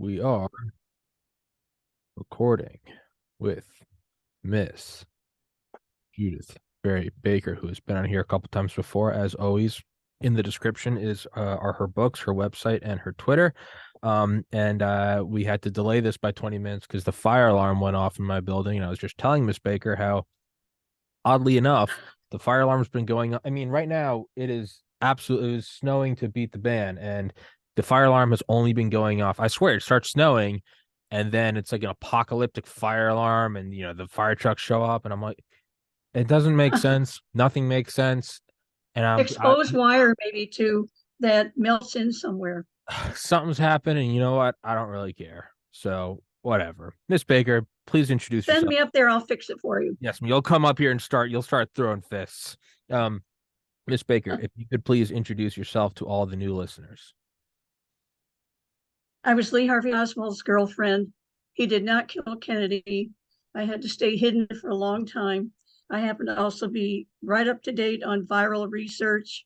We are recording with Miss Judyth Barry Baker, who has been on here a couple times before. As always, in the description are her books, her website, and her Twitter. And we had to delay this by 20 minutes because the fire alarm went off in my building. And I was just telling Miss Baker how, oddly enough, the fire alarm's been going on. I mean, right now it is snowing to beat the band, and the fire alarm has only been going off. I swear it starts snowing, and then it's like an apocalyptic fire alarm, and the fire trucks show up, and I'm like, it doesn't make sense. Nothing makes sense. And Exposed wire maybe too that melts in somewhere. something's happened, and you know what? I don't really care. So whatever. Miss Baker, please introduce Send yourself. me up there, I'll fix it for you. Yes, you'll come up here and you'll start throwing fists. Um, Miss Baker, if you could please introduce yourself to all the new listeners. I was Lee Harvey Oswald's girlfriend. He did not kill Kennedy. I had to stay hidden for a long time. I happen to also be right up to date on viral research,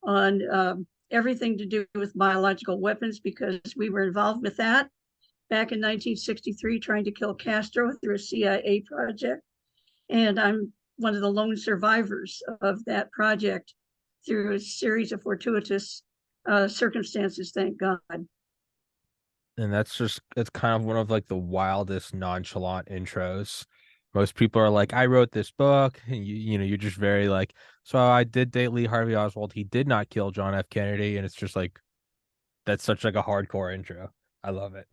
on everything to do with biological weapons, because we were involved with that back in 1963, trying to kill Castro through a CIA project. And I'm one of the lone survivors of that project through a series of fortuitous circumstances, thank God. And it's kind of one of like the wildest nonchalant intros. Most people are like, I wrote this book, and you're just very like, so I did date Lee Harvey Oswald. He did not kill John F. Kennedy, and it's just like that's such like a hardcore intro. I love it.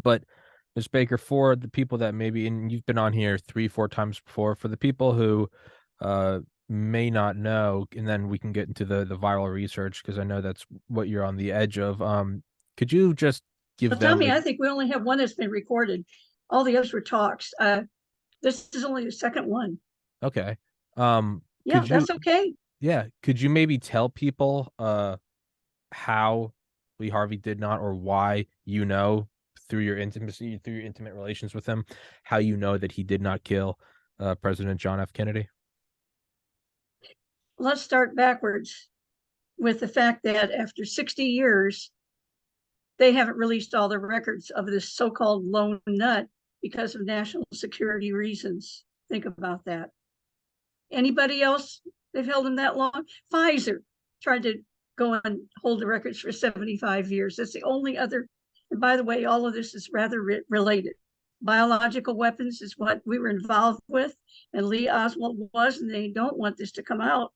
But Ms. Baker, for the people that maybe, and you've been on here 3-4 times before, for the people who may not know, and then we can get into the viral research because I know that's what you're on the edge of. Could you just give Well, them Tommy, I think we only have one that's been recorded. All the others were talks. This is only the second one. Okay. Yeah, Could you that's okay. could you maybe tell people how Lee Harvey did not, or why, through your intimacy, through your intimate relations with him, how you know that he did not kill President John F. Kennedy? Let's start backwards with the fact that after 60 years, they haven't released all the records of this so-called lone nut because of national security reasons. Think about that. Anybody else, they've held him that long? Pfizer tried to go and hold the records for 75 years. That's the only other. And by the way, all of this is rather related. Biological weapons is what we were involved with, and Lee Oswald was, and they don't want this to come out,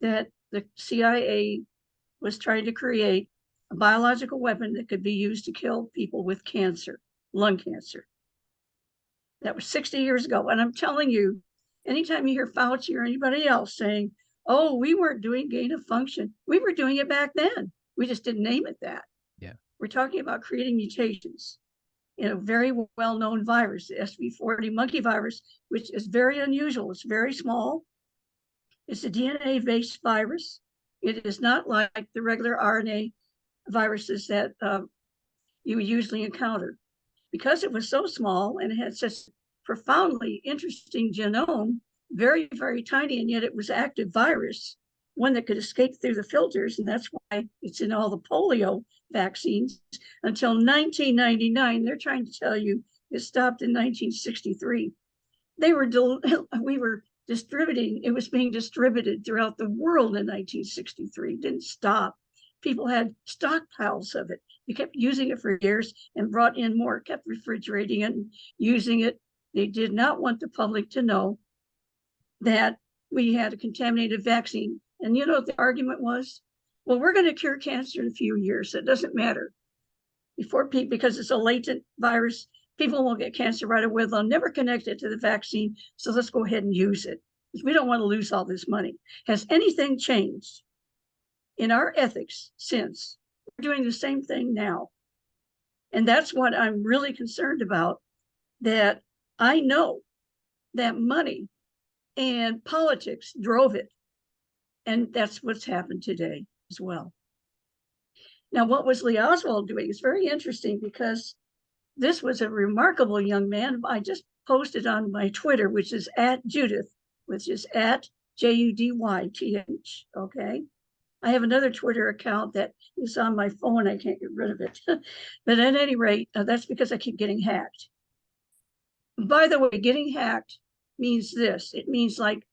that the CIA was trying to create a biological weapon that could be used to kill people with cancer, lung cancer. That was 60 years ago. And I'm telling you, anytime you hear Fauci or anybody else saying, oh, we weren't doing gain of function, we were doing it back then. We just didn't name it that. Yeah. We're talking about creating mutations in a very well-known virus, the SV40 monkey virus, which is very unusual. It's very small. It's a DNA-based virus. It is not like the regular RNA viruses that you usually encounter. Because it was so small and it had such profoundly interesting genome, very, very tiny, and yet it was active virus, one that could escape through the filters. And that's why it's in all the polio vaccines until 1999. They're trying to tell you it stopped in 1963. We were distributing, it was being distributed throughout the world in 1963. It didn't stop. People had stockpiles of it. You kept using it for years and brought in more, kept refrigerating it and using it. They did not want the public to know that we had a contaminated vaccine. And you know what the argument was? Well, we're going to cure cancer in a few years. It doesn't matter. Because it's a latent virus, people won't get cancer right away. They'll never connect it to the vaccine. So let's go ahead and use it. Because we don't want to lose all this money. Has anything changed in our ethics since? We're doing the same thing now. And that's what I'm really concerned about, that I know that money and politics drove it. And that's what's happened today as well. Now, what was Lee Oswald doing? It's very interesting because this was a remarkable young man. I just posted on my Twitter, which is @Judyth, which is @JUDYTH, okay? I have another Twitter account that is on my phone. I can't get rid of it. But at any rate, that's because I keep getting hacked. By the way, getting hacked means this. It means like,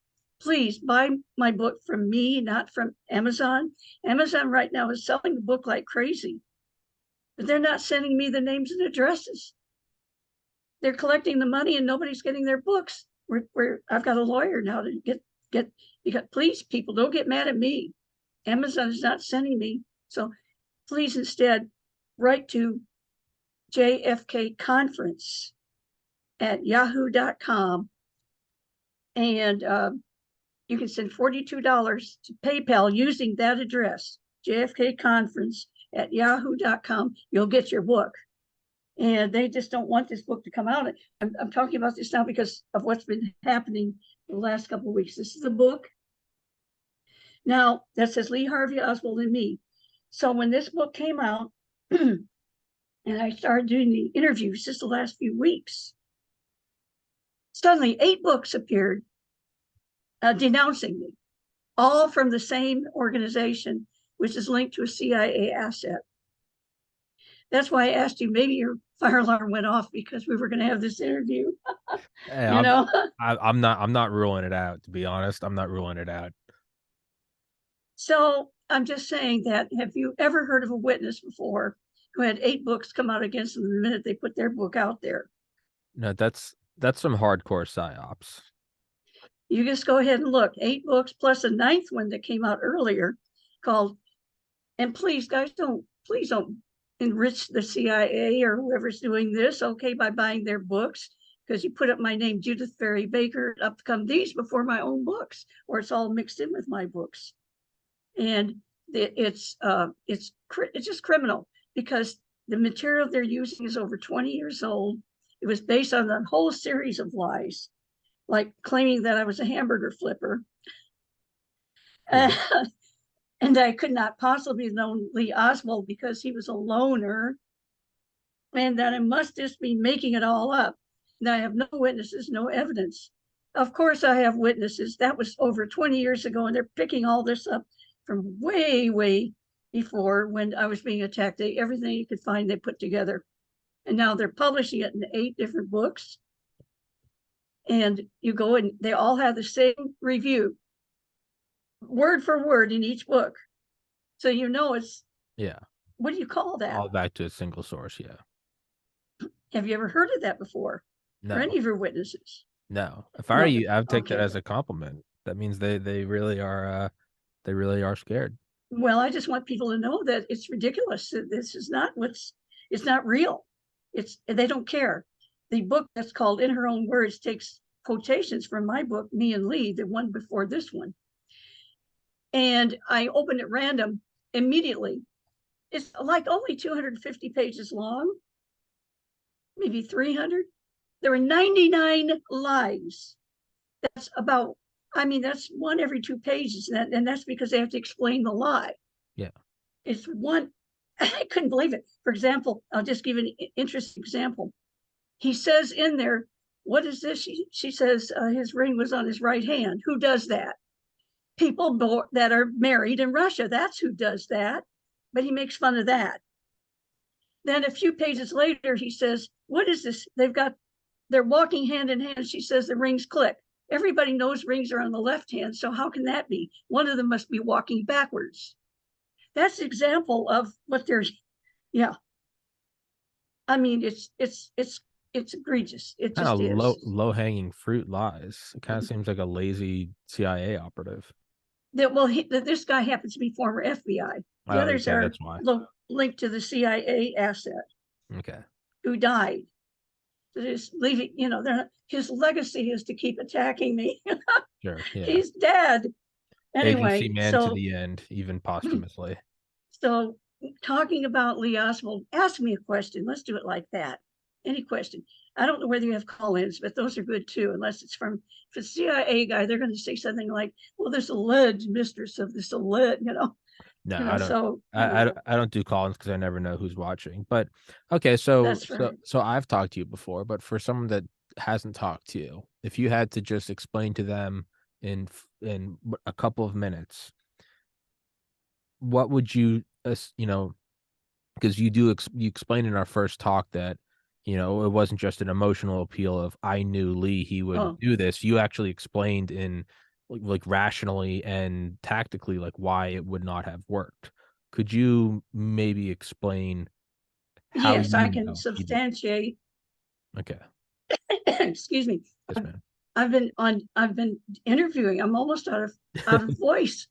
please buy my book from me, not from Amazon. Amazon right now is selling the book like crazy, but they're not sending me the names and addresses. They're collecting the money and nobody's getting their books. I've got a lawyer now to get because please, people, don't get mad at me. Amazon is not sending me. So please instead write to JFK Conference at yahoo.com, and you can send $42 to PayPal using that address, JFK Conference at yahoo.com. You'll get your book. And they just don't want this book to come out. I'm talking about this now because of what's been happening the last couple of weeks. This is a book now that says Lee Harvey, Oswald, and me. So when this book came out, and I started doing the interviews just the last few weeks, suddenly 8 books appeared denouncing me, all from the same organization, which is linked to a CIA asset. That's why I asked you, maybe your fire alarm went off because we were going to have this interview. Hey, You know, I'm not ruling it out, to be honest. I'm not ruling it out. so I'm just saying that, have you ever heard of a witness before who had 8 books come out against them the minute they put their book out there? No, that's some hardcore psyops. You just go ahead and look. 8 books plus a 9th one that came out earlier called, and please, guys, please don't enrich the CIA or whoever's doing this, okay, by buying their books, because you put up my name, Judyth Ferry Baker, up come these before my own books, or it's all mixed in with my books. And it's just criminal because the material they're using is over 20 years old. It was based on a whole series of lies, like claiming that I was a hamburger flipper. Yeah. And I could not possibly have known Lee Oswald because he was a loner, and that I must just be making it all up. And I have no witnesses, no evidence. Of course, I have witnesses. That was over 20 years ago, and they're picking all this up from way, way before when I was being attacked. Everything you could find, they put together. And now they're publishing it in 8 different books. And you go and they all have the same review, word for word in each book. So you know it's, Yeah. what do you call that? All back to a single source, yeah. Have you ever heard of that before? No. For any of your witnesses? No. If I were you, I would take that Okay. as a compliment. That means they really are scared. Well, I just want people to know that it's ridiculous. This is not it's not real. They don't care. The book that's called In Her Own Words takes quotations from my book, Me and Lee, the one before this one. And I opened it random immediately. It's like only 250 pages long, maybe 300. There were 99 lies. That's about, that's one every 2 pages. And that's because they have to explain the lie. Yeah. It's one, I couldn't believe it. For example, I'll just give an interesting example. He says in there, what is this? She says his ring was on his right hand. Who does that? People that are married in Russia. That's who does that. But he makes fun of that. Then a few pages later, he says, what is this? They're walking hand in hand. She says the rings click. Everybody knows rings are on the left hand. So how can that be? One of them must be walking backwards. That's an example of what they're, yeah. It's egregious. It Kind just of is. low hanging fruit lies. It kind of seems like a lazy CIA operative. This guy happens to be former FBI. The others Okay, are that's why. linked to the CIA asset Okay. who died. So just leaving, his legacy is to keep attacking me. Sure. Yeah. He's dead. Anyway, Agency man to the end, even posthumously. So talking about Lee Oswald, ask me a question. Let's do it like that. Any question. I don't know whether you have call-ins, but those are good too, unless it's from, if it's a CIA guy, they're going to say something like, well, this alleged mistress of this alleged, No, I don't. So I don't do call-ins because I never know who's watching. But okay, so that's right. so I've talked to you before, but for someone that hasn't talked to you, if you had to just explain to them in a couple of minutes what would you, you know, because you explained in our first talk that, it wasn't just an emotional appeal of I knew Lee, he would Oh, do this. You actually explained in like rationally and tactically like why it would not have worked. Could you maybe explain how yes, I you can know he did? substantiate. Okay. Excuse me. Yes, ma'am. I've been interviewing. I'm almost out of voice.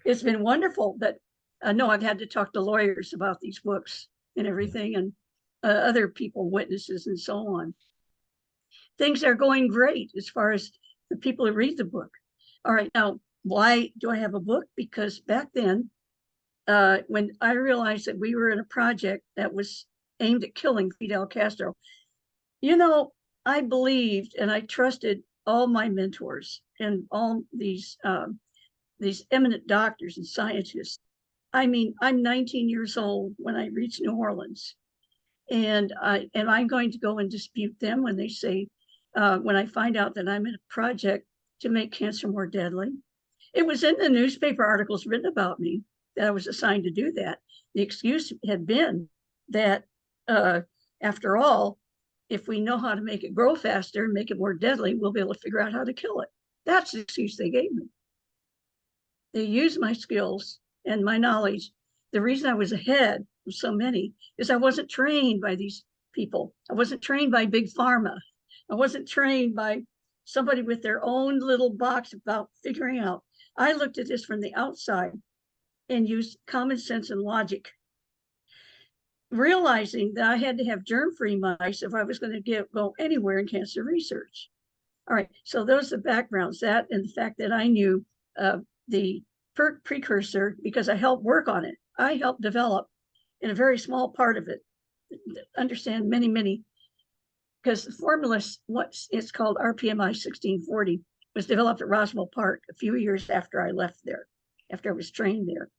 It's been wonderful, but no, I've had to talk to lawyers about these books and Yeah. everything, and other people, witnesses, and so on. Things are going great as far as the people who read the book. All right, now, why do I have a book? Because back then, when I realized that we were in a project that was aimed at killing Fidel Castro, you know, I believed and I trusted all my mentors and all these eminent doctors and scientists. I mean, I'm 19 years old when I reach New Orleans, and am I going to go and dispute them when they say, when I find out that I'm in a project to make cancer more deadly? It was in the newspaper articles written about me that I was assigned to do that. The excuse had been that, uh, after all, if we know how to make it grow faster and make it more deadly, we'll be able to figure out how to kill it. That's the excuse they gave me. They used my skills and my knowledge. The reason I was ahead of so many is I wasn't trained by these people. I wasn't trained by big pharma. I wasn't trained by somebody with their own little box about figuring out. I looked at this from the outside and used common sense and logic, realizing that I had to have germ-free mice if I was going to go anywhere in cancer research. All right, so those are the backgrounds, that and the fact that I knew the precursor because I helped work on it. I helped develop in a very small part of it, understand many, because the formula, what it's called RPMI 1640, was developed at Roswell Park a few years after I left there, after I was trained there.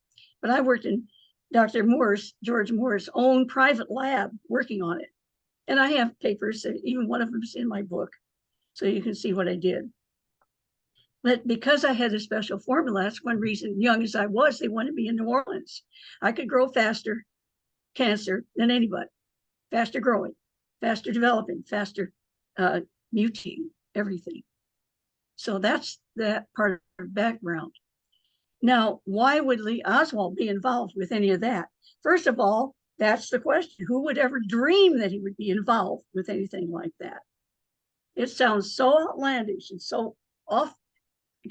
But I worked in George Moore's own private lab working on it. And I have papers, even one of them is in my book, so you can see what I did. But because I had a special formula, that's one reason, young as I was, they wanted me in New Orleans. I could grow faster cancer than anybody, faster growing, faster developing, faster mutating, everything. So that's that part of background. Now, why would Lee Oswald be involved with any of that? First of all, that's the question. Who would ever dream that he would be involved with anything like that? It sounds so outlandish and so off,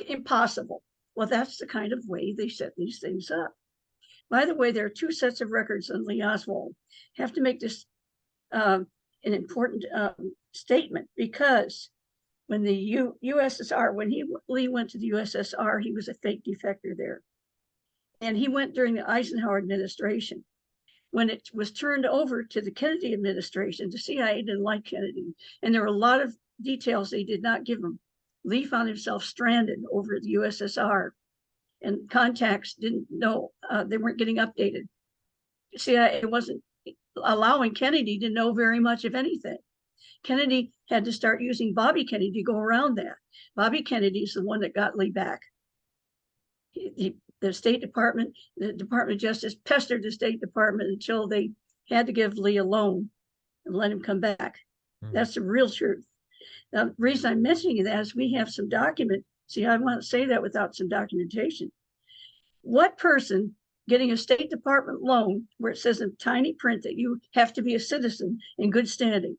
impossible. Well, that's the kind of way they set these things up. By the way, there are two sets of records on Lee Oswald. Have to make this an important statement, because when the USSR, when Lee went to the USSR, he was a fake defector there. And he went during the Eisenhower administration. When it was turned over to the Kennedy administration, the CIA didn't like Kennedy. And there were a lot of details they did not give him. Lee found himself stranded over the USSR, and contacts didn't know, they weren't getting updated. CIA wasn't allowing Kennedy to know very much of anything. Kennedy had to start using Bobby Kennedy to go around that. Bobby Kennedy is the one that got Lee back. The State Department, the Department of Justice pestered the State Department until they had to give Lee a loan and let him come back. That's the real truth. Now, the reason I'm mentioning that is we have some document. See, I want to say that without some documentation. What person getting a State Department loan where it says in tiny print that you have to be a citizen in good standing,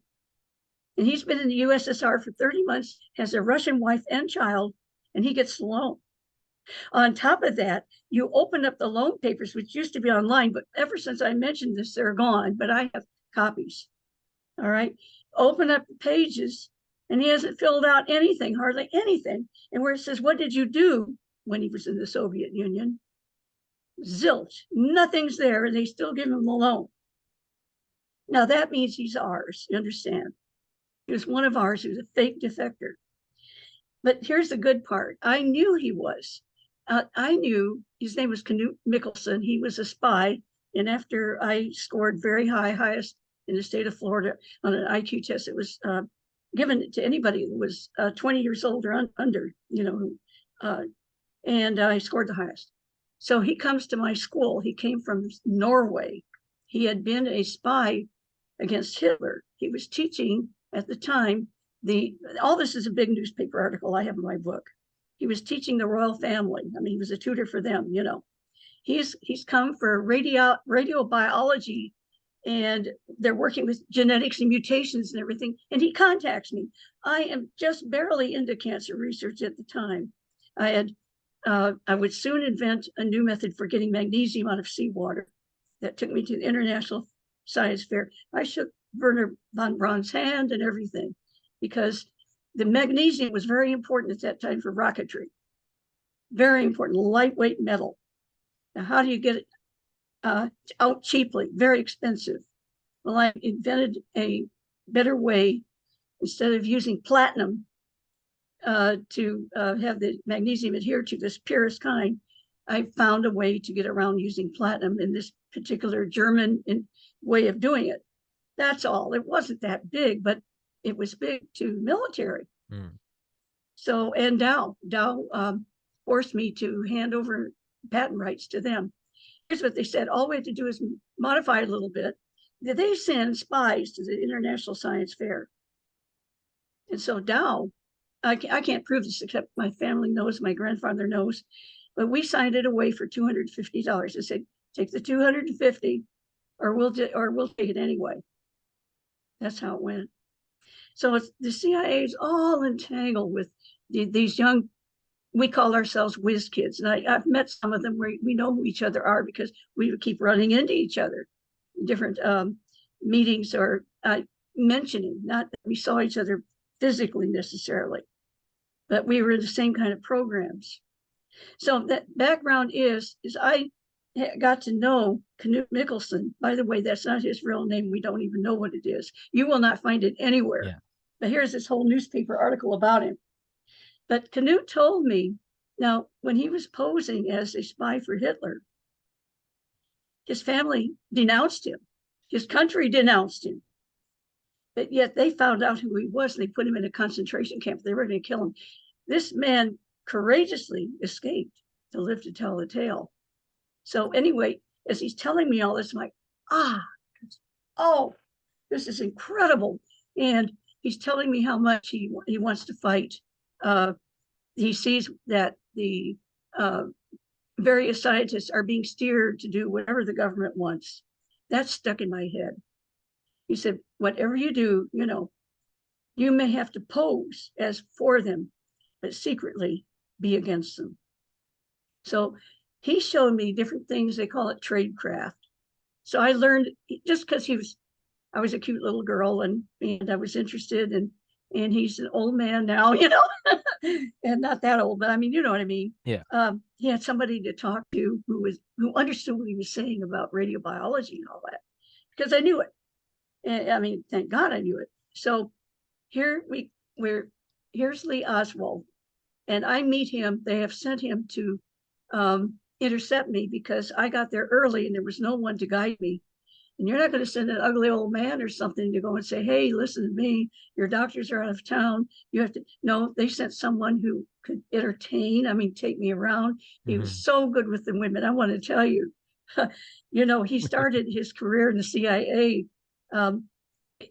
and he's been in the USSR for 30 months, has a Russian wife and child, and he gets the loan. On top of that, you open up the loan papers, which used to be online, but ever since I mentioned this, they're gone, but I have copies. All right. Open up the pages, and he hasn't filled out anything, hardly anything. And where it says, what did you do when he was in the Soviet Union? Zilch, nothing's there, and they still give him a loan. Now that means he's ours, you understand? He was one of ours. He was a fake defector. But here's the good part. I knew he was. I knew his name was Knut Mickelson. He was a spy. And after I scored very high, highest in the state of Florida on an IQ test, it was given to anybody who was 20 years old or under, and I scored the highest. So he comes to my school. He came from Norway. He had been a spy against Hitler. He was teaching at the time all this is a big newspaper article I have in my book. He was teaching the royal family. I mean, he was a tutor for them, you know. He's come for radiobiology, and they're working with genetics and mutations and everything. And he contacts me. I am just barely into cancer research at the time. I would soon invent a new method for getting magnesium out of seawater. That took me to the International Science Fair. I shook Werner von Braun's hand and everything, because the magnesium was very important at that time for rocketry. Very important, lightweight metal. Now, how do you get it out cheaply? Very expensive. Well, I invented a better way. Instead of using platinum to have the magnesium adhere to this purest kind, I found a way to get around using platinum in this particular German way of doing it. That's all. It wasn't that big, but it was big to military. So, and Dow forced me to hand over patent rights to them. Here's what they said. All we had to do is modify it a little bit. They send spies to the International Science Fair. And so Dow, I can't prove this except my family knows, my grandfather knows, but we signed it away for $250. They said, take the $250 or we'll take it anyway. That's how it went. So the CIA is all entangled with these young, we call ourselves whiz kids. And I've met some of them where we know who each other are because we would keep running into each other in different meetings or mentioning, not that we saw each other physically necessarily, but we were in the same kind of programs. So that background is I got to know Knut Mikkelsen. By the way, that's not his real name. We don't even know what it is. You will not find it anywhere. Yeah. But here's this whole newspaper article about him. But Knut told me, now, when he was posing as a spy for Hitler, his family denounced him. His country denounced him. But yet they found out who he was and they put him in a concentration camp. They were going to kill him. This man courageously escaped to live to tell the tale. So anyway, as he's telling me all this, I'm like, oh, this is incredible. And he's telling me how much he wants to fight. He sees that the various scientists are being steered to do whatever the government wants. That's stuck in my head. He said, whatever you do, you know, you may have to pose as for them, but secretly be against them. So he showed me different things. They call it tradecraft. So I learned just because I was a cute little girl and I was interested, and he's an old man now, you know, and not that old, but I mean, you know what I mean? Yeah. He had somebody to talk to who understood what he was saying about radiobiology and all that, because I knew it. And, I mean, thank God I knew it. So here's Lee Oswald, and I meet him. They have sent him to intercept me because I got there early and there was no one to guide me. And you're not going to send an ugly old man or something to go and say, hey, listen to me, your doctors are out of town. You have to, no, they sent someone who could entertain, I mean, take me around. He was so good with the women. I want to tell you, you know, he started his career in the CIA.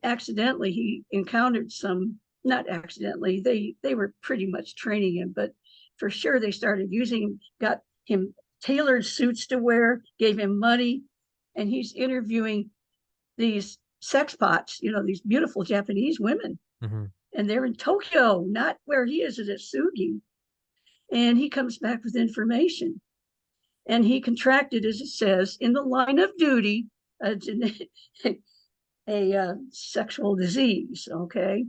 Accidentally, he encountered some, not accidentally, they were pretty much training him, but for sure they started using him, got him tailored suits to wear, gave him money, and he's interviewing these sex pots, you know, these beautiful Japanese women. And they're in Tokyo, not where he is at Sugi. And he comes back with information. And he contracted, as it says, in the line of duty, a sexual disease, okay?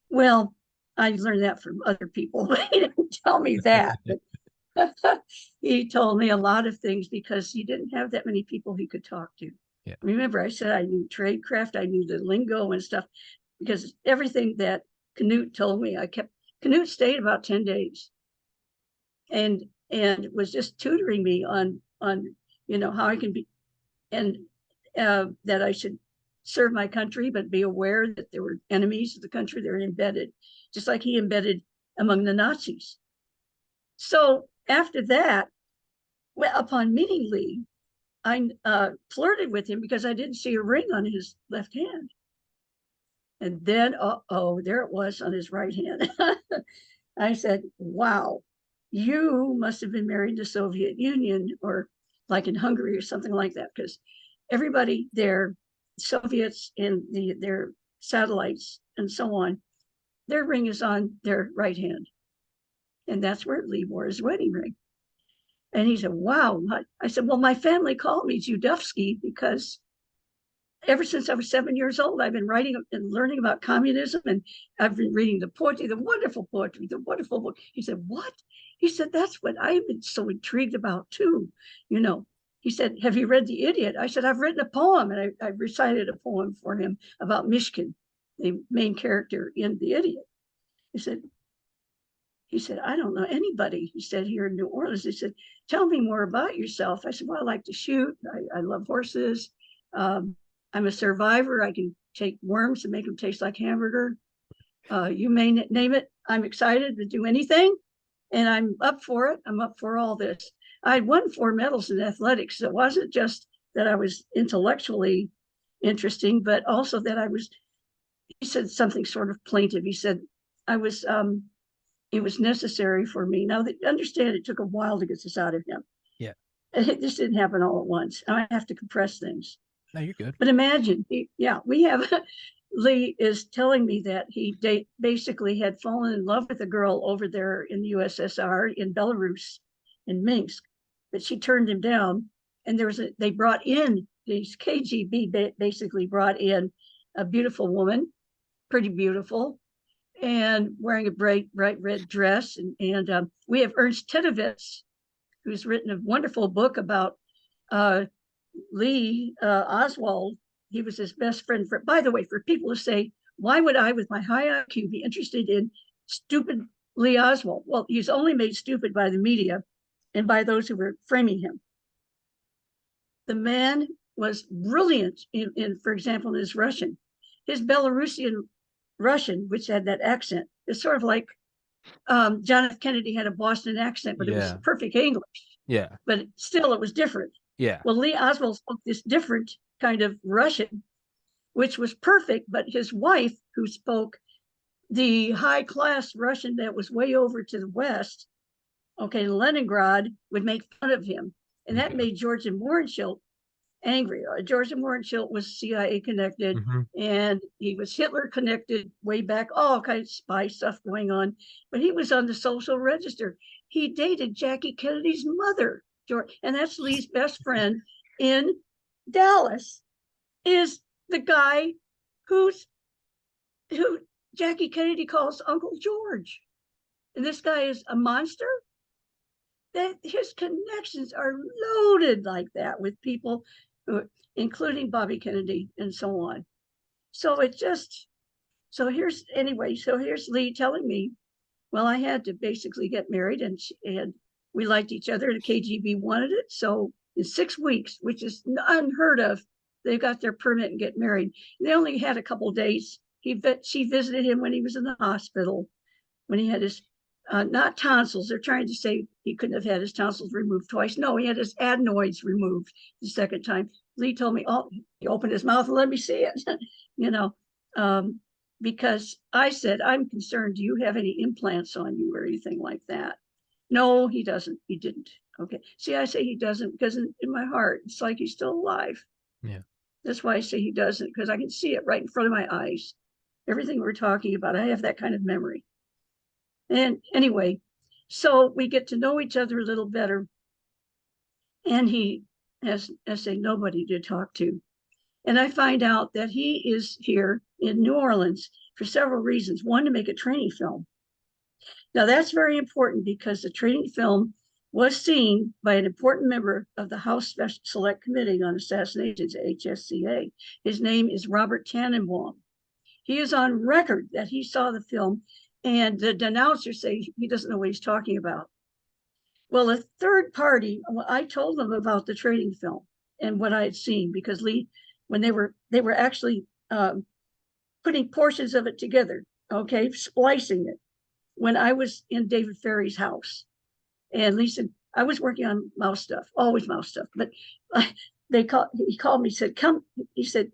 Well, I learned that from other people. He didn't tell me that. But he told me a lot of things because he didn't have that many people he could talk to. Yeah. Remember, I said I knew tradecraft, I knew the lingo and stuff, because everything that Knut told me, Knut stayed about 10 days and was just tutoring me on you know, how I can be, and that I should serve my country, but be aware that there were enemies of the country. They're embedded, just like he embedded among the Nazis. So after that, well, upon meeting Lee, I flirted with him because I didn't see a ring on his left hand. And then, oh, there it was on his right hand. I said, wow, you must have been married to the Soviet Union or like in Hungary or something like that, because everybody there, Soviets and their satellites and so on, their ring is on their right hand. And that's where Lee wore his wedding ring. And he said, wow. I said, well, my family called me Judovsky because ever since I was 7 years old, I've been writing and learning about communism, and I've been reading the poetry, the wonderful poetry, the wonderful book. He said, what? He said, that's what I've been so intrigued about too. You know, he said, have you read The Idiot? I said, I've written a poem, and I recited a poem for him about Mishkin, the main character in The Idiot. He said, I don't know anybody, he said, here in New Orleans. He said, tell me more about yourself. I said, well, I like to shoot. I love horses. I'm a survivor. I can take worms and make them taste like hamburger. You may name it. I'm excited to do anything, and I'm up for it. I'm up for all this. I won 4 medals in athletics. It wasn't just that I was intellectually interesting, but also that I was, he said something sort of plaintive. He said, it was necessary for me. Now, understand, it took a while to get this out of him. Yeah. This didn't happen all at once. I have to compress things. No, you're good. But imagine, we have, Lee is telling me that he basically had fallen in love with a girl over there in the USSR, in Belarus, in Minsk, but she turned him down. And they brought in, these KGB basically brought in a beautiful woman, pretty beautiful, and wearing a bright red dress. And we have Ernst Titovitz, who's written a wonderful book about Lee Oswald. He was his best friend. By the way, for people to say, why would I, with my high IQ, be interested in stupid Lee Oswald? Well, he's only made stupid by the media and by those who were framing him. The man was brilliant in, for example, in his Russian. His Belarusian Russian, which had that accent, is sort of like John F. Kennedy had a Boston accent, but it was perfect English. Yeah. But still, it was different. Yeah. Well, Lee Oswald spoke this different kind of Russian, which was perfect, but his wife, who spoke the high class Russian that was way over to the west, okay, Leningrad, would make fun of him. And that made George and Mohrenschildt angry. George and Mohrenschildt was CIA connected, and he was Hitler connected way back, all kinds of spy stuff going on. But he was on the social register. He dated Jackie Kennedy's mother, George, and that's Lee's best friend in Dallas, is the guy who Jackie Kennedy calls Uncle George. And this guy is a monster. That his connections are loaded like that with people, including Bobby Kennedy and so on. So here's Lee telling me, well, I had to basically get married, and we liked each other. The KGB wanted it. So in 6 weeks, which is unheard of, they got their permit and get married. They only had a couple of days. She visited him when he was in the hospital, when he had his not tonsils. They're trying to say he couldn't have had his tonsils removed twice. No, he had his adenoids removed the second time. Lee told me, oh, he opened his mouth and let me see it, because I said, I'm concerned, do you have any implants on you or anything like that? No, he doesn't. He didn't. Okay. See, I say he doesn't because in my heart, it's like he's still alive. Yeah. That's why I say he doesn't, because I can see it right in front of my eyes. Everything we're talking about, I have that kind of memory. And anyway, so we get to know each other a little better. And he has nobody to talk to. And I find out that he is here in New Orleans for several reasons. One, to make a training film. Now, that's very important because the training film was seen by an important member of the House Special Select Committee on Assassinations, HSCA. His name is Robert Tannenbaum. He is on record that he saw the film, and the denouncers say he doesn't know what he's talking about. Well, a third party, I told them about the training film and what I had seen, because Lee, when they were actually putting portions of it together, okay, splicing it, when I was in David Ferry's house. And Lisa, I was working on mouse stuff, always mouse stuff, but he called me, said, come, he said,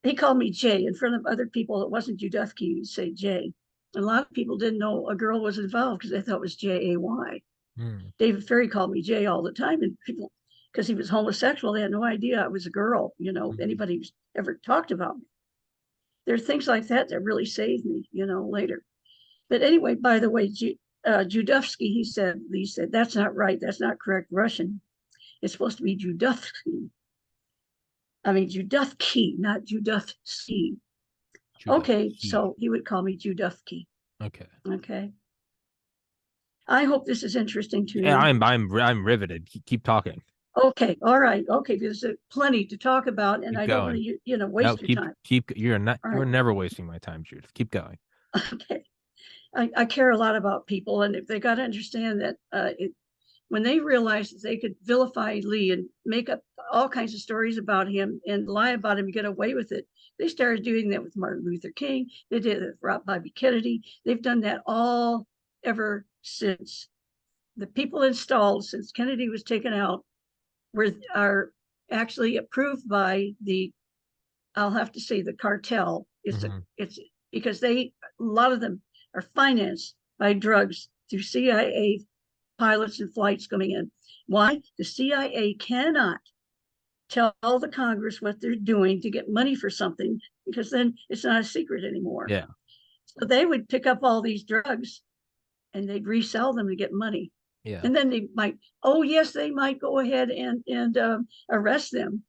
he called me Jay in front of other people. It wasn't Judyth, he'd say Jay. And a lot of people didn't know a girl was involved because they thought it was Jay. David Ferry called me Jay all the time, and people, because he was homosexual, they had no idea I was a girl. Anybody who's ever talked about me. There are things like that that really saved me, later. But anyway, by the way, Judovsky, he said, that's not right. That's not correct Russian. It's supposed to be Judovsky. I mean, Judythki, not Judovsky. Okay, so he would call me Judovsky. Okay. I hope this is interesting to you. Yeah, I'm riveted. Keep talking. Okay, all right. Okay, there's plenty to talk about, and I don't want to, waste your time. You're never wasting my time, Judyth. Keep going. Okay. I care a lot about people, and if they got to understand that when they realized that they could vilify Lee and make up all kinds of stories about him and lie about him and get away with it, they started doing that with Martin Luther King. They did it with Bobby Kennedy. They've done that all ever since. The people installed since Kennedy was taken out are actually approved by I'll have to say the cartel. It's because a lot of them are financed by drugs through CIA pilots and flights coming in. Why? The CIA cannot tell the Congress what they're doing to get money for something, because then it's not a secret anymore. Yeah. So they would pick up all these drugs and they'd resell them to get money. Yeah. And then they might go ahead and arrest them,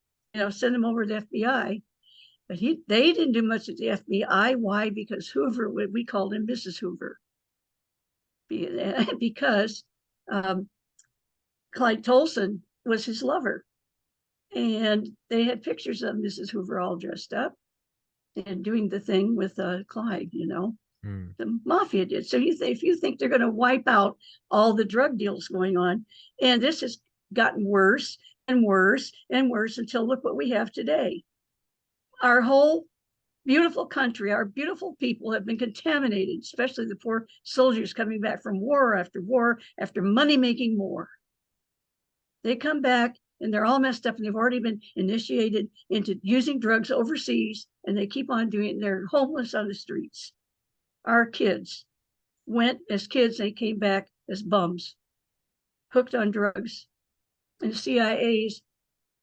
send them over to the FBI. But they didn't do much at the FBI. Why? Because Hoover, we called him Mrs. Hoover. Because Clyde Tolson was his lover. And they had pictures of Mrs. Hoover all dressed up and doing the thing with Clyde, The mafia did. So if you think they're going to wipe out all the drug deals going on, and this has gotten worse and worse and worse until look what we have today. Our whole beautiful country, our beautiful people have been contaminated, especially the poor soldiers coming back from war after money-making war. They come back and they're all messed up, and they've already been initiated into using drugs overseas, and they keep on doing it. They're homeless on the streets. Our kids went as kids, they came back as bums, hooked on drugs. And the CIA's,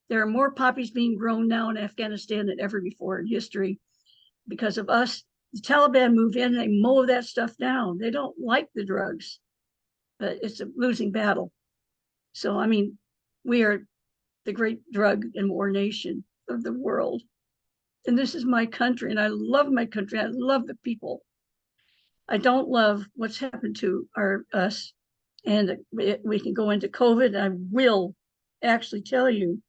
there are more poppies being grown now in Afghanistan than ever before in history because of us. The Taliban move in, they mow that stuff down. They don't like the drugs, but it's a losing battle. So, I mean, we are the great drug and war nation of the world. And this is my country, and I love my country. I love the people. I don't love what's happened to us. And we can go into COVID. I will actually tell you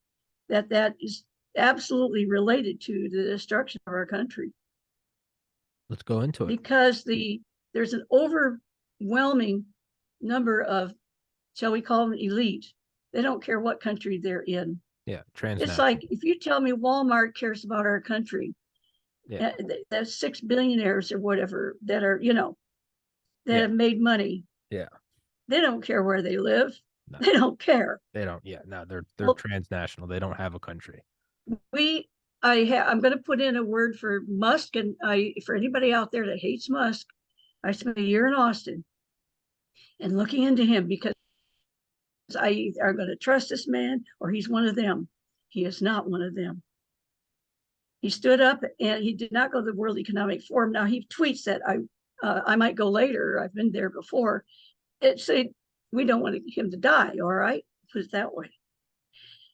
that is absolutely related to the destruction of our country. Let's go into it. Because there's an overwhelming number of, shall we call them elite? They don't care what country they're in. Yeah, transnational. It's like if you tell me Walmart cares about our country, that's 6 billionaires or whatever that are, that have made money. Yeah. They don't care where they live. No. They don't care. They don't. Yeah, no, they're transnational. They don't have a country. I'm going to put in a word for Musk, and for anybody out there that hates Musk, I spent a year in Austin and looking into him because I are going to trust this man or he's one of them. He is not one of them. He stood up and he did not go to the World Economic Forum. Now he tweets that I might go later. I've been there before. It said we don't want him to die. All right, put it that way.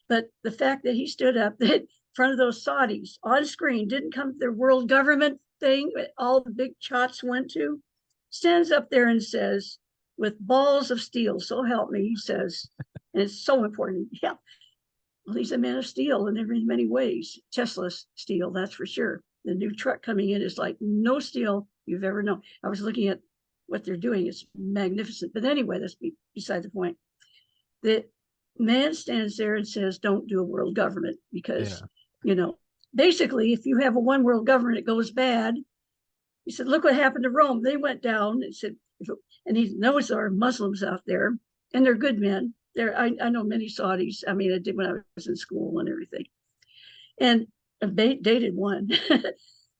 But the fact that he stood up in front of those Saudis on screen, didn't come to their world government thing that all the big chots went to, stands up there and says, with balls of steel, so help me, he says, and it's so important. Yeah, well, he's a man of steel in many ways. Tesla steel, that's for sure. The new truck coming in is like no steel you've ever known. I was looking at what they're doing. It's magnificent. But anyway, that's beside the point. The man stands there and says, don't do a world government because, basically, if you have a one world government, it goes bad. He said, look what happened to Rome. They went down. He said, and he knows there are Muslims out there. and they're good men. I know many Saudis. I mean, I did when I was in school and everything. And I dated one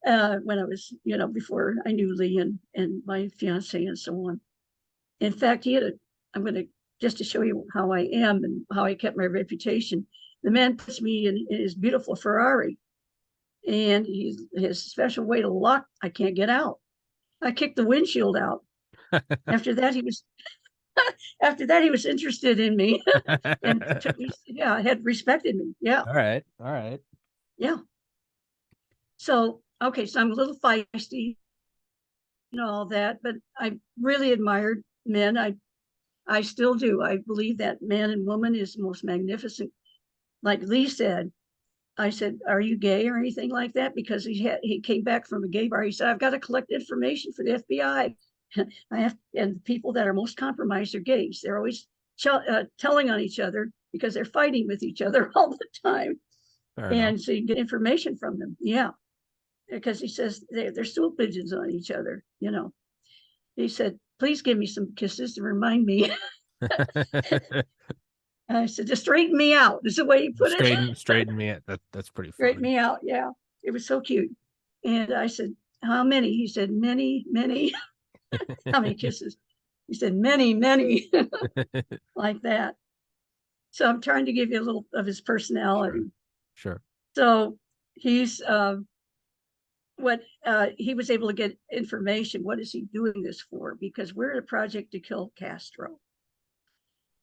when I was, before I knew Lee and my fiance and so on. In fact, I'm going to, just to show you how I am and how I kept my reputation. The man puts me in his beautiful Ferrari, and his special way to lock, I can't get out. I kicked the windshield out. After that, he was interested in me and took me, had respected me. Yeah. All right. All right. Yeah. So, okay, so I'm a little feisty and all that, but I really admired men. I still do. I believe that man and woman is the most magnificent. Like Lee said, I said, "Are you gay or anything like that?" Because he came back from a gay bar. He said, "I've got to collect information for the FBI. I have, and the people that are most compromised are gays. They're always telling on each other because they're fighting with each other all the time." Fair And enough. so you get information from them. Yeah, because he says they're stool pigeons on each other. He said, "Please give me some kisses to remind me." I said, "Just straighten me out." Is the way he put it. Straighten me. That's pretty Straighten funny. me out. Yeah, it was so cute. And I said, "How many?" He said, "Many, many." How many kisses? He said, "Many, many." Like that. So I'm trying to give you a little of his personality. Sure. So he's what he was able to get information. What is he doing this for? Because we're in a project to kill Castro.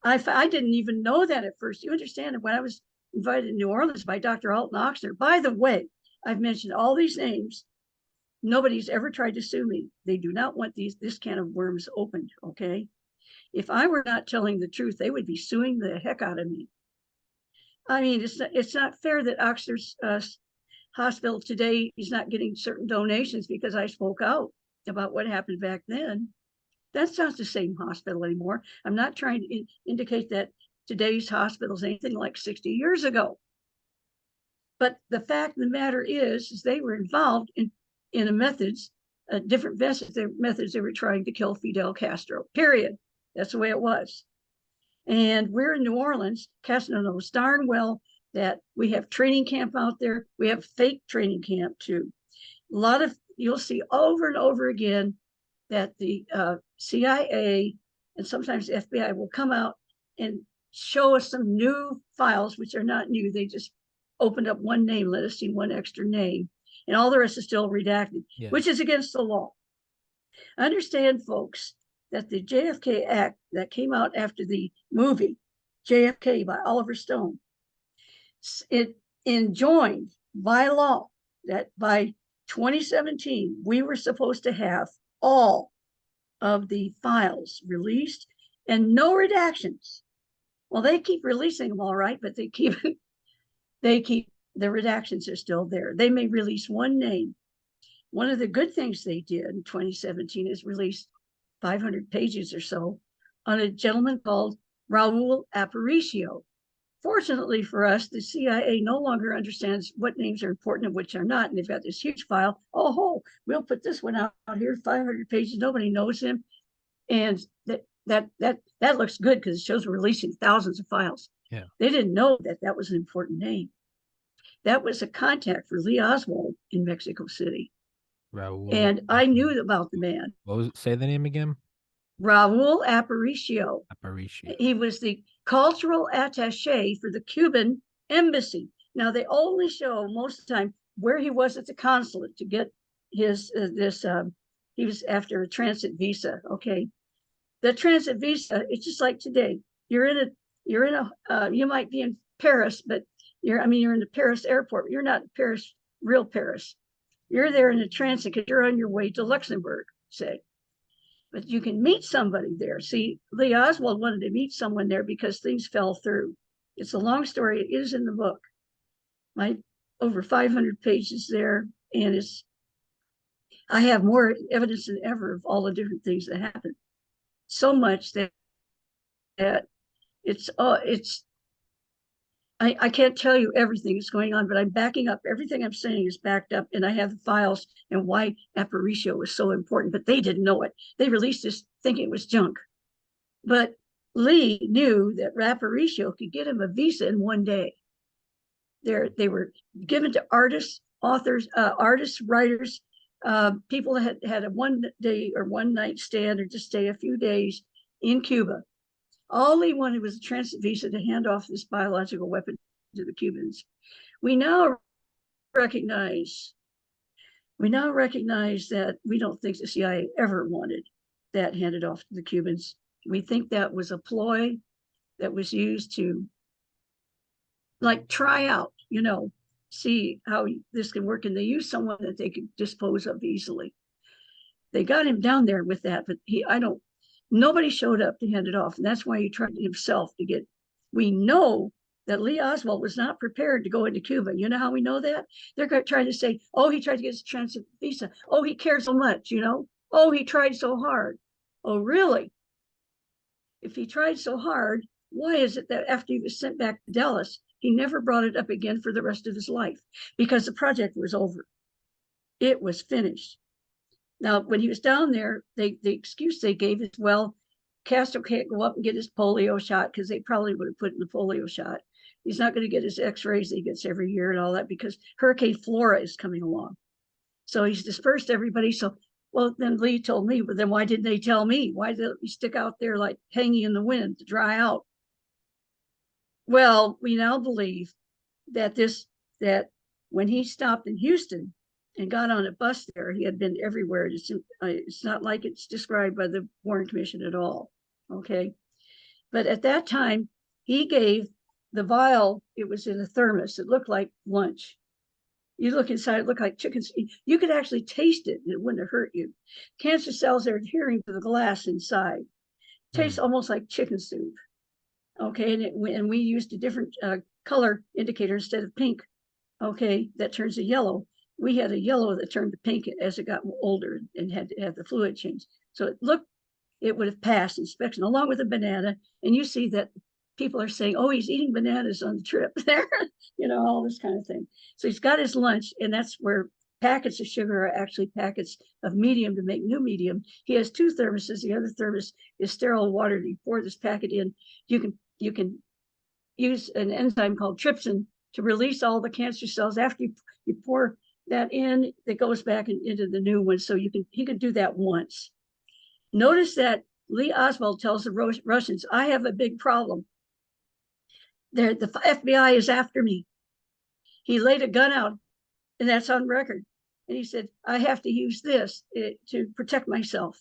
I didn't even know that at first. You understand that when I was invited to New Orleans by Dr. Alton Oxner, by the way, I've mentioned all these names. Nobody's ever tried to sue me. They do not want this can of worms opened. Okay. If I were not telling the truth, they would be suing the heck out of me. I mean, it's not fair that Oxner's hospital today is not getting certain donations because I spoke out about what happened back then. That's not the same hospital anymore. I'm not trying to indicate that today's hospital is anything like 60 years ago. But the fact of the matter is they were involved in a methods, different methods they were trying to kill Fidel Castro, period. That's the way it was. And we're in New Orleans. Castro knows darn well that we have training camp out there. We have fake training camp too. A lot of, you'll see over and over again that the CIA and sometimes the FBI will come out and show us some new files, which are not new. They just opened up one name, let us see one extra name, and all the rest is still redacted, which is against the law. Understand, folks, that the JFK Act that came out after the movie JFK by Oliver Stone, it enjoined by law that by 2017, we were supposed to have all of the files released and no redactions. Well, they keep releasing them all right, but they keep the redactions are still there. They may release one name. One of the good things they did in 2017 is release 500 pages or so on a gentleman called Raul Aparicio. Fortunately for us, the CIA no longer understands what names are important and which are not. And they've got this huge file. Oh, we'll put this one out here, 500 pages. Nobody knows him. And that looks good because it shows we're releasing thousands of files. Yeah. They didn't know that was an important name. That was a contact for Lee Oswald in Mexico City. Raul. And I knew about the man. What was it? Say the name again. Raul Aparicio. Aparicio. He was the cultural attaché for the Cuban embassy. Now, they only show most of the time where he was at the consulate to get his he was after a transit visa. Okay, the transit visa, it's just like today. You might be in Paris, but you're in the Paris airport. You're not in Paris, real Paris. You're there in a transit because you're on your way to Luxembourg, say. But you can meet somebody there. See, Lee Oswald wanted to meet someone there because things fell through. It's a long story. It is in the book. My over 500 pages there, and I have more evidence than ever of all the different things that happened. So much that I can't tell you everything that's going on, but I'm backing up. Everything I'm saying is backed up, and I have the files and why Aparicio was so important, but they didn't know it. They released this thinking it was junk. But Lee knew that Aparicio could get him a visa in one day. They were given to artists, authors, artists, writers, people that had a 1 day or 1 night stand or just stay a few days in Cuba. All he wanted was a transit visa to hand off this biological weapon to the Cubans. We now recognize that we don't think the CIA ever wanted that handed off to the Cubans. We think that was a ploy that was used to like try out, see how this can work. And they used someone that they could dispose of easily. They got him down there with that, but nobody showed up to hand it off. And that's why he tried himself to get, we know that Lee Oswald was not prepared to go into Cuba. You know how we know that? They're trying to say, oh, he tried to get his transit visa. Oh, he cared so much, Oh, he tried so hard. Oh, really? If he tried so hard, why is it that after he was sent back to Dallas, he never brought it up again for the rest of his life? Because the project was over. It was finished. Now, when he was down there, the excuse they gave is, well, Castro can't go up and get his polio shot because they probably would have put in the polio shot. He's not going to get his x-rays that he gets every year and all that because Hurricane Flora is coming along. So he's dispersed everybody. So, well, then Lee told me, but then why didn't they tell me? Why did he stick out there like hanging in the wind to dry out? Well, we now believe that when he stopped in Houston and got on a bus there, he had been everywhere. It's not like it's described by the Warren Commission at all. Okay. But at that time, he gave the vial, it was in a thermos. It looked like lunch. You look inside, it looked like chicken. You could actually taste it and it wouldn't have hurt you. Cancer cells are adhering to the glass inside. Tastes almost like chicken soup. Okay, and we used a different color indicator instead of pink. Okay, that turns to yellow. We had a yellow that turned to pink as it got older and had to have the fluid change. So it would have passed inspection along with a banana. And you see that people are saying, oh, he's eating bananas on the trip there, all this kind of thing. So he's got his lunch, and that's where packets of sugar are actually packets of medium to make new medium. He has 2 thermoses. The other thermos is sterile water. You pour this packet in. You can use an enzyme called trypsin to release all the cancer cells. After you pour that in, it goes back into the new one. So he could do that once. Notice that Lee Oswald tells the Russians, I have a big problem. The FBI is after me. He laid a gun out, and that's on record. And he said, I have to use this to protect myself.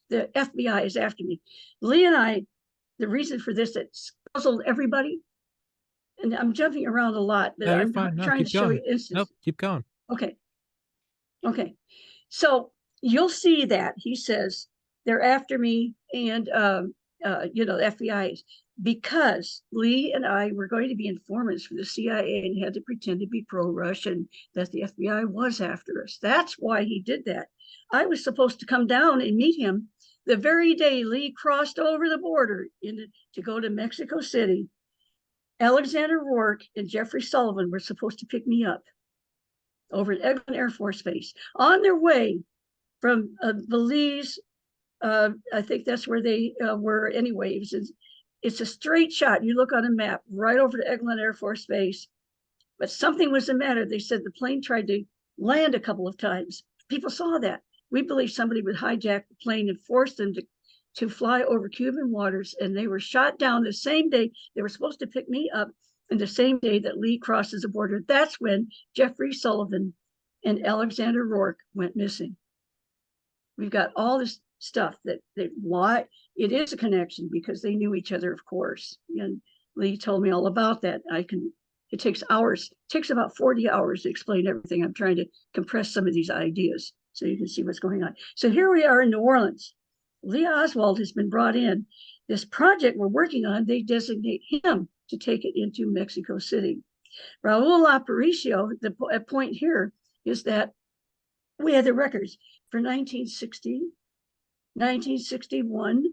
The FBI is after me. Lee and I, the reason for this, it puzzled everybody. And I'm jumping around a lot, but I'm trying to show you instances. Nope, keep going. Okay. So you'll see that he says they're after me, and the FBI is, because Lee and I were going to be informants for the CIA and had to pretend to be pro-Russian, that the FBI was after us. That's why he did that. I was supposed to come down and meet him the very day Lee crossed over the border to go to Mexico City. Alexander Rourke and Jeffrey Sullivan were supposed to pick me up over at Eglin Air Force Base on their way from Belize. I think that's where they were anyway. It's a straight shot. You look on a map right over to Eglin Air Force Base, but something was the matter. They said the plane tried to land a couple of times. People saw that. We believe somebody would hijack the plane and force them to fly over Cuban waters, and they were shot down the same day. They were supposed to pick me up, and the same day that Lee crosses the border. That's when Jeffrey Sullivan and Alexander Rourke went missing. We've got all this stuff why it is a connection, because they knew each other, of course. And Lee told me all about that. It takes hours, it takes about 40 hours to explain everything. I'm trying to compress some of these ideas so you can see what's going on. So here we are in New Orleans. Lee Oswald has been brought in. This project we're working on, they designate him to take it into Mexico City. Raul Aparicio, the point here is that we had the records for 1960, 1961.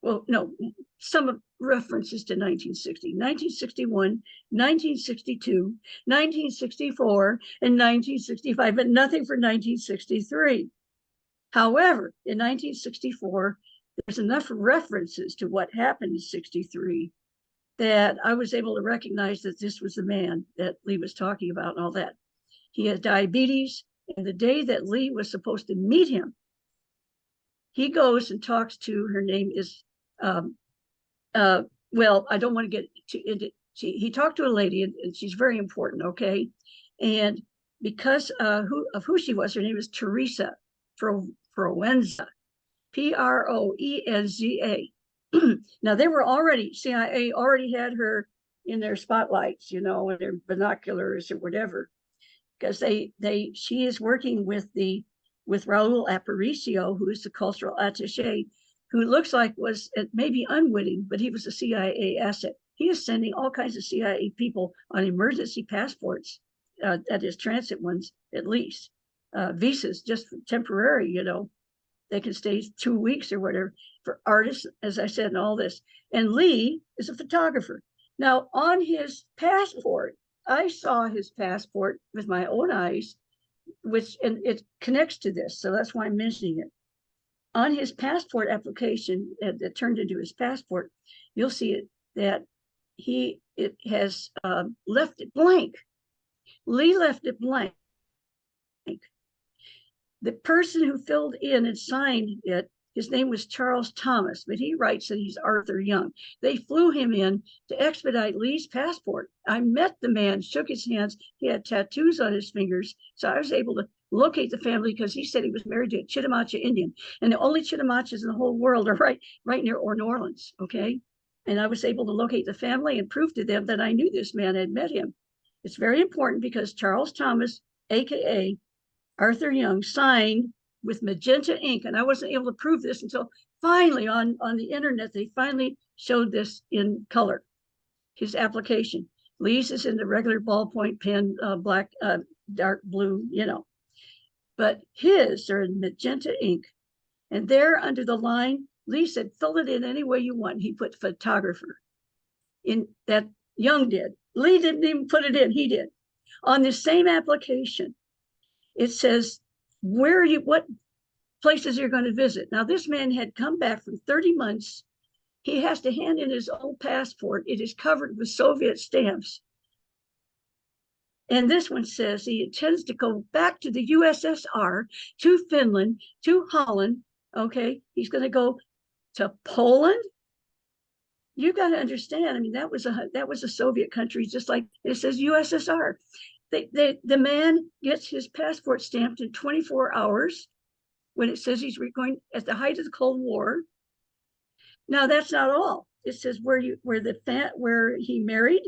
Well, no, some references to 1960, 1961, 1962, 1964, and 1965, but nothing for 1963. However, in 1964, there's enough references to what happened in 63 that I was able to recognize that this was the man that Lee was talking about and all that. He had diabetes, and the day that Lee was supposed to meet him, he goes and talks to, her name is, well, I don't want to get into, he talked to a lady, and she's very important, okay? And because of who she was, her name is Teresa Proenza, Proenza. Now, they were already, CIA already had her in their spotlights, in their binoculars or whatever, because she is working with Raul Aparicio, who is the cultural attaché, who looks like was maybe unwitting, but he was a CIA asset. He is sending all kinds of CIA people on emergency passports, that is transit ones, at least, visas, just temporary, they can stay 2 weeks or whatever, for artists, as I said, and all this. And Lee is a photographer. Now, on his passport, I saw his passport with my own eyes, and it connects to this, so that's why I'm mentioning it. On his passport application that turned into his passport, you'll see it that it has left it blank. Lee left it blank. The person who filled in and signed it, his name was Charles Thomas, but he writes that he's Arthur Young. They flew him in to expedite Lee's passport. I met the man, shook his hands. He had tattoos on his fingers, so I was able to locate the family because he said he was married to a Chitimacha Indian, and the only Chitimachas in the whole world are right near New Orleans, okay? And I was able to locate the family and prove to them that I knew this man, had met him. It's very important because Charles Thomas, aka Arthur Young, signed with magenta ink, and I wasn't able to prove this until finally on the internet they finally showed this in color, his application. Lee's is in the regular ballpoint pen, black, dark blue, but his are in magenta ink, and there under the line, Lee said, fill it in any way you want. He put photographer in, that Young did. Lee didn't even put it in, he did. On the same application, it says what places you're going to visit. Now, this man had come back from 30 months. He has to hand in his old passport. It is covered with Soviet stamps. And this one says he intends to go back to the USSR, to Finland, to Holland. Okay, he's going to go to Poland. You got to understand. I mean, that was a Soviet country, just like it says USSR. The man gets his passport stamped in 24 hours when it says he's going at the height of the Cold War. Now, that's not all. It says where he married.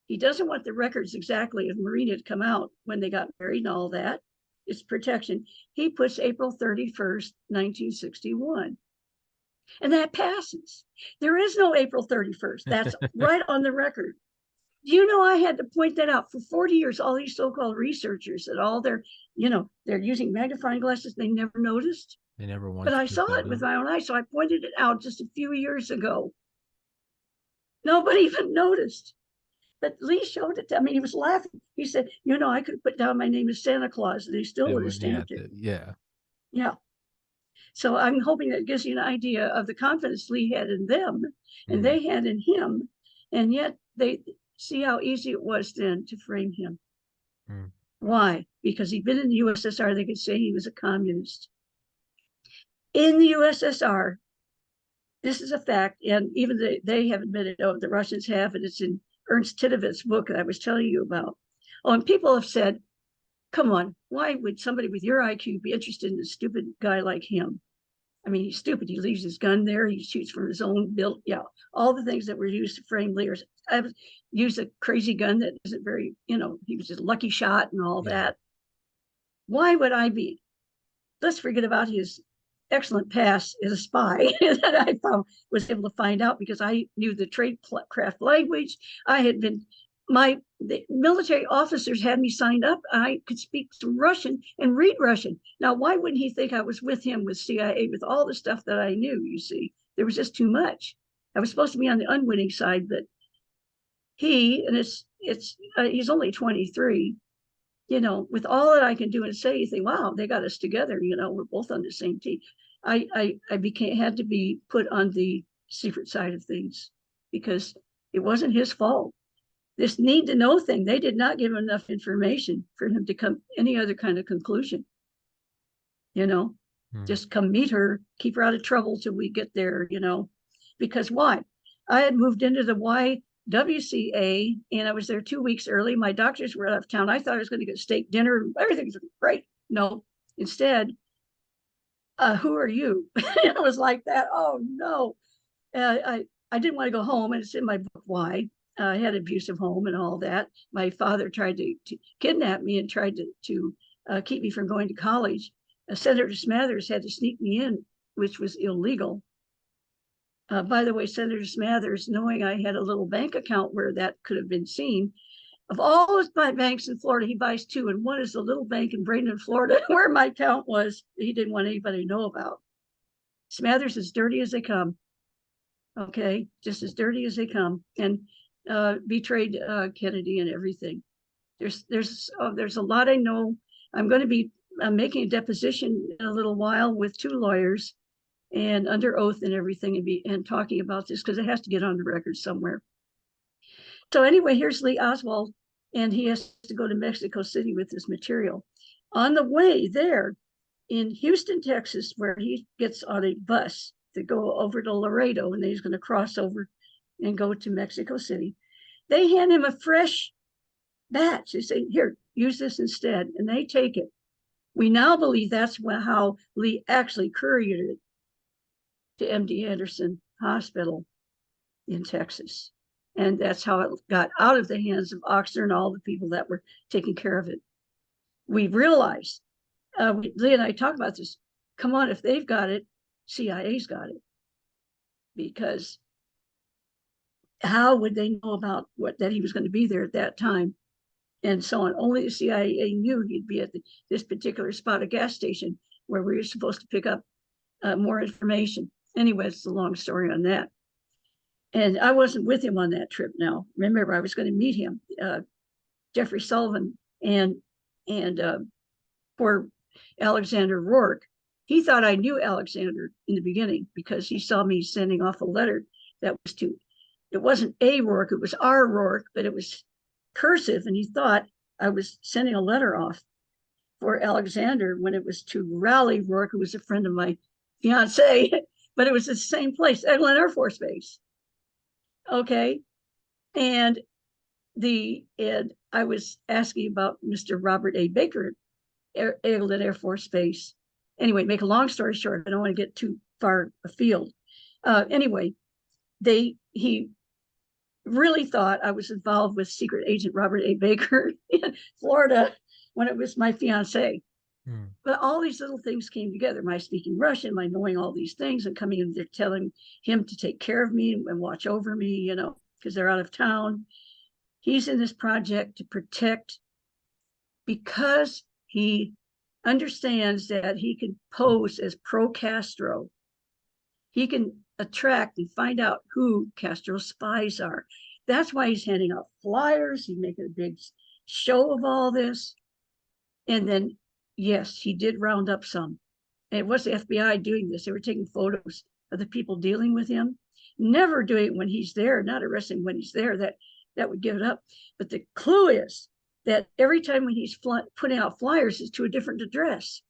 He doesn't want the records exactly of Marina to come out when they got married and all that. It's protection. He puts April 31st, 1961. And that passes. There is no April 31st. That's right on the record. You know, I had to point that out for 40 years. All these so-called researchers and all they're using magnifying glasses. They never noticed. They never wanted. But I saw it with my own eyes, so I pointed it out just a few years ago. Nobody even noticed. But Lee showed it to me. He was laughing. He said, I could put down my name as Santa Claus, and they still would have stamped it. Yeah. Yeah. So I'm hoping that gives you an idea of the confidence Lee had in them, and they had in him, and yet they see how easy it was then to frame him. Why? Because he'd been in the USSR. They could say he was a communist. In the USSR, this is a fact, and even they have admitted, the Russians have, and it's in Ernst Titovitz's book that I was telling you about. Oh, and people have said, come on, why would somebody with your IQ be interested in a stupid guy like him? I mean, he's stupid. He leaves his gun there. He shoots from his own built. Yeah, all the things that were used to frame leaders. I used a crazy gun that isn't very, he was just a lucky shot and all that. Why would I be? Let's forget about his excellent past as a spy that I was able to find out because I knew the tradecraft language. The military officers had me signed up. I could speak some Russian and read Russian. Now, why wouldn't he think I was with him with CIA with all the stuff that I knew? You see, there was just too much. I was supposed to be on the unwitting side, but he's only 23. With all that I can do and say, you think, wow, they got us together. We're both on the same team. had to be put on the secret side of things because it wasn't his fault. This need to know thing, they did not give him enough information for him to come any other kind of conclusion. Just come meet her, keep her out of trouble till we get there, because why? I had moved into the YWCA and I was there 2 weeks early. My doctors were out of town. I thought I was going to get steak dinner. Everything's great. No, instead, who are you? It was like that. Oh no. I didn't want to go home, and it's in my book why. I had an abusive home and all that. My father tried to kidnap me and tried to keep me from going to college. Senator Smathers had to sneak me in, which was illegal. By the way, Senator Smathers, knowing I had a little bank account where that could have been seen, of all his banks in Florida, he buys two, and one is a little bank in Bradenton, Florida, where my account was. He didn't want anybody to know about. Smathers is dirty as they come. Okay, just as dirty as they come, and betrayed Kennedy and everything. There's a lot I know. I'm going to be making a deposition in a little while with 2 lawyers and under oath and everything, and talking about this because it has to get on the record somewhere. So anyway, here's Lee Oswald, and he has to go to Mexico City with this material. On the way there in Houston, Texas, where he gets on a bus to go over to Laredo, and then he's going to cross over and go to Mexico City, they hand him a fresh batch. They say, here, use this instead, and they take it. We now believe that's how Lee actually couriered it to MD Anderson Hospital in Texas. And that's how it got out of the hands of Oxner and all the people that were taking care of it. We realized, Lee and I talk about this, come on, if they've got it, CIA's got it. Because how would they know about that he was going to be there at that time and so on? Only the CIA knew he'd be at this particular spot, a gas station, where we were supposed to pick up more information. Anyway, it's a long story on that. And I wasn't with him on that trip now. Remember, I was going to meet him, Jeffrey Sullivan and poor Alexander Rourke. He thought I knew Alexander in the beginning because he saw me sending off a letter that was it wasn't a Rourke, it was R Rourke, but it was cursive. And he thought I was sending a letter off for Alexander when it was to Raleigh Rourke, who was a friend of my fiance, but it was the same place, Eglin Air Force Base. Okay. And I was asking about Mr. Robert A. Baker, Eglin Air Force Base. Anyway, make a long story short, I don't want to get too far afield. Anyway, he really thought I was involved with secret agent Robert A. Baker in Florida when it was my fiance. But all these little things came together, my speaking Russian, my knowing all these things, and coming in there telling him to take care of me and watch over me, because they're out of town. He's in this project to protect, because he understands that he can pose as pro-Castro. He can attract and find out who Castro's spies are. That's why he's handing out flyers. He's making a big show of all this. And then, yes, he did round up some. And it was the FBI doing this. They were taking photos of the people dealing with him, never doing it when he's there, not arresting when he's there. That would give it up. But the clue is that every time when he's putting out flyers, it's to a different address.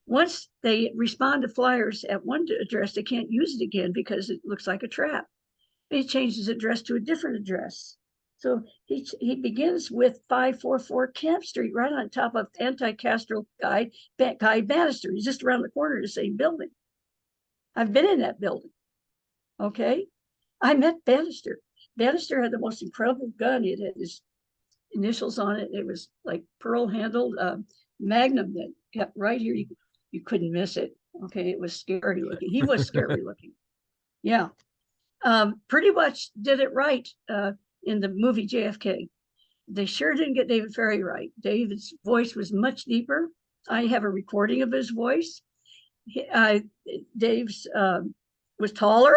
Once they respond to flyers at one address, they can't use it again because it looks like a trap. He changes address to a different address. So he begins with 544 Camp Street, right on top of anti-Castro guy Bannister. He's just around the corner, the same building. I've been in that building. Okay. I met Bannister. Bannister had the most incredible gun. It had his initials on it. It was like pearl handled Magnum that kept right here. You couldn't miss it. Okay. It was scary looking. He was scary looking. Yeah. Pretty much did it right in the movie JFK. They sure didn't get David Ferrie right. David's voice was much deeper. I have a recording of his voice. Dave's was taller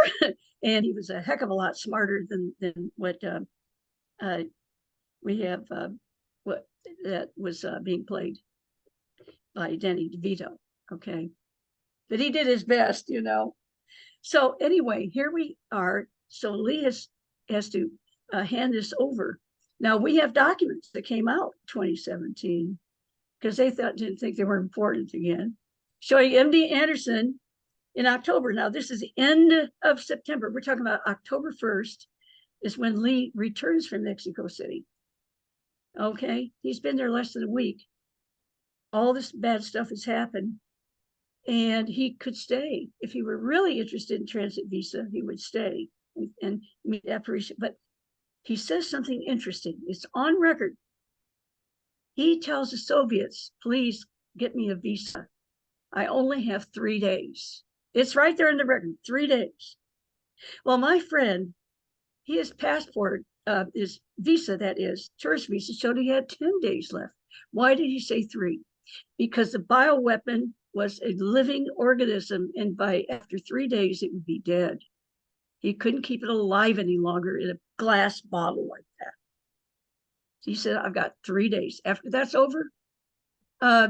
and he was a heck of a lot smarter than what we have, what that was being played by Danny DeVito. Okay. but he did his best, So anyway, here we are. So Lee has to hand this over. Now we have documents that came out 2017 because they didn't think they were important again, showing MD Anderson in October. Now this is the end of September. We're talking about October 1st is when Lee returns from Mexico City. Okay, he's been there less than a week. All this bad stuff has happened, and he could stay. If he were really interested in transit visa, he would stay and meet apparition. But he says something interesting. It's on record. He tells the Soviets, please get me a visa. I only have 3 days. It's right there in the record, 3 days. Well, my friend, his passport, his visa, that is, tourist visa, showed he had 10 days left. Why did he say 3? Because the bioweapon was a living organism, and after 3 days, it would be dead. He couldn't keep it alive any longer in a glass bottle like that. So he said, I've got 3 days. After that's over,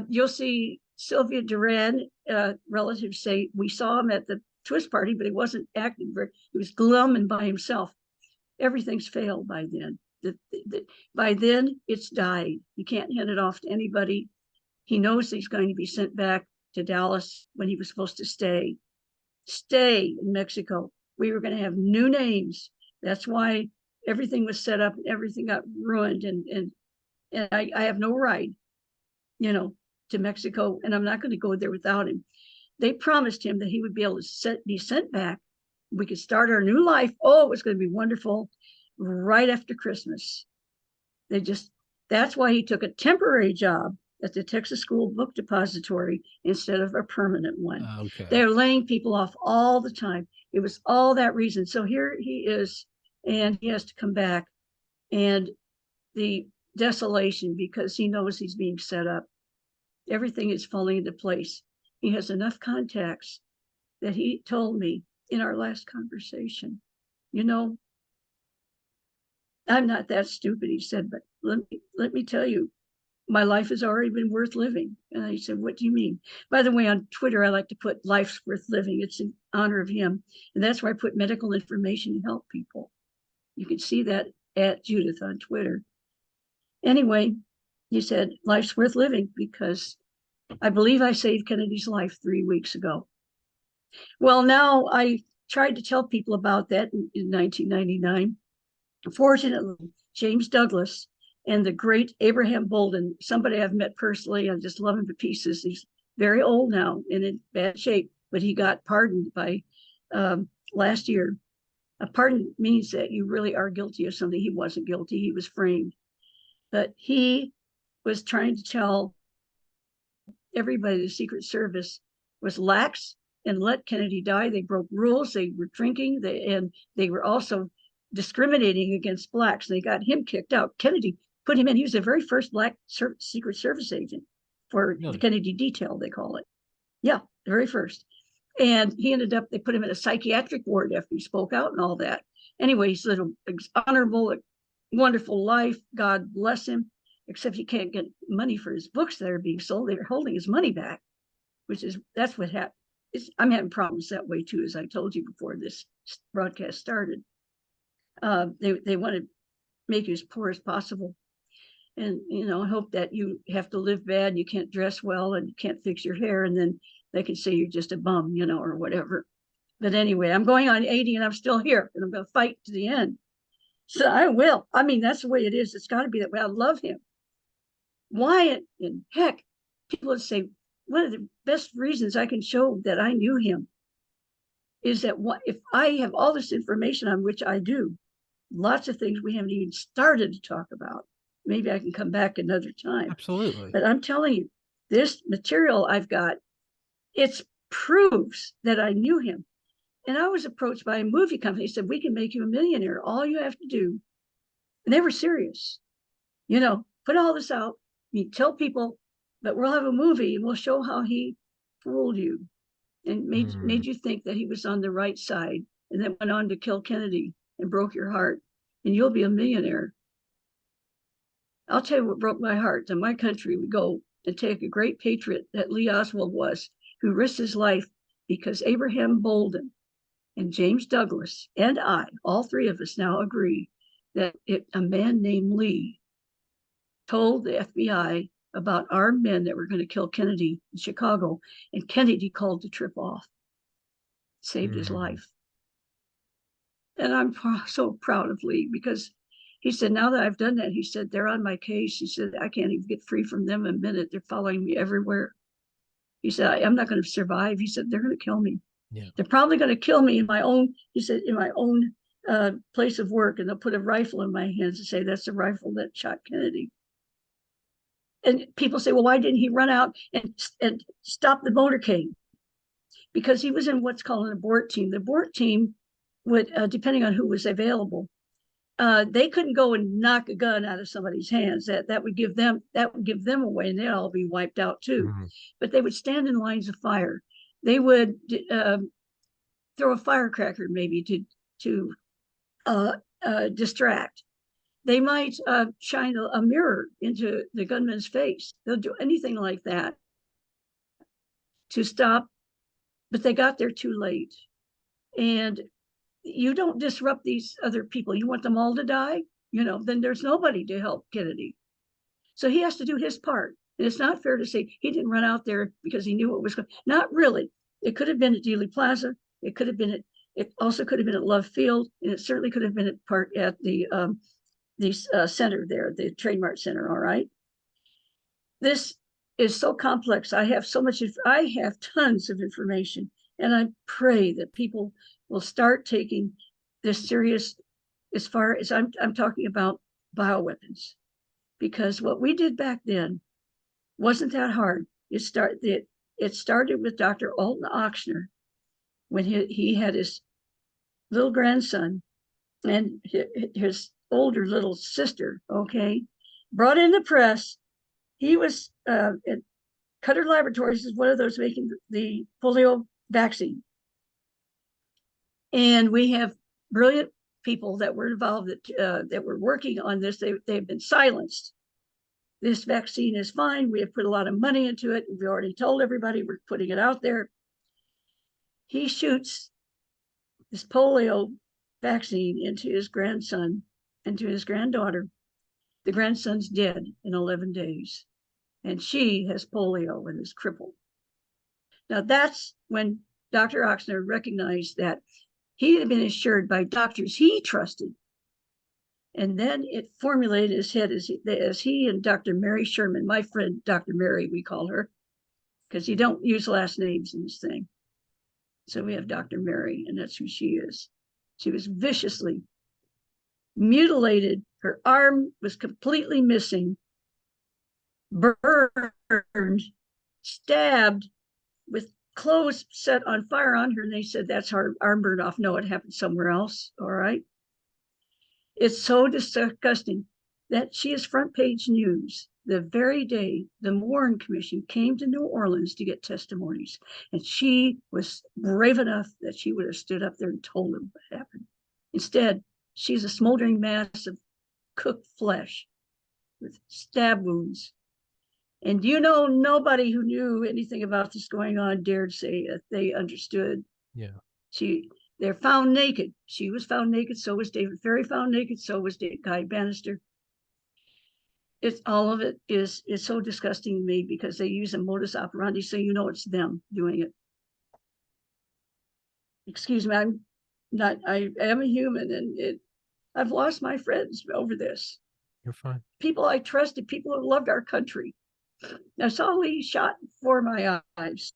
you'll see Sylvia Duran, relatives say, we saw him at the twist party, but he wasn't acting very, he was glum and by himself. Everything's failed by then. By then, it's died. You can't hand it off to anybody. He knows he's going to be sent back to Dallas when he was supposed to stay in Mexico. We were going to have new names. That's why everything was set up and everything got ruined. And I have no right, to Mexico, and I'm not going to go there without him. They promised him that he would be able to be sent back. We could start our new life. Oh, it was going to be wonderful right after Christmas. That's why he took a temporary job at the Texas School Book Depository instead of a permanent one. Okay. They're laying people off all the time. It was all that reason. So here he is, and he has to come back, and the desolation, because he knows he's being set up. Everything is falling into place. He has enough contacts that he told me in our last conversation, I'm not that stupid, he said, but let me tell you, my life has already been worth living. And I said, what do you mean? By the way, on Twitter, I like to put life's worth living. It's in honor of him. And that's why I put medical information to help people. You can see that at Judyth on Twitter. Anyway, he said, life's worth living because I believe I saved Kennedy's life 3 weeks ago. Well, now I tried to tell people about that in 1999. Fortunately, James Douglas and the great Abraham Bolden, somebody I've met personally, I just love him to pieces. He's very old now and in bad shape, but he got pardoned by last year. A pardon means that you really are guilty of something. He wasn't guilty, he was framed. But he was trying to tell everybody the Secret Service was lax and let Kennedy die. They broke rules, they were drinking, and they were also discriminating against blacks. They got him kicked out. Kennedy put him in. He was the very first black Secret Service agent for the Kennedy detail, they call it. Yeah, the very first. And he ended up, they put him in a psychiatric ward after he spoke out and all that. Anyway, he's a honorable, wonderful life. God bless him, except he can't get money for his books that are being sold. They're holding his money back, that's what happened. I'm having problems that way too, as I told you before this broadcast started. They want to make you as poor as possible. And, I hope that you have to live bad, you can't dress well, and you can't fix your hair, and then they can say you're just a bum, or whatever. But anyway, I'm going on 80 and I'm still here, and I'm going to fight to the end. So I will. I mean, that's the way it is. It's got to be that way. I love him. Why in heck, people would say, one of the best reasons I can show that I knew him is that if I have all this information on which I do, lots of things we haven't even started to talk about. Maybe I can come back another time. Absolutely. But I'm telling you, this material I've got, it proves that I knew him. And I was approached by a movie company, said, we can make you a millionaire. All you have to do, and they were serious, put all this out. Tell people, but we'll have a movie and we'll show how he fooled you and made you think that he was on the right side, and then went on to kill Kennedy and broke your heart, and you'll be a millionaire. I'll tell you what broke my heart. In my country, we go and take a great patriot that Lee Oswald was, who risked his life because Abraham Bolden and James Douglas and I, all three of us now agree that a man named Lee told the FBI about our men that were going to kill Kennedy in Chicago, and Kennedy called the trip off, saved his life. And I'm so proud of Lee, because he said, now that I've done that, he said, they're on my case. He said, I can't even get free from them in a minute. They're following me everywhere. He said, I'm not going to survive. He said, they're going to kill me. Yeah. They're probably going to kill me in my own, he said, in my own place of work. And they'll put a rifle in my hands and say, that's the rifle that shot Kennedy. And people say, well, why didn't he run out and stop the motorcade? Because he was in what's called an abort team. The abort team would, depending on who was available, they couldn't go and knock a gun out of somebody's hands. That would give them away, and they'd all be wiped out too. But they would stand in lines of fire. They would throw a firecracker maybe to distract. They might shine a mirror into the gunman's face. They'll do anything like that to stop, but they got there too late. And you don't disrupt these other people. You want them all to die, then there's nobody to help Kennedy. So he has to do his part. And it's not fair to say he didn't run out there because he knew what was going. Not really. It could have been at Dealey Plaza. It also could have been at Love Field, and it certainly could have been at the center there, the Trademark Center. All right. This is so complex. I have tons of information, and I pray that people will start taking this serious as far as I'm talking about bioweapons, because what we did back then wasn't that hard. It started with Dr. Alton Ochsner when he had his little grandson and his older little sister, brought in the press. He was at Cutter Laboratories, is one of those making the polio vaccine. And we have brilliant people that were involved that were working on this. They've been silenced. This vaccine is fine. We have put a lot of money into it. We've already told everybody we're putting it out there. He shoots this polio vaccine into his grandson and to his granddaughter. The grandson's dead in 11 days, and she has polio and is crippled. Now that's when Dr. Ochsner recognized that he had been assured by doctors he trusted. And then it formulated in his head as he and Dr. Mary Sherman, my friend, Dr. Mary, we call her, because you don't use last names in this thing. So we have Dr. Mary, and that's who she is. She was viciously mutilated. Her arm was completely missing, burned, stabbed, with clothes set on fire on her. And they said, that's her arm burned off. No, it happened somewhere else. All right. It's so disgusting that she is front page news the very day the Warren Commission came to New Orleans to get testimonies. And she was brave enough that she would have stood up there and told them what happened. Instead, she's a smoldering mass of cooked flesh with stab wounds. And nobody who knew anything about this going on dared say that they understood. Yeah. They're found naked. She was found naked. So was David Ferry found naked. So was Guy Bannister. All of it is so disgusting to me, because they use a modus operandi, so it's them doing it. Excuse me, I am a human, and I've lost my friends over this. You're fine. People I trusted, people who loved our country. I saw Lee shot before my eyes.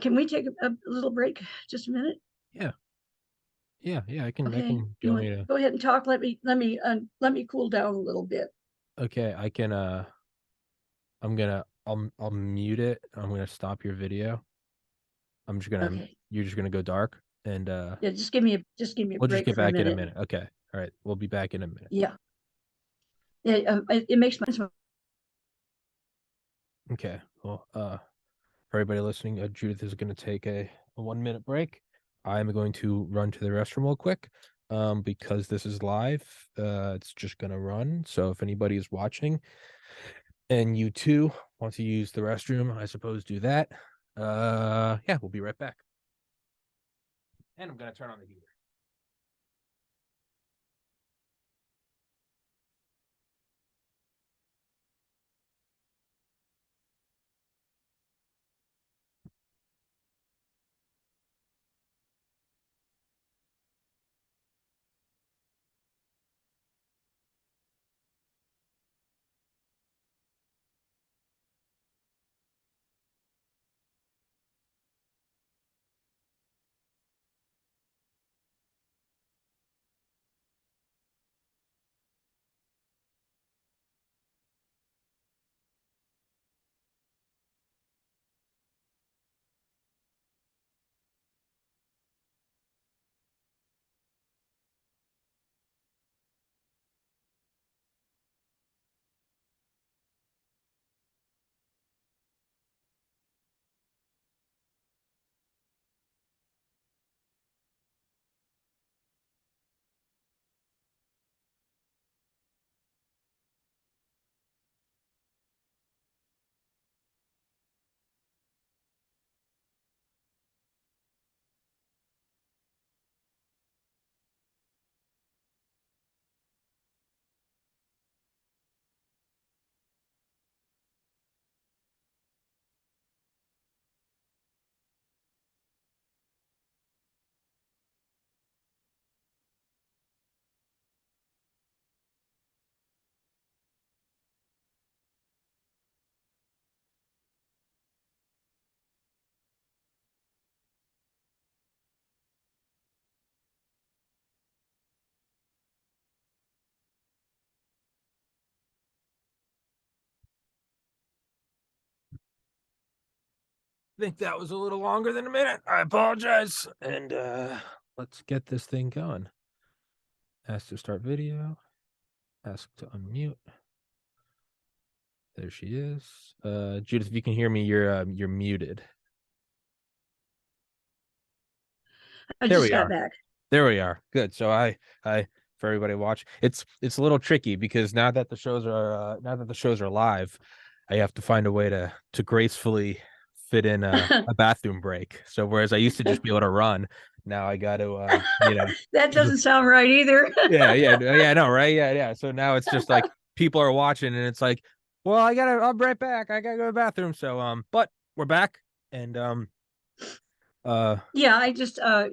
Can we take a little break? Just a minute. Yeah. I can. Okay. I can. Do you want me to go ahead and talk? Let me cool down a little bit. Okay, I can. I'll mute it. I'm gonna stop your video. I'm just gonna. Okay. You're just gonna go dark, and yeah. Just give me a we'll break. Just get for back a in a minute. Okay. All right. We'll be back in a minute. Yeah. Yeah. It makes my. Okay. Well, for everybody listening, Judyth is going to take a 1-minute break. I'm going to run to the restroom real quick. Because this is live, it's just going to run. So if anybody is watching and you too want to use the restroom, I suppose do that. Yeah, we'll be right back. And I'm gonna turn on the heater. I think that was a little longer than a minute. I apologize. And let's get this thing going. Ask to start video. Ask to unmute. There she is. Judyth, if you can hear me, you're muted. I There just we got are. back. There we are. Good. So I for everybody watch, it's a little tricky because now that the shows are live, I have to find a way to gracefully fit in a bathroom break. So whereas I used to just be able to run, now I got to That doesn't sound right either. yeah, no, right? Yeah. So now it's just like people are watching and it's like, well, I'll be right back. I gotta go to the bathroom. So but we're back and Yeah, I just I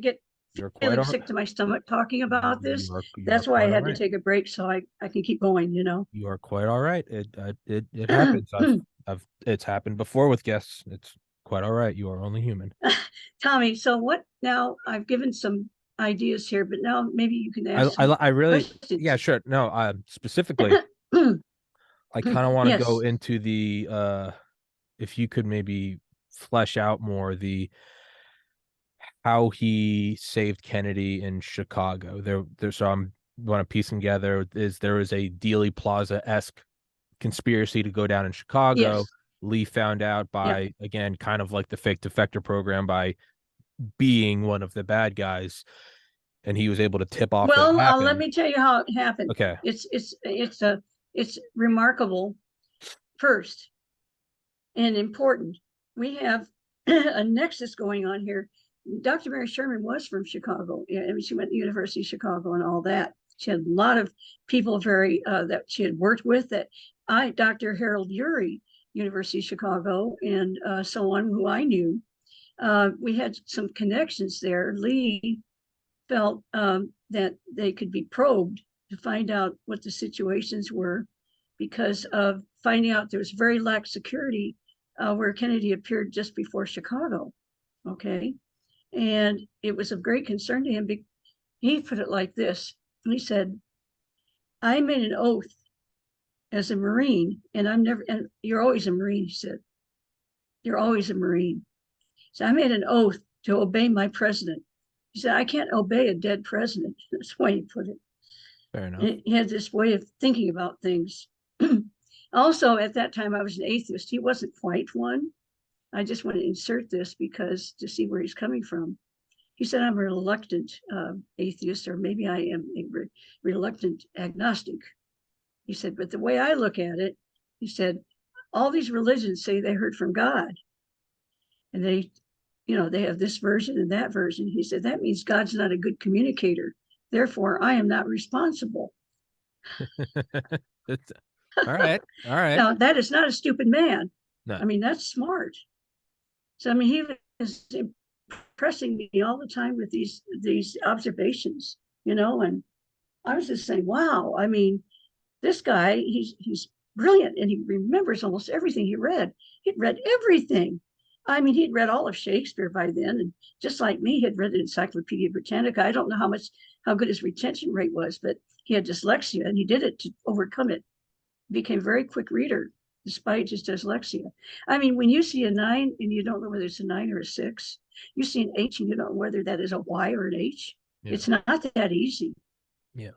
get you're quite feeling all sick to my stomach talking about this. you are That's why I quite all had to right. take a break so I can keep going, you know. You are quite all right. It happens. I've it's happened before with guests. It's quite all right. You are only human. Tommy, so what now? I've given some ideas here, but now maybe you can ask some I really yeah, questions. sure. No, specifically I kind of want to go Yes. into the if you could maybe flesh out more the how he saved Kennedy in Chicago. So I'm want to piece together is there is a Dealey Plaza-esque conspiracy to go down in Chicago. Yes. Lee found out Yep. by, again, kind of like the fake defector program, by being one of the bad guys, and he was able to tip off that it Well, let happened. me tell you how it happened. Okay, It's remarkable first and important. We have a nexus going on here. Dr. Mary Sherman was from Chicago. I mean, she went to the University of Chicago and all that. She had a lot of people that she had worked with. Dr. Harold Urey, University of Chicago, and someone who I knew. We had some connections there. Lee felt that they could be probed to find out what the situations were because of finding out there was very lax security where Kennedy appeared just before Chicago. Okay. And it was of great concern to him. He put it like this. He said, I made an oath as a Marine, and and you're always a Marine, he said. You're always a Marine. So I made an oath to obey my president. He said, I can't obey a dead president. That's the way he put it. fair enough. And he had this way of thinking about things. Also, at that time, I was an atheist. He wasn't quite one. I just want to insert this because to see where he's coming from. He said, I'm a reluctant atheist, or maybe I am a reluctant agnostic. He said, but the way I look at it, he said, all these religions say they heard from God. and they, they have this version and that version. He said, that means God's not a good communicator. Therefore, I am not responsible. All right. All right. Now, that is not a stupid man. No. I mean, that's smart. So, I mean, he was impressing me all the time with these observations, and I was just saying, wow, I mean, this guy, he's brilliant, and he remembers almost everything he read. He'd read everything. I mean, he'd read all of Shakespeare by then, and just like me, he'd read the Encyclopedia Britannica. I don't know how good his retention rate was, but he had dyslexia, and he did it to overcome it. He became a very quick reader despite his dyslexia. I mean, when you see a 9 and you don't know whether it's a 9 or a 6, you see an H and you don't know whether that is a Y or an H. Yeah. It's not that easy. Yeah.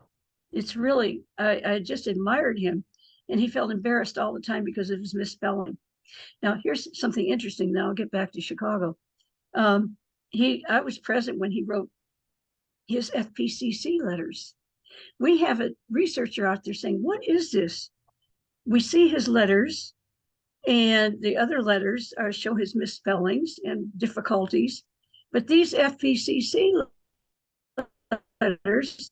It's really, I just admired him, and he felt embarrassed all the time because of his misspelling. Now, here's something interesting. Now I'll get back to Chicago. I was present when he wrote his FPCC letters. We have a researcher out there saying, what is this? We see his letters, and the other letters show his misspellings and difficulties. But these FPCC letters,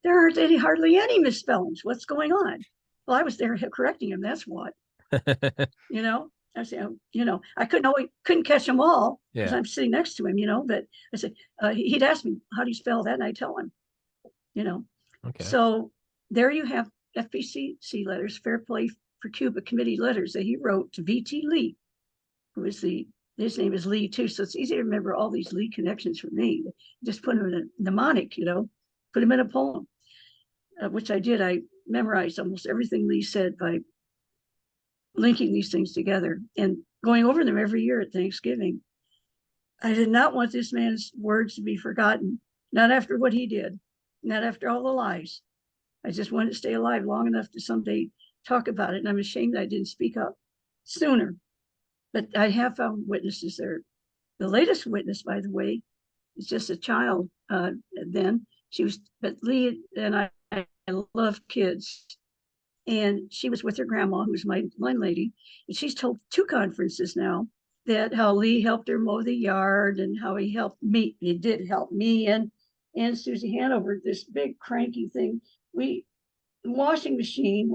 there aren't hardly any misspellings. What's going on? Well, I was there correcting him. That's what. I said, I couldn't catch them all because I'm sitting next to him, but I said, he'd ask me, how do you spell that? And I tell him, Okay. So there you have FPCC letters, Fair Play for Cuba Committee letters that he wrote to V.T. Lee, who is his name is Lee too. So it's easy to remember all these Lee connections for me. Just put them in a mnemonic, put them in a poem, which I did. I memorized almost everything Lee said by linking these things together and going over them every year at Thanksgiving. I did not want this man's words to be forgotten, not after what he did, not after all the lies. I just wanted to stay alive long enough to someday talk about it, and I'm ashamed I didn't speak up sooner. But I have found witnesses there. The latest witness, by the way, is just a child. Then but Lee and I love kids. And she was with her grandma, who's my landlady, and she's told 2 conferences now that how Lee helped her mow the yard and how he helped me. He did help me and Susie Hanover, this big cranky thing. Washing machine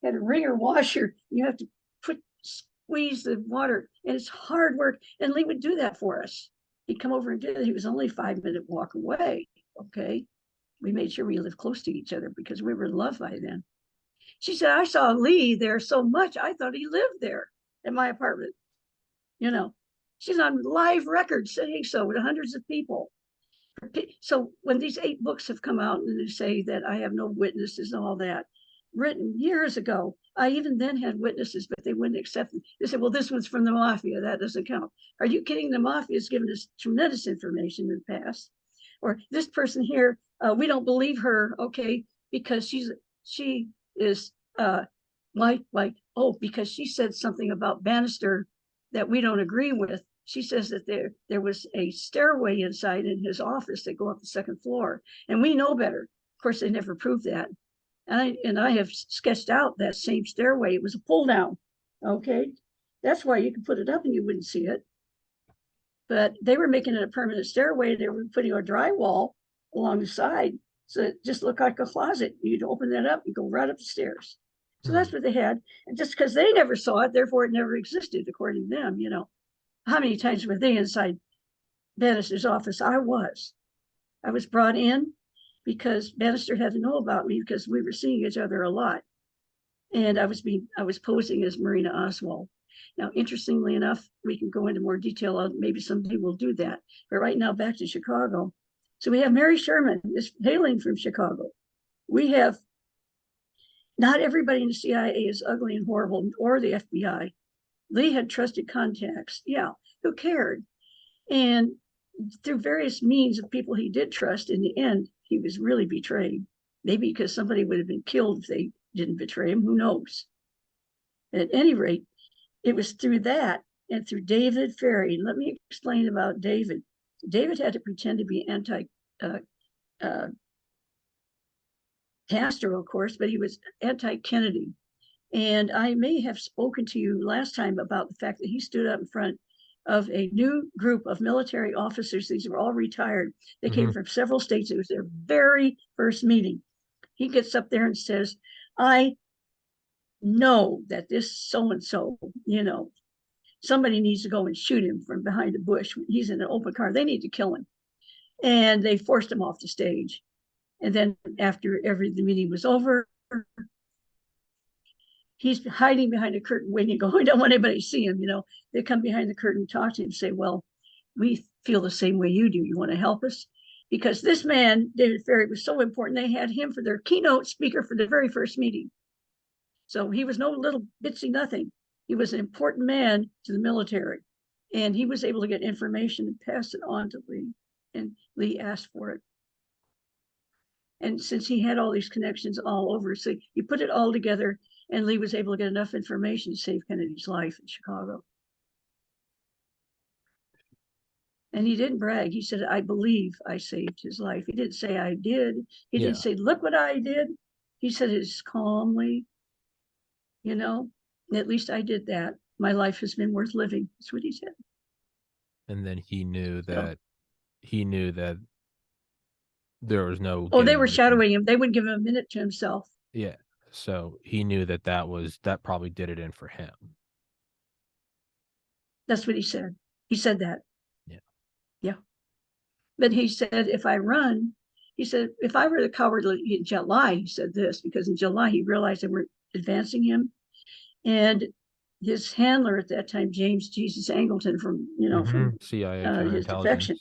had a wringer washer. You have to squeeze the water, and it's hard work. And Lee would do that for us. He'd come over and do it. He was only a 5-minute walk away. Okay. We made sure we lived close to each other because we were in love by then. She said, I saw Lee there so much, I thought he lived there in my apartment. She's on live record saying so with hundreds of people. So when these 8 books have come out and they say that I have no witnesses and all that, written years ago, I even then had witnesses, but they wouldn't accept them. They said, well, this one's from the mafia. That doesn't count. Are you kidding? The mafia has given us tremendous information in the past. Or this person here, we don't believe her, okay, because she is because she said something about Bannister that we don't agree with. She says that there was a stairway inside in his office that go up the 2nd floor, and we know better. Of course, they never proved that. And I have sketched out that same stairway. It was a pull down. Okay, that's why you could put it up and you wouldn't see it. But they were making it a permanent stairway. They were putting a drywall along the side, so it just looked like a closet. You'd open that up, you go right up the stairs. So that's what they had. And just because they never saw it, therefore it never existed, according to them. How many times were they inside Bannister's office? I was brought in because Bannister had to know about me because we were seeing each other a lot. And I was posing as Marina Oswald. Now, interestingly enough, we can go into more detail. Maybe someday we'll do that. But right now, back to Chicago. So we have Mary Sherman is hailing from Chicago. We have not everybody in the CIA is ugly and horrible, or the FBI. Lee had trusted contacts. Yeah, who cared? And through various means of people he did trust, in the end, he was really betrayed. Maybe because somebody would have been killed if they didn't betray him. Who knows? At any rate, it was through that and through David Ferry. Let me explain about David. David had to pretend to be Castro, of course, but he was anti-Kennedy. And I may have spoken to you last time about the fact that he stood up in front of a new group of military officers. These were all retired. They came from several states. It was their very first meeting. He gets up there and says, I know that this so-and-so, somebody needs to go and shoot him from behind a bush. He's in an open car. They need to kill him. And they forced him off the stage. And then after the meeting was over, he's hiding behind a curtain waiting to go. I don't want anybody to see him. They come behind the curtain, talk to him, say, well, we feel the same way you do. You want to help us? Because this man, David Ferry, was so important. They had him for their keynote speaker for the very first meeting. So he was no little bitsy nothing. He was an important man to the military. And he was able to get information and pass it on to Lee. And Lee asked for it. And since he had all these connections all over, so you put it all together, and Lee was able to get enough information to save Kennedy's life in Chicago. And he didn't brag. He said, I believe I saved his life. He didn't say I did. He didn't say, look what I did. He said it as calmly, at least I did that. My life has been worth living. That's what he said. And then he knew that there was no. Oh, they were shadowing him. They wouldn't give him a minute to himself. Yeah. So he knew that probably did it in for him. That's what he said. He said that. Yeah. Yeah. But he said, if I run, he said, if I were the cowardly in July, he said this, because in July he realized they were advancing him. And his handler at that time, James Jesus Angleton from CIA his defection.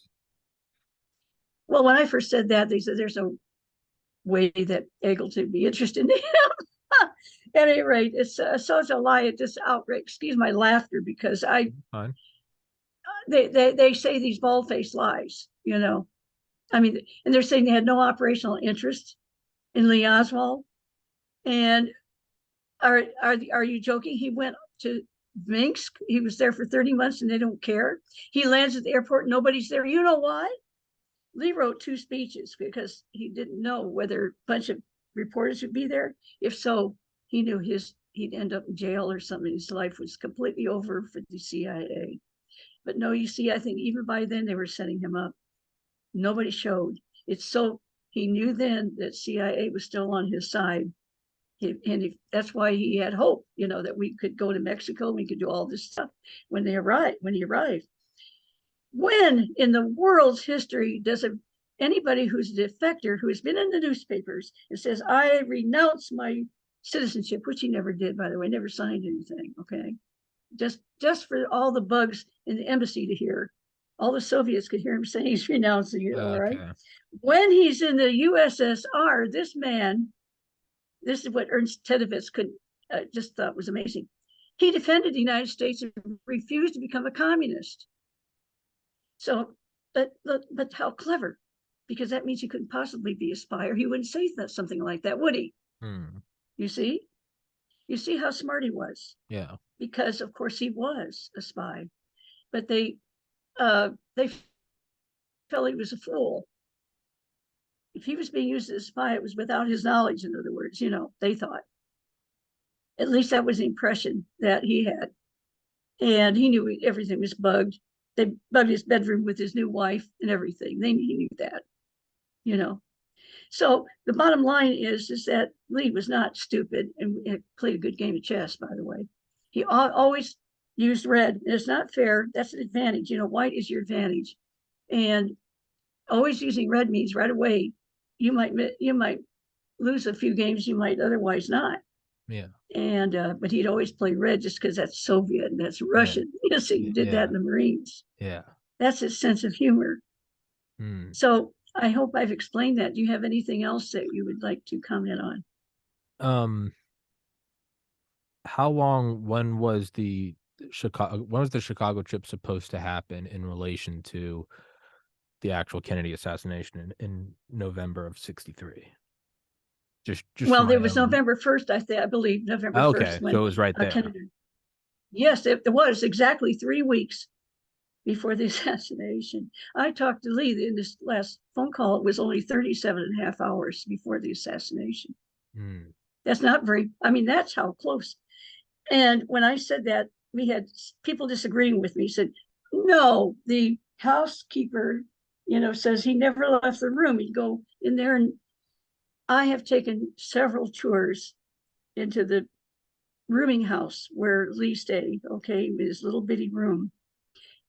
Well, when I first said that, they said there's no way that Angleton would be interested in him. At any rate, it's such a lie. It just outright, excuse my laughter, because they say these bald-faced lies, I mean, and they're saying they had no operational interest in Lee Oswald. And are you joking? He went to Minsk. He was there for 30 months and they don't care. He lands at the airport. Nobody's there. You know why? Lee wrote 2 speeches because he didn't know whether a bunch of reporters would be there. If so, he knew he'd end up in jail or something. His life was completely over for the CIA. But no, you see, I think even by then they were setting him up. Nobody showed. He knew then that CIA was still on his side. That's why he had hope, that we could go to Mexico, we could do all this stuff when he arrived. When in the world's history does anybody who's a defector, who has been in the newspapers and says, I renounce my citizenship, which he never did, by the way, never signed anything, okay? Just for all the bugs in the embassy to hear. All the Soviets could hear him saying he's renouncing it, all right? When he's in the USSR, this man, this is what Ernst Tedevitz just thought was amazing. He defended the United States and refused to become a communist. So, but how clever, because that means he couldn't possibly be a spy, or he wouldn't say something like that, would he? You see how smart he was. Yeah. Because of course he was a spy, but they felt he was a fool. If he was being used as a spy, it was without his knowledge. In other words, they thought. At least that was the impression that he had, and he knew everything was bugged. They bugged his bedroom with his new wife and everything. He knew that, So the bottom line is that Lee was not stupid and played a good game of chess, by the way. He always used red. And it's not fair. That's an advantage. White is your advantage. And always using red means right away, you might lose a few games you might otherwise not. Yeah. And but he'd always play red just because that's Soviet and that's Russian. Yeah. So he did that in the Marines. Yeah. That's his sense of humor. So I hope I've explained that. Do you have anything else that you would like to comment on? When was the Chicago trip supposed to happen in relation to the actual Kennedy assassination in November of '63? Just well, there was November 1st, I believe, November 1st. Okay, so it was right there. Kennedy. Yes, it was exactly 3 weeks before the assassination. I talked to Lee in this last phone call. It was only 37 and a half hours before the assassination. That's not that's how close. And when I said that, we had people disagreeing with me, said, No, the housekeeper, says he never left the room. He'd go in there, and I have taken several tours into the rooming house where Lee stayed, okay, his little bitty room.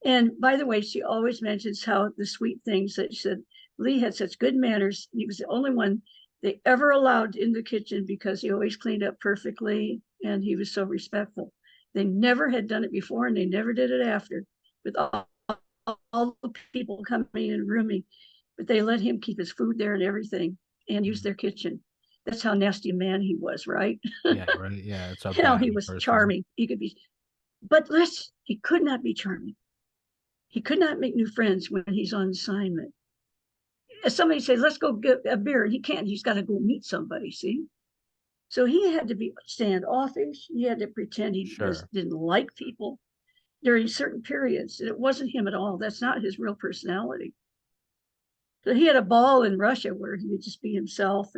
And by the way, she always mentions how the sweet things that she said. Lee had such good manners. He was the only one they ever allowed in the kitchen because he always cleaned up perfectly and he was so respectful. They never had done it before and they never did it after with all the people coming and rooming, but they let him keep his food there and everything and use their kitchen. That's how nasty a man he was, right? Yeah, right. Yeah, it's a Hell, bad he was person. charming. He could be, but he could not be charming. He could not make new friends when he's on assignment. If somebody says, let's go get a beer, and he can't, he's got to go meet somebody, see? So he had to be standoffish. He had to pretend he Sure. didn't like people during certain periods. And it wasn't him at all. That's not his real personality. So he had a ball in Russia where he would just be himself,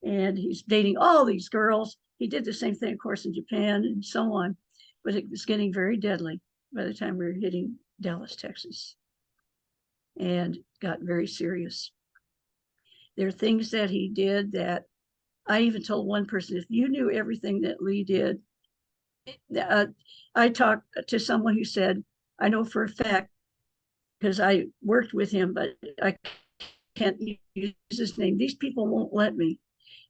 and he's dating all these girls. He did the same thing, of course, in Japan and so on. But it was getting very deadly by the time we were hitting Dallas, Texas, and got very serious. There are things that he did that I even told one person, if you knew everything that Lee did, I talked to someone who said, I know for a fact, because I worked with him, but I can't use his name. These people won't let me.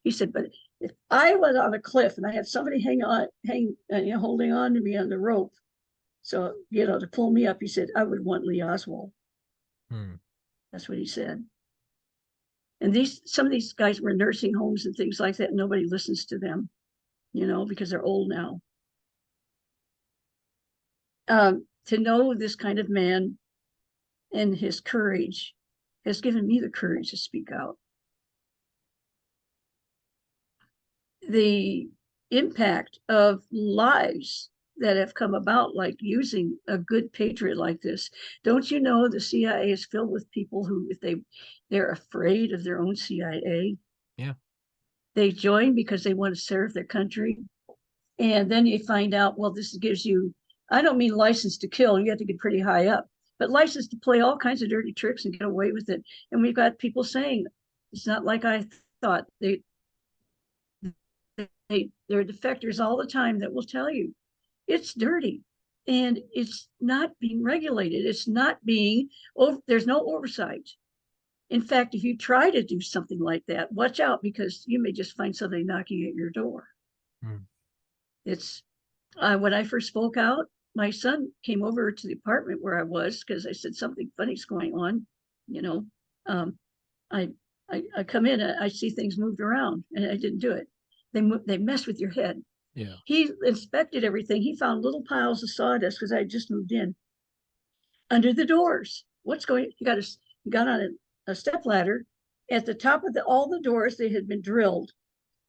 He said, but if I was on a cliff and I had somebody holding on to me on the rope, so, to pull me up, he said, I would want Lee Oswald. Hmm. That's what he said. And some of these guys were in nursing homes and things like that. And nobody listens to them, because they're old now. To know this kind of man and his courage has given me the courage to speak out. The impact of lives that have come about, like using a good patriot like this. Don't you know the CIA is filled with people who, if they're afraid of their own CIA, Yeah. they join because they want to serve their country. And then you find out, well, this gives you, I don't mean license to kill, you have to get pretty high up, but license to play all kinds of dirty tricks and get away with it. And we've got people saying, it's not like I thought. There are defectors all the time that will tell you it's dirty and it's not being regulated. It's not being, there's no oversight. In fact, if you try to do something like that, watch out because you may just find somebody knocking at your door. Hmm. It's when I first spoke out, my son came over to the apartment where I was because I said something funny's going on. You know, um, I, I come in, I see things moved around, and I didn't do it. They mess with your head. Yeah. He inspected everything. He found little piles of sawdust because I had just moved in under the doors. What's going? He got on a step ladder. At the top of all the doors, they had been drilled,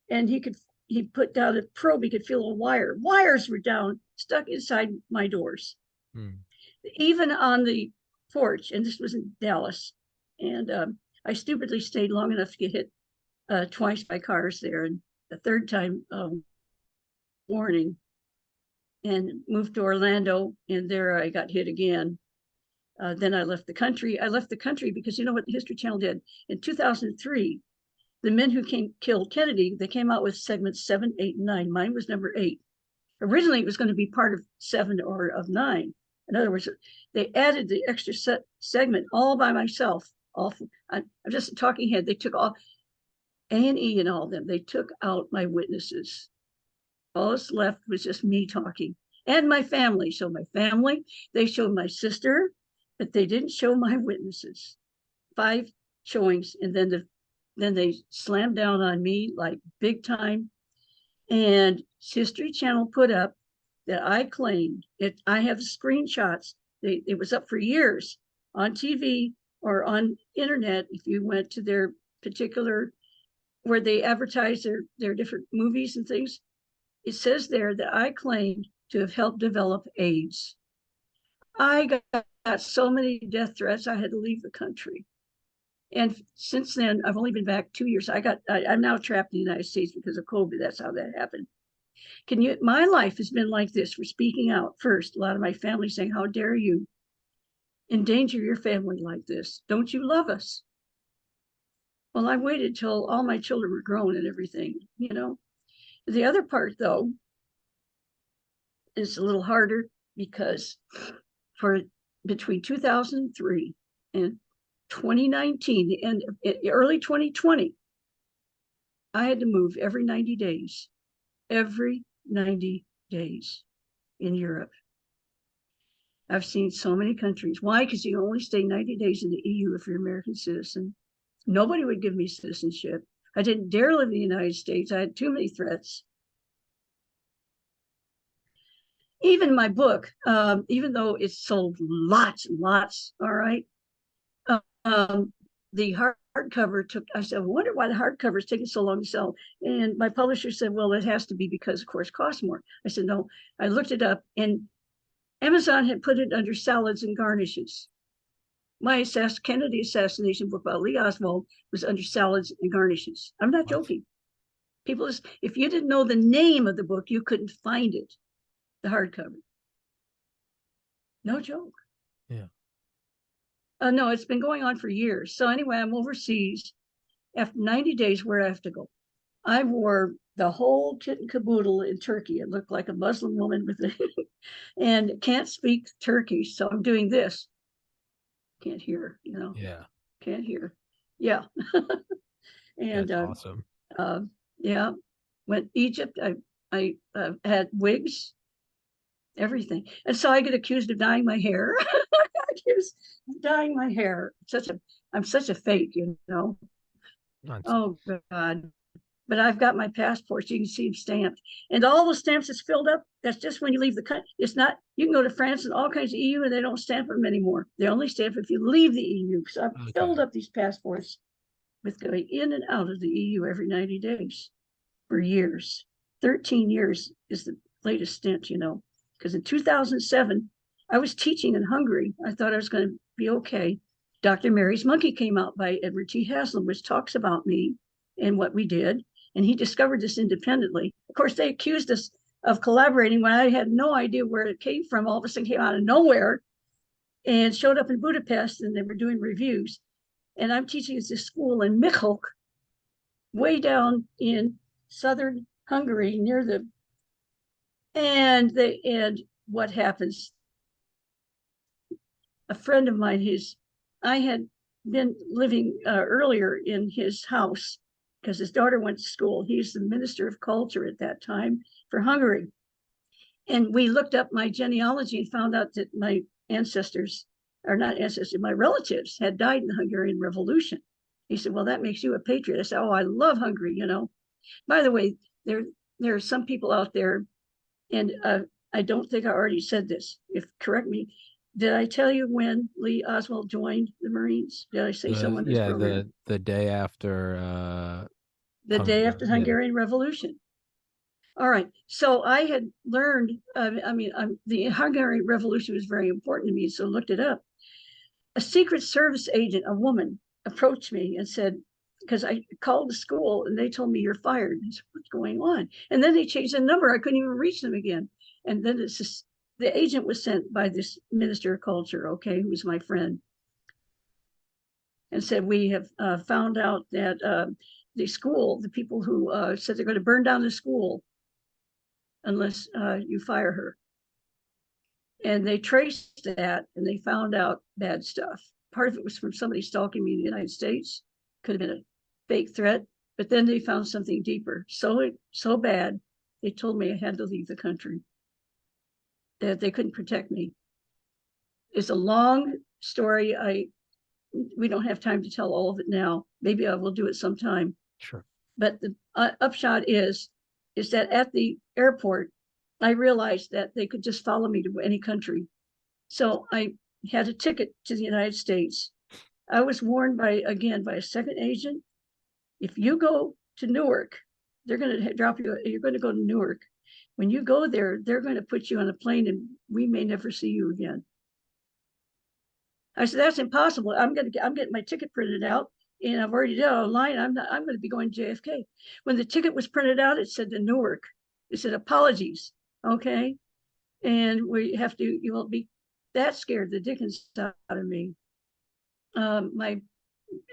and he put down a probe. He could feel a wire. Wires were down, stuck inside my doors. Hmm. Even on the porch, and this was in Dallas, and I stupidly stayed long enough to get hit twice by cars there, and the third time warning, and moved to Orlando, and there I got hit again. Then I left the country. I left the country because you know what the History Channel did in 2003. The men who killed Kennedy, they came out with segments 7, 8, and 9. Mine was number 8. Originally, it was going to be part of 7 or of 9. In other words, they added the extra segment all by myself. I'm just a talking head. They took all A&E and all of them. They took out my witnesses. All that's left was just me talking and my family. So my family, they showed my sister, but they didn't show my witnesses. 5 showings, and then they slammed down on me like big time. And History Channel put up that I claimed it. I have screenshots. It was up for years on TV or on internet. If you went to their particular where they advertise their different movies and things, it says there that I claimed to have helped develop AIDS. I got so many death threats, I had to leave the country. And since then, I've only been back 2 years. I'm now trapped in the United States because of COVID. That's how that happened. My life has been like this for speaking out first. A lot of my family saying, how dare you? endanger your family like this? Don't you love us? Well, I waited till all my children were grown and everything, you know. The other part, though, is a little harder because for between 2003 and 2019, the end of early 2020, I had to move every 90 days, every 90 days in Europe. I've seen so many countries. Why? Because you only stay 90 days in the EU if you're an American citizen. Nobody would give me citizenship. I didn't dare live in the United States. I had too many threats. Even my book, even though it's sold lots and lots, all right, the hardcover took, I said, I wonder why the hardcover is taking so long to sell. And my publisher said, well, it has to be because, of course, it costs more. I said, no. I looked it up, and Amazon had put it under salads and garnishes. My Kennedy assassination book about Lee Oswald was under salads and garnishes. I'm not joking. People, if you didn't know the name of the book, you couldn't find it, the hardcover. No joke. Yeah. No, it's been going on for years. So anyway, I'm overseas. After 90 days, where I have to go? I wore the whole kit and caboodle in Turkey. It looked like a Muslim woman with a and can't speak Turkish. So I'm doing this. Can't hear, you know. Yeah. Can't hear. Yeah. And that's awesome. Yeah. Went Egypt. I had wigs, everything. And so I get accused of dyeing my hair. Accused of dyeing my hair. I'm such a fake, you know. Oh God. But I've got my passports. You can see them stamped. And all the stamps that's filled up, that's just when you leave the country. It's not, you can go to France and all kinds of EU and they don't stamp them anymore. They only stamp if you leave the EU. So I've filled up these passports with going in and out of the EU every 90 days for years. 13 years is the latest stint, you know, because in 2007, I was teaching in Hungary. I thought I was going to be okay. Dr. Mary's Monkey came out by Edward T. Haslam, which talks about me and what we did. And he discovered this independently. Of course, they accused us of collaborating when I had no idea where it came from. All of a sudden came out of nowhere and showed up in Budapest, and they were doing reviews. And I'm teaching at this school in Mikok, way down in southern Hungary near the, and what happens? A friend of mine, I had been living earlier in his house because his daughter went to school. He's the minister of culture at that time for Hungary. And we looked up my genealogy and found out that my ancestors, or not ancestors, my relatives had died in the Hungarian Revolution. He said, well, that makes you a patriot. I said, oh, I love Hungary, you know. By the way, there are some people out there, and I don't think I already said this. Correct me. Did I tell you when Lee Oswald joined the Marines? Did I say so on this program? The day after the day after the Hungarian Revolution. All right. So I had learned, the Hungarian Revolution was very important to me, so I looked it up. A Secret Service agent, a woman, approached me and said, because I called the school and they told me you're fired. I said, what's going on? And then they changed the number. I couldn't even reach them again. And then the agent was sent by this minister of culture, okay, who was my friend, and said, we have found out that the school, the people who said they're going to burn down the school unless you fire her. And they traced that and they found out bad stuff. Part of it was from somebody stalking me in the United States. Could have been a fake threat, but then they found something deeper. So bad, they told me I had to leave the country, that they couldn't protect me. It's a long story. We don't have time to tell all of it now. Maybe I will do it sometime. Sure. But the upshot is that at the airport, I realized that they could just follow me to any country. So I had a ticket to the United States. I was warned by a second agent. If you go to Newark, they're going to drop you. You're going to go to Newark. When you go there, they're going to put you on a plane and we may never see you again. I said, that's impossible. I'm getting my ticket printed out and I've already done it online. I'm going to be going to JFK. When the ticket was printed out, it said to Newark. It said, apologies. Okay. And you won't be, that scared the dickens out of me. My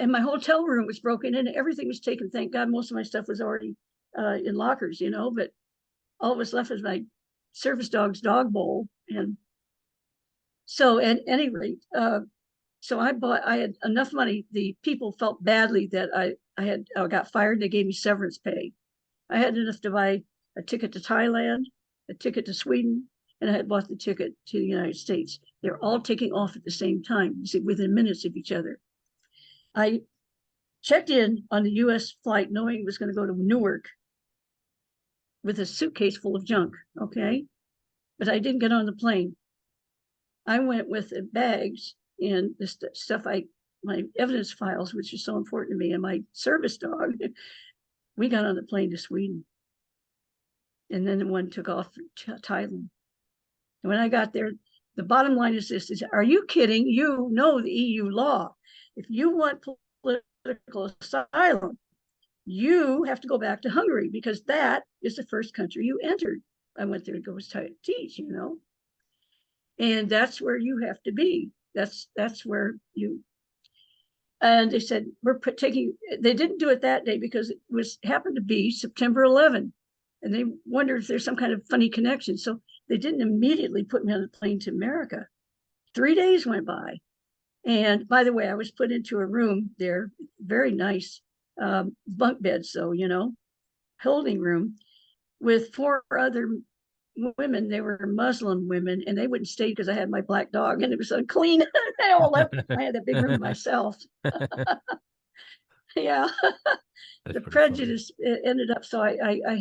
hotel room was broken in, everything was taken. Thank God, most of my stuff was already in lockers, but all that was left was my service dog's dog bowl. And so at any rate, so I had enough money. The people felt badly that I got fired. They gave me severance pay. I had enough to buy a ticket to Thailand, a ticket to Sweden, and I had bought the ticket to the United States. They're all taking off at the same time, within minutes of each other. I checked in on the US flight knowing it was going to go to Newark with a suitcase full of junk, okay? But I didn't get on the plane. I went with the bags and the stuff my evidence files, which are so important to me, and my service dog. We got on the plane to Sweden. And then one took off for Thailand. And when I got there, the bottom line is this, are you kidding? You know the EU law. If you want political asylum, you have to go back to Hungary because that is the first country you entered. I went there to go teach, and that's where you have to be. That's where you. And they said, they didn't do it that day because it happened to be September 11. And they wondered if there's some kind of funny connection. So they didn't immediately put me on the plane to America. 3 days went by. And by the way, I was put into a room there, very nice bunk beds, so, holding room with 4 other women. They were Muslim women, and they wouldn't stay because I had my black dog and it was unclean. They all left. I had that big room myself. Yeah. The prejudice ended up. So I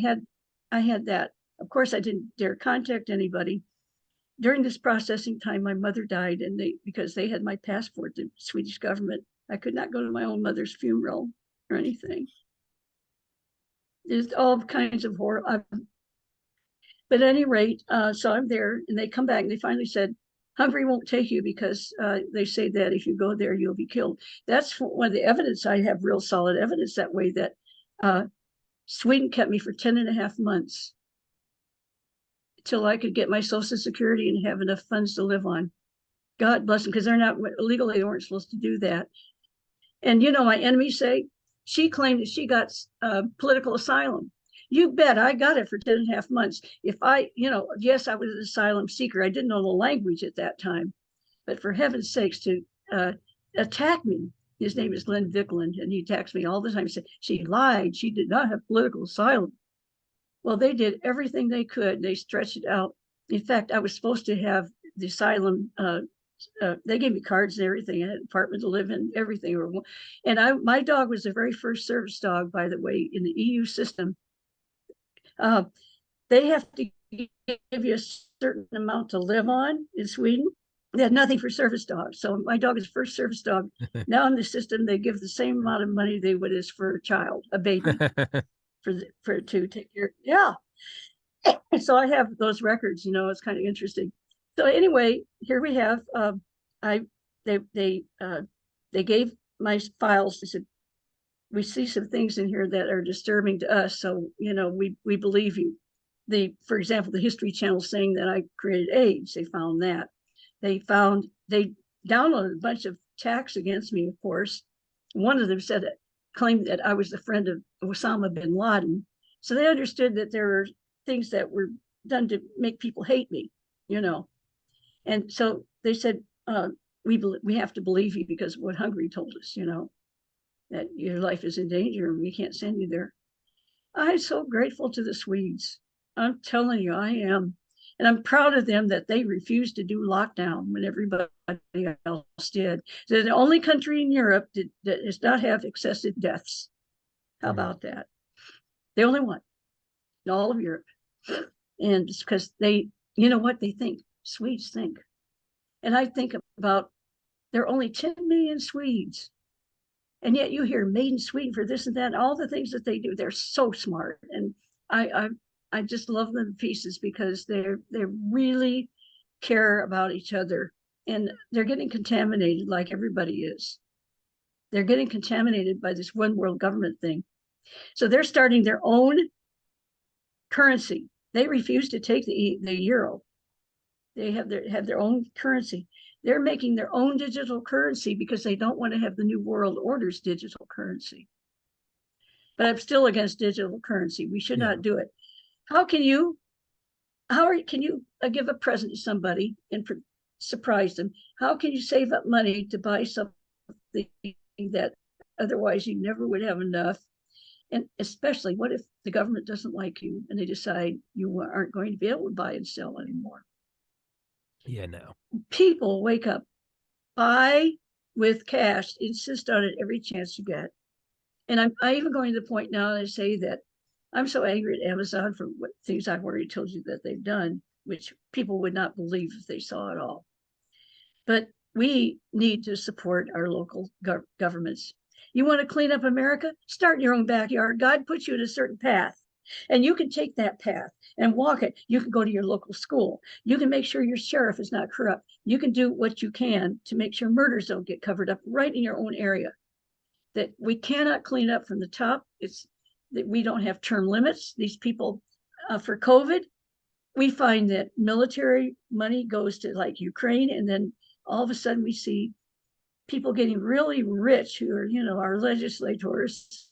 had that. Of course, I didn't dare contact anybody. During this processing time, my mother died, and because they had my passport, the Swedish government, I could not go to my own mother's funeral or anything. There's all kinds of horror. But at any rate, so I'm there, and they come back, and they finally said, Hungary won't take you because they say that if you go there, you'll be killed. That's one of the evidence. I have real solid evidence that way that Sweden kept me for 10.5 months till I could get my Social Security and have enough funds to live on. God bless them, because they're not legally, they weren't supposed to do that. And my enemies say she claimed that she got political asylum. You bet I got it for 10.5 months. If yes, I was an asylum seeker. I didn't know the language at that time, but for heaven's sakes, to attack me. His name is Glenn Vickland, and he attacks me all the time. He said, she lied. She did not have political asylum. Well, they did everything they could. They stretched it out. In fact, I was supposed to have the asylum. They gave me cards and everything. I had an apartment to live in, everything. And my dog was the very first service dog, by the way, in the EU system. They have to give you a certain amount to live on in Sweden. They had nothing for service dogs. So my dog is the first service dog. Now in the system, they give the same amount of money they would as for a child, a baby, to take care. Yeah. So I have those records, it's kind of interesting. So anyway, here we have, they gave my files. They said, we see some things in here that are disturbing to us. So, we believe you. For example, the History Channel saying that I created AIDS. They found that. They downloaded a bunch of attacks against me, of course. One of them claimed that I was the friend of Osama bin Laden. So they understood that there were things that were done to make people hate me, And so they said, we have to believe you because of what Hungary told us, that your life is in danger and we can't send you there. I'm so grateful to the Swedes. I'm telling you, I am. And I'm proud of them that they refused to do lockdown when everybody else did. They're the only country in Europe that does not have excessive deaths. How about that? The only one in all of Europe. And it's because they think? Swedes think. And I think about, there are only 10 million Swedes. And yet you hear made in Sweden for this and that, and all the things that they do. They're so smart. And I just love them to pieces because they really care about each other. And they're getting contaminated like everybody is. They're getting contaminated by this one world government thing. So they're starting their own currency. They refuse to take the euro. They have their own currency. They're making their own digital currency because they don't want to have the New World Order's digital currency. But I'm still against digital currency. We should not do it. How can you give a present to somebody and surprise them? How can you save up money to buy something that otherwise you never would have enough? And especially, what if the government doesn't like you and they decide you aren't going to be able to buy and sell anymore? Yeah, no. People wake up, buy with cash, insist on it every chance you get. And I'm even going to the point now to say that I'm so angry at Amazon for what things I've already told you that they've done, which people would not believe if they saw it all. But we need to support our local governments. You want to clean up America? Start in your own backyard. God puts you in a certain path, and you can take that path and walk it. You can go to your local school. You can make sure your sheriff is not corrupt. You can do what you can to make sure murders don't get covered up right in your own area. That we cannot clean up from the top. It's that we don't have term limits. These people, for COVID, we find that military money goes to like Ukraine, and then all of a sudden we see people getting really rich who are, our legislators.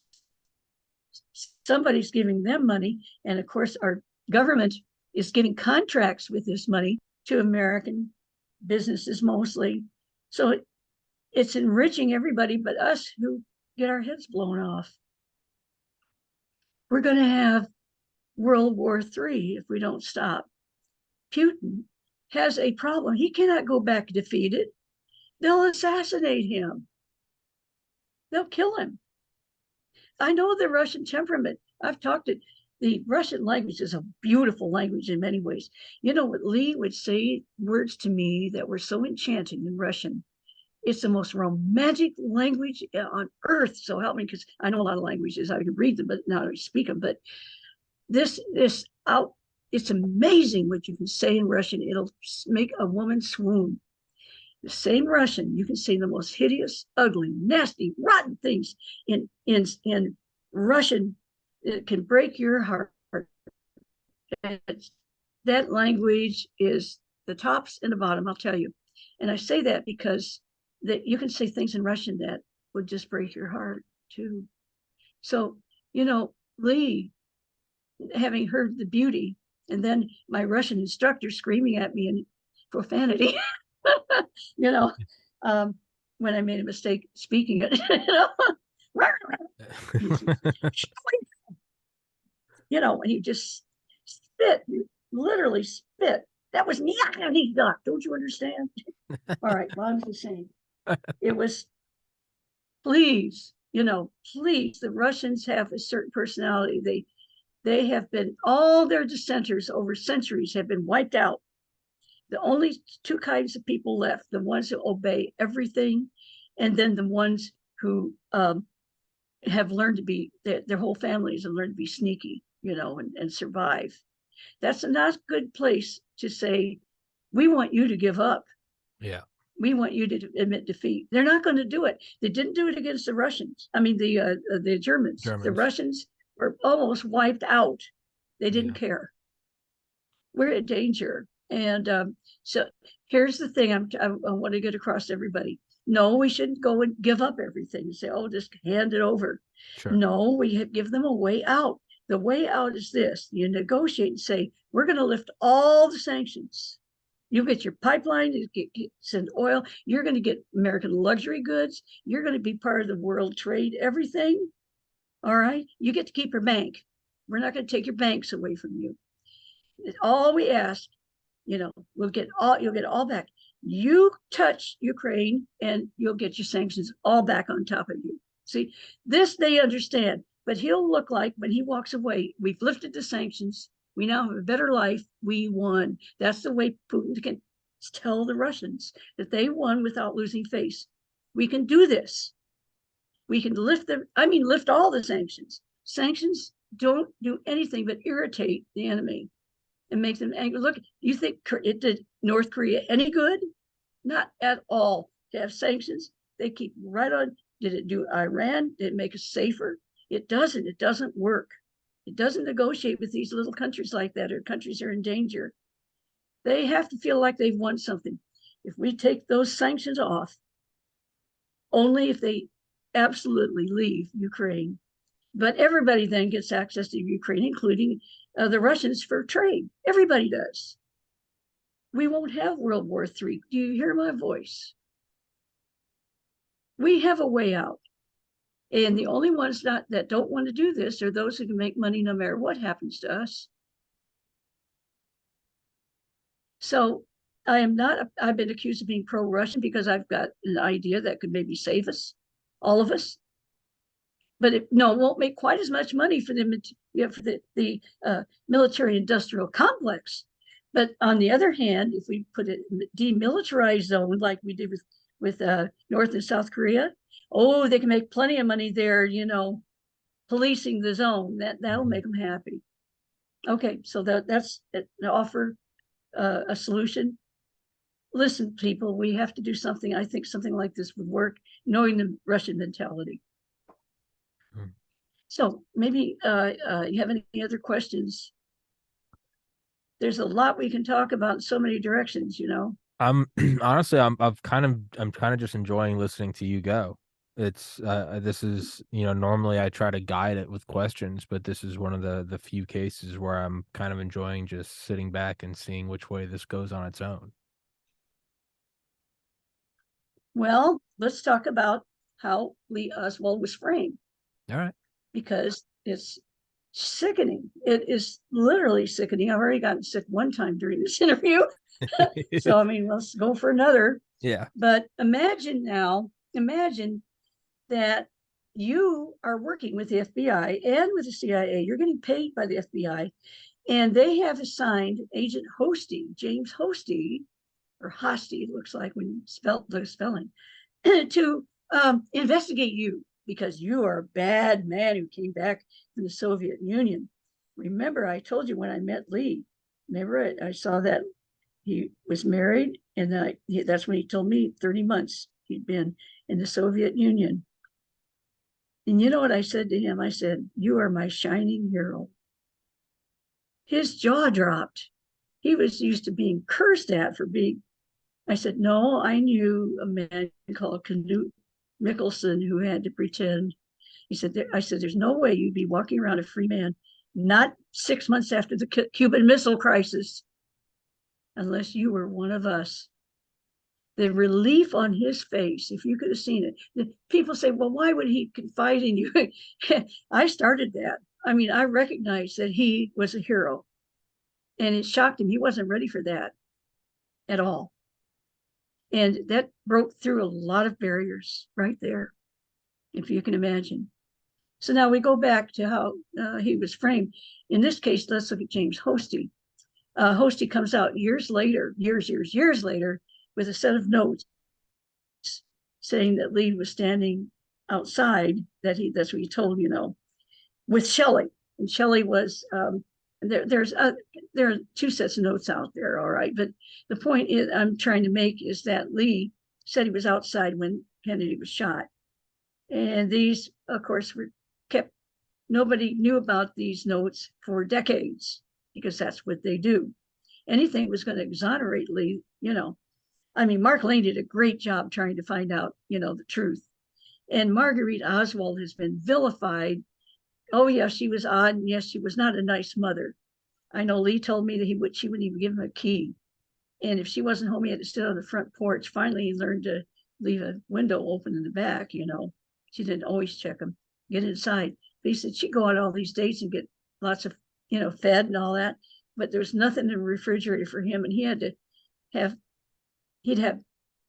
Somebody's giving them money, and of course our government is giving contracts with this money to American businesses mostly. So it's enriching everybody but us who get our heads blown off. We're going to have World War III if we don't stop. Putin has a problem. He cannot go back defeated. They'll assassinate him. They'll kill him. I know the Russian temperament. I've talked to the Russian language is a beautiful language in many ways. You know what Lee would say words to me that were so enchanting in Russian. It's the most romantic language on earth. So help me, because I know a lot of languages. I can read them, but not I speak them. But it's amazing what you can say in Russian. It'll make a woman swoon. The same Russian, you can say the most hideous, ugly, nasty, rotten things in Russian. It can break your heart. And that language is the tops and the bottom, I'll tell you. And I say that because that you can say things in Russian that would just break your heart too. So, Lee, having heard the beauty, and then my Russian instructor screaming at me in profanity, when I made a mistake speaking it, and you just spit, you literally spit. That was me. Don't you understand? All right, well, I'm just saying. It was, please, please, the Russians have a certain personality. They have been, all their dissenters over centuries have been wiped out. The only two kinds of people left, the ones who obey everything, and then the ones who have learned to be, their whole families have learned to be sneaky, and survive. That's not a good place to say, we want you to give up. Yeah. We want you to admit defeat. They're not going to do it. They didn't do it against the Russians. I mean, the Germans. The Russians were almost wiped out. They didn't care. We're in danger. And so here's the thing I want to get across to everybody. No, we shouldn't go and give up everything and say, oh, just hand it over. Sure. No, we give them a way out. The way out is this. You negotiate and say, we're going to lift all the sanctions. You get your pipeline, you send oil. You're going to get American luxury goods. You're going to be part of the world trade, everything. All right. You get to keep your bank. We're not going to take your banks away from you. All we ask, you'll get all back. You touch Ukraine and you'll get your sanctions all back on top of you. See, this they understand, but he'll look like when he walks away, we've lifted the sanctions. We now have a better life. We won. That's the way Putin can tell the Russians that they won without losing face. We can do this. We can lift all the sanctions. Sanctions don't do anything but irritate the enemy and make them angry. Look, you think it did North Korea any good? Not at all. To have sanctions, they keep right on. Did it do Iran? Did it make us safer? It doesn't. It doesn't work. It doesn't negotiate with these little countries like that, or countries are in danger. They have to feel like they've won something. If we take those sanctions off, only if they absolutely leave Ukraine. But everybody then gets access to Ukraine, including the Russians, for trade. Everybody does. We won't have World War III. Do you hear my voice? We have a way out. And the only ones that don't want to do this are those who can make money no matter what happens to us. So I am not, I've been accused of being pro-Russian because I've got an idea that could maybe save us, all of us. But it won't make quite as much money for them, for the military industrial complex. But on the other hand, if we put a demilitarized zone like we did with North and South Korea, oh, they can make plenty of money there, policing the zone. That'll make them happy. Okay, so that's an offer, a solution. Listen, people, we have to do something. I think something like this would work, knowing the Russian mentality. So maybe you have any other questions? There's a lot we can talk about in so many directions, I'm honestly, I'm kind of just enjoying listening to you go. It's this is, normally I try to guide it with questions, but this is one of the few cases where I'm kind of enjoying just sitting back and seeing which way this goes on its own. Well, let's talk about how Lee Oswald was framed. All right. Because it's sickening. It is literally sickening. I've already gotten sick one time during this interview. So, let's go for another. Yeah. But imagine that you are working with the FBI and with the CIA. You're getting paid by the FBI, and they have assigned Agent Hosty, James Hosty, or Hosty, it looks like when you spell the spelling, to investigate you because you are a bad man who came back from the Soviet Union. Remember, I told you when I met Lee, remember I saw that he was married, and that's when he told me 30 months he'd been in the Soviet Union. And you know what I said to him? I said, "You are my shining hero." His jaw dropped. He was used to being cursed at for being. I said, "No, I knew a man called Knut Mickelson who had to pretend." He said, I said, "There's no way you'd be walking around a free man, not 6 months after the Cuban Missile Crisis, unless you were one of us." The relief on his face, if you could have seen it. The people say, "Well, why would he confide in you?" I started that. I recognized that he was a hero, and it shocked him. He wasn't ready for that at all. And that broke through a lot of barriers right there, if you can imagine. So now we go back to how he was framed. In this case, let's look at James Hosty. Hosty comes out years later, years later, with a set of notes saying that Lee was standing outside, that's what he told, with Shelley. And Shelley was, there are two sets of notes out there, all right. But the point I'm trying to make is that Lee said he was outside when Kennedy was shot. And these, of course, were kept, nobody knew about these notes for decades because that's what they do. Anything was going to exonerate Lee, Mark Lane did a great job trying to find out, the truth. And Marguerite Oswald has been vilified. Oh, yeah, she was odd. And yes, she was not a nice mother. I know Lee told me that she wouldn't even give him a key. And if she wasn't home, he had to sit on the front porch. Finally, he learned to leave a window open in the back, She didn't always check him, get inside. But he said she'd go on all these dates and get lots of, fed and all that. But there was nothing in the refrigerator for him. And he'd have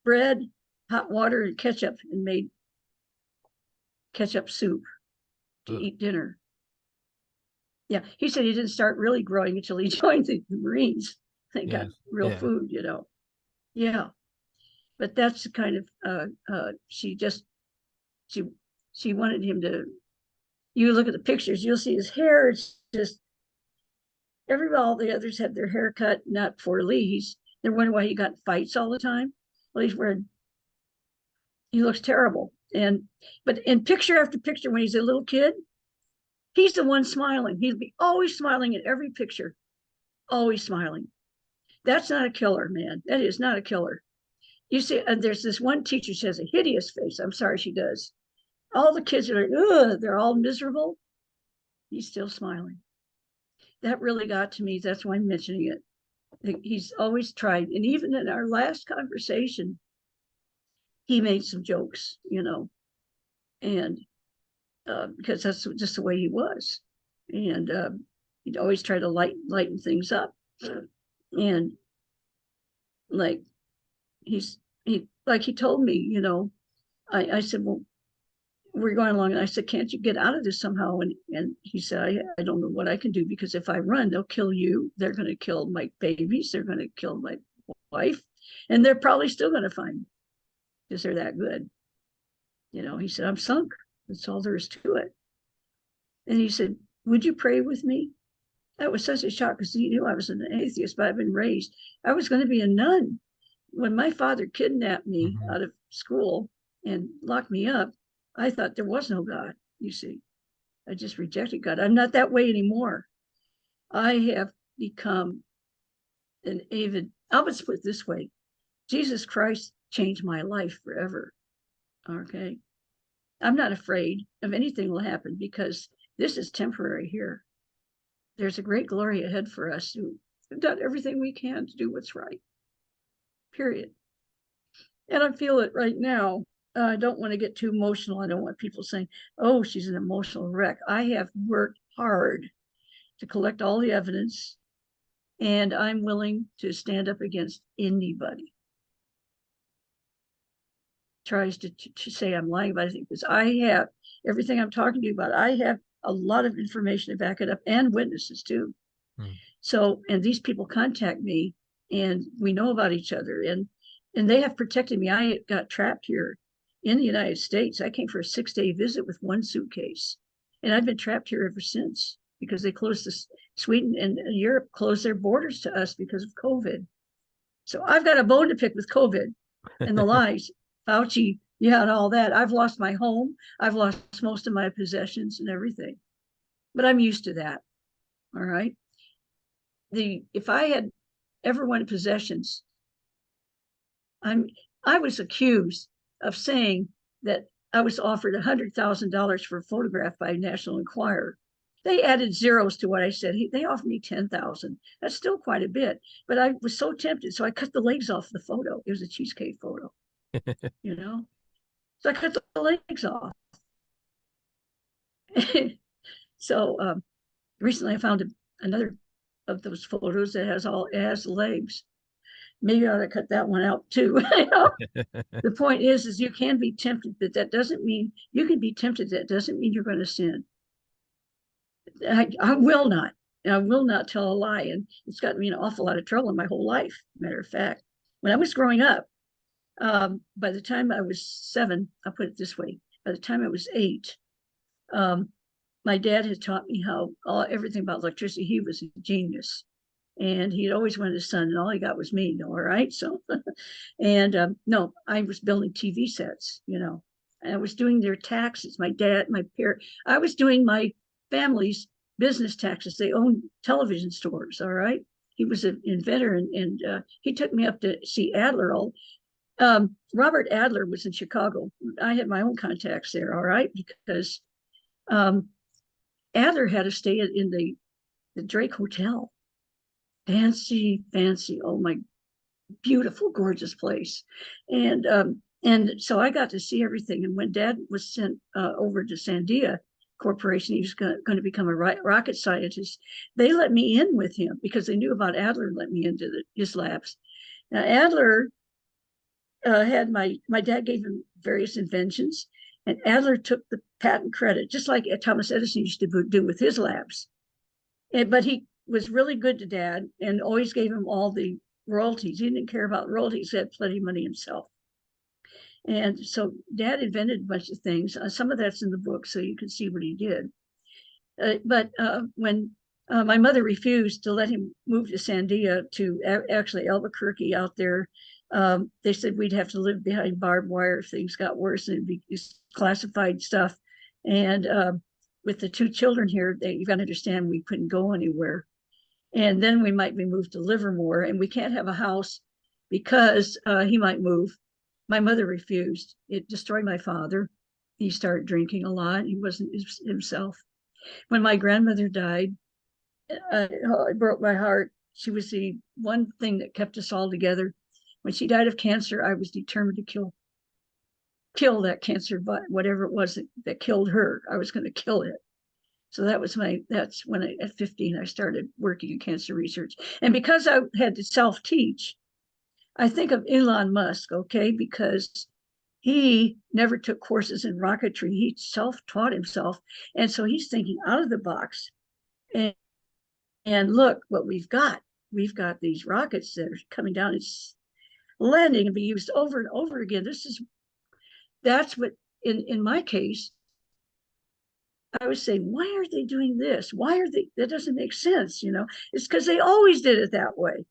bread, hot water, and ketchup, and made ketchup soup to eat dinner. Yeah, he said he didn't start really growing until he joined the Marines. They got real food, Yeah, but that's the kind of she wanted him to. You look at the pictures, you'll see his hair. It's just all the others had their hair cut, not for Lee. They're wondering why he got fights all the time. Well, he looks terrible. But in picture after picture, when he's a little kid, he's the one smiling. He'd be always smiling in every picture, always smiling. That's not a killer, man. That is not a killer. You see, there's this one teacher, she has a hideous face. I'm sorry, she does. All the kids are like, ugh, they're all miserable. He's still smiling. That really got to me. That's why I'm mentioning it. He's always tried. And even in our last conversation, he made some jokes, and because that's just the way he was. And he'd always try to lighten things up. And like he told me, I said, well, we're going along, and I said, can't you get out of this somehow? And he said, I don't know what I can do, because if I run, they'll kill you. They're going to kill my babies. They're going to kill my wife, and they're probably still going to find me because they're that good. He said, I'm sunk. That's all there is to it. And he said, would you pray with me? That was such a shock, because he knew I was an atheist, but I've been raised. I was going to be a nun. When my father kidnapped me out of school and locked me up, I thought there was no God, you see. I just rejected God. I'm not that way anymore. I have become an avid, I'll just put it this way. Jesus Christ changed my life forever. Okay. I'm not afraid of anything will happen, because this is temporary here. There's a great glory ahead for us who have done everything we can to do what's right. Period. And I feel it right now. I don't want to get too emotional. I don't want people saying, oh, she's an emotional wreck. I have worked hard to collect all the evidence, and I'm willing to stand up against anybody tries to say I'm lying about it, because I have everything I'm talking to you about. I have a lot of information to back it up, and witnesses too. So, and these people contact me, and we know about each other, and they have protected me. I got trapped here in the United States. I came for a 6-day visit with one suitcase, and I've been trapped here ever since, because they closed this. Sweden and Europe closed their borders to us because of COVID. So I've got a bone to pick with COVID and the lies, Fauci, yeah, and all that. I've lost my home. I've lost most of my possessions and everything, but I'm used to that. All right. If I had ever wanted possessions, I was accused of saying that I was offered $100,000 for a photograph by National Enquirer. They added zeros to what I said. They offered me 10,000. That's still quite a bit, but I was so tempted, so I cut the legs off the photo. It was a cheesecake photo, So I cut the legs off. So recently I found another of those photos that has legs. Maybe I ought to cut that one out too. The point is you can be tempted, but that doesn't mean you can be tempted. That doesn't mean you're going to sin. I will not. I will not tell a lie. And it's gotten me in an awful lot of trouble in my whole life. Matter of fact, when I was growing up, by the time I was 7, I'll put it this way, by the time I was 8, my dad had taught me everything about electricity. He was a genius. And he'd always wanted a son, and all he got was me. All right. So, and no, I was building TV sets, and I was doing their taxes. My dad, my parents, I was doing my family's business taxes. They owned television stores. All right. He was an inventor, and he took me up to see Adler. Robert Adler was in Chicago. I had my own contacts there. All right. Because Adler had to stay in the Drake Hotel. Fancy, oh my, beautiful, gorgeous place. And so I got to see everything. And when Dad was sent over to Sandia Corporation, he was going to become a rocket scientist. They let me in with him because they knew about Adler and let me into his labs. Now, Adler had my dad gave him various inventions, and Adler took the patent credit, just like Thomas Edison used to do with his labs. But he was really good to Dad and always gave him all the royalties. He didn't care about royalties. He had plenty of money himself. And so Dad invented a bunch of things. Some of that's in the book, so you can see what he did. But when my mother refused to let him move to Sandia, to actually Albuquerque out there, they said we'd have to live behind barbed wire if things got worse, and it'd be classified stuff. And with the 2 children here, you got to understand we couldn't go anywhere. And then we might be moved to Livermore, and we can't have a house because he might move. My mother refused. It destroyed my father. He started drinking a lot. He wasn't himself. When my grandmother died, it broke my heart. She was the one thing that kept us all together. When she died of cancer, I was determined to kill that cancer, but whatever it was that killed her, I was going to kill it. So that's when at 15, I started working in cancer research. And because I had to self-teach, I think of Elon Musk, okay, because he never took courses in rocketry. He self-taught himself. And so he's thinking out of the box. And look what we've got. We've got these rockets that are coming down. It's landing and be used over and over again. That's what, in my case, I was saying, why are they doing this? That doesn't make sense, It's because they always did it that way.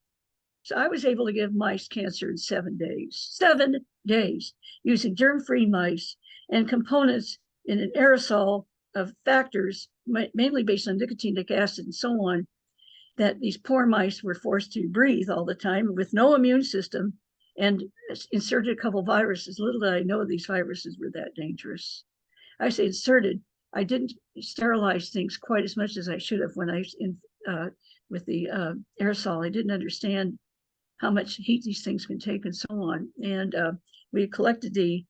So I was able to give mice cancer in 7 days, using germ-free mice and components in an aerosol of factors, mainly based on nicotinic acid and so on, that these poor mice were forced to breathe all the time with no immune system, and inserted a couple of viruses. Little did I know these viruses were that dangerous. I say inserted. I didn't sterilize things quite as much as I should have when I was with the aerosol. I didn't understand how much heat these things can take and so on. And we collected the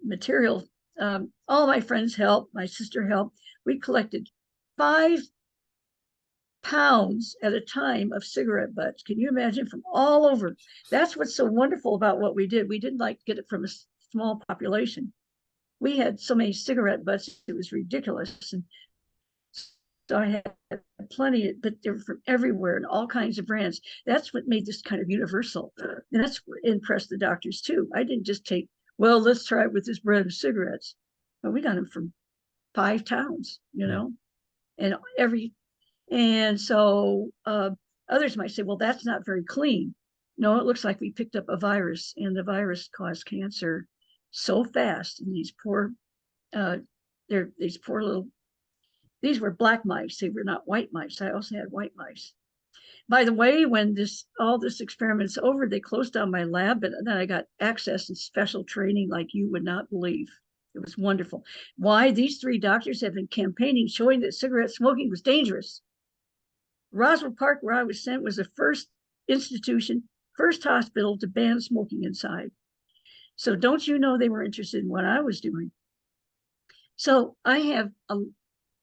material. All my friends helped. My sister helped. We collected 5 pounds at a time of cigarette butts. Can you imagine, from all over? That's what's so wonderful about what we did. We didn't get it from a small population. We had so many cigarette butts, it was ridiculous. And so I had plenty, but they were from everywhere and all kinds of brands. That's what made this kind of universal. And that's what impressed the doctors too. I didn't just take, well, let's try it with this brand of cigarettes. But we got them from 5 towns, and so others might say, well, that's not very clean. No, it looks like we picked up a virus, and the virus caused cancer so fast. And these poor little, these were black mice. They were not white mice. I also had white mice. By the way, when all this experiment's over, they closed down my lab, but then I got access and special training like you would not believe. It was wonderful. Why? These 3 doctors have been campaigning, showing that cigarette smoking was dangerous. Roswell Park, where I was sent, was the first hospital to ban smoking inside. So don't you know they were interested in what I was doing? So I have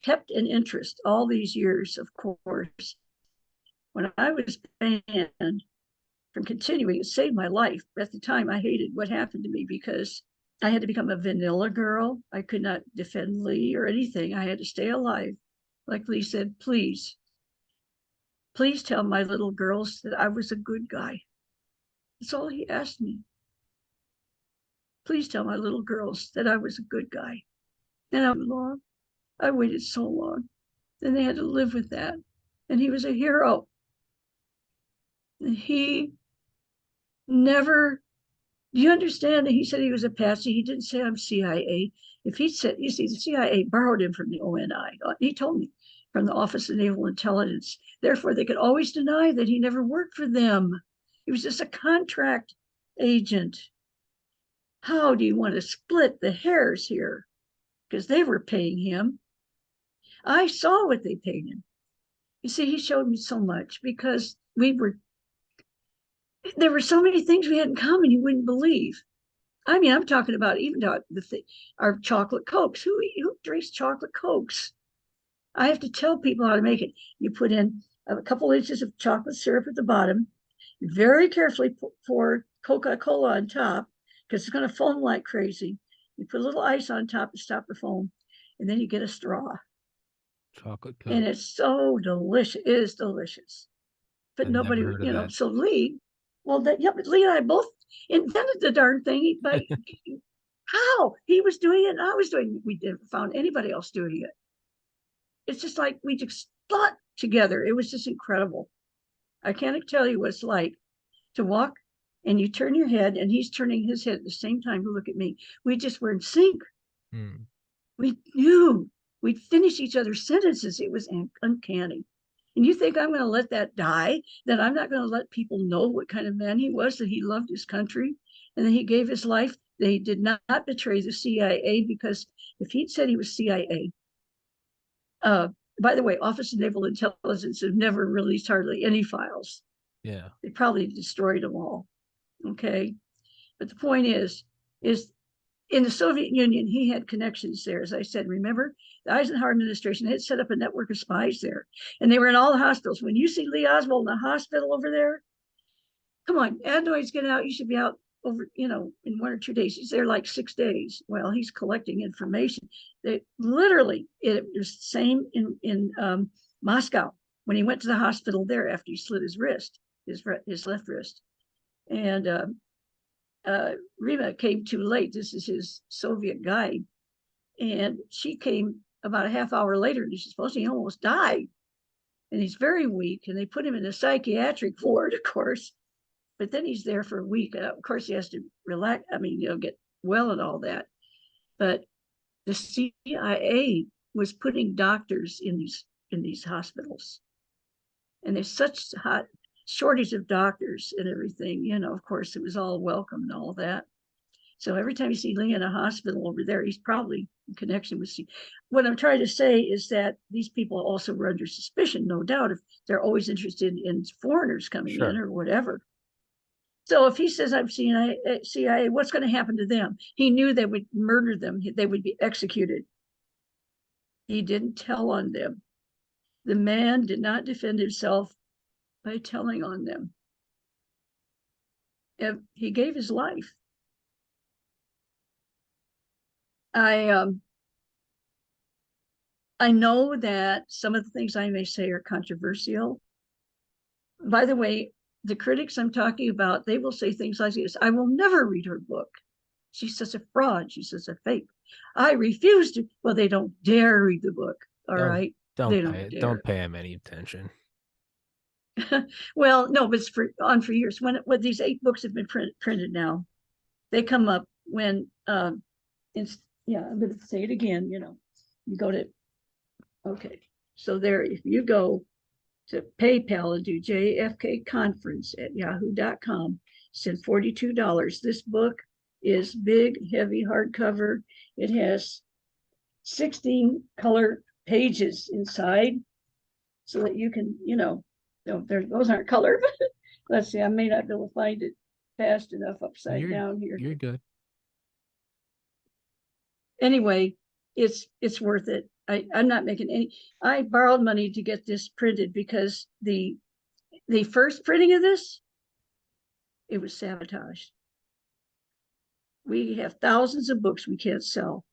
kept an interest all these years, of course. When I was banned from continuing, it saved my life. At the time, I hated what happened to me because I had to become a vanilla girl. I could not defend Lee or anything. I had to stay alive. Like Lee said, please tell my little girls that I was a good guy. That's all he asked me. Please tell my little girls that I was a good guy. And I waited so long. Then they had to live with that. And he was a hero. And he never, do you understand that he said he was a patsy? He didn't say I'm CIA. If he said, you see, the CIA borrowed him from the ONI. He told me, from the Office of Naval Intelligence. Therefore, they could always deny that he never worked for them. He was just a contract agent. How do you want to split the hairs here? Because they were paying him. I saw what they paid him. You see, he showed me so much because there were so many things we had in common you wouldn't believe. I mean, I'm talking about even our chocolate Cokes. Who drinks chocolate Cokes? I have to tell people how to make it. You put in a couple inches of chocolate syrup at the bottom. You very carefully pour Coca-Cola on top because it's going to foam like crazy. You put a little ice on top to stop the foam, and then you get a straw. Chocolate Coke. And it's so delicious. It is delicious. But nobody, so Lee, but Lee and I both invented the darn thing, but how? He was doing it and I was doing it. We didn't found anybody else doing it. It's just like we just thought together. It was just incredible. I can't tell you what it's like to walk and you turn your head and he's turning his head at the same time to look at me. We just were in sync. We knew we'd finish each other's sentences. It was uncanny. And you think I'm going to let that die? That I'm not going to let people know what kind of man he was, that he loved his country, and that he gave his life, that he did not betray the CIA, because if he'd said he was CIA, by the way, Office of Naval Intelligence have never released hardly any files. Yeah. They probably destroyed them all. Okay. But the point is in the Soviet Union, he had connections there. As I said, remember, the Eisenhower administration had set up a network of spies there, and they were in all the hospitals. When you see Lee Oswald in the hospital over there, come on, adenoids get out. You should be out over, in 1 or 2 days. He's there like 6 days. Well, he's collecting information. They literally, it was the same in Moscow when he went to the hospital there after he slit his wrist, his left wrist, and Rima came too late. This is his Soviet guide. And she came about a half hour later, and she's supposed to, he almost died. And he's very weak, and they put him in a psychiatric ward, of course. But then he's there for a week. Of course, he has to relax, get well and all that. But the CIA was putting doctors in these hospitals. And there's such hot shortage of doctors and everything, of course, it was all welcome and all that. So every time you see Lee in a hospital over there, he's probably in connection with what I'm trying to say is that these people also were under suspicion, no doubt, if they're always interested in foreigners coming in or whatever. So if he says I'm CIA, what's going to happen to them? He knew they would murder them. They would be executed. He didn't tell on them. The man did not defend himself by telling on them. He gave his life. I know that some of the things I may say are controversial. By the way, the critics I'm talking about, they will say things like this: I will never read her book. She's such a fraud. She's such a fake. I refuse to. Well, they don't dare read the book. All right. Don't pay him any attention. Well, no, but it's for years. When these 8 books have been printed now, they come up when I'm going to say it again. You go to so there. If you go to PayPal and do JFK Conference at yahoo.com, send $42. This book is big, heavy hardcover. It has 16 color pages inside, so that you can, those aren't color. Let's see, I may not be able to find it fast enough upside down here. You're good. Anyway, it's worth it. I'm not making any. I borrowed money to get this printed because the first printing of this, it was sabotaged. We have thousands of books we can't sell.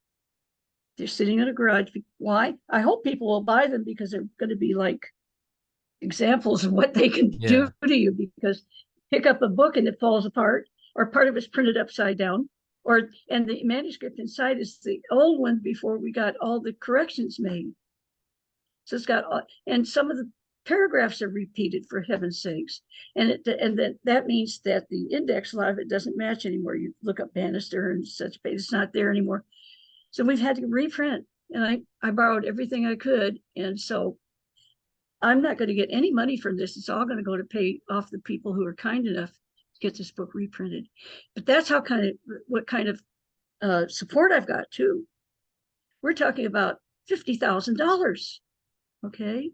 They're sitting in a garage. Why? I hope people will buy them because they're going to be like examples of what they can do to you. Because pick up a book and it falls apart, or part of it's printed upside down, and the manuscript inside is the old one before we got all the corrections made. So it's got, and some of the paragraphs are repeated, for heaven's sakes. And that means that the index, a lot of it doesn't match anymore. You look up Bannister and such, it's not there anymore. So we've had to reprint, and I borrowed everything I could. And so I'm not going to get any money from this. It's all going to go to pay off the people who are kind enough to get this book reprinted. But that's what kind of support I've got too. We're talking about $50,000. Okay.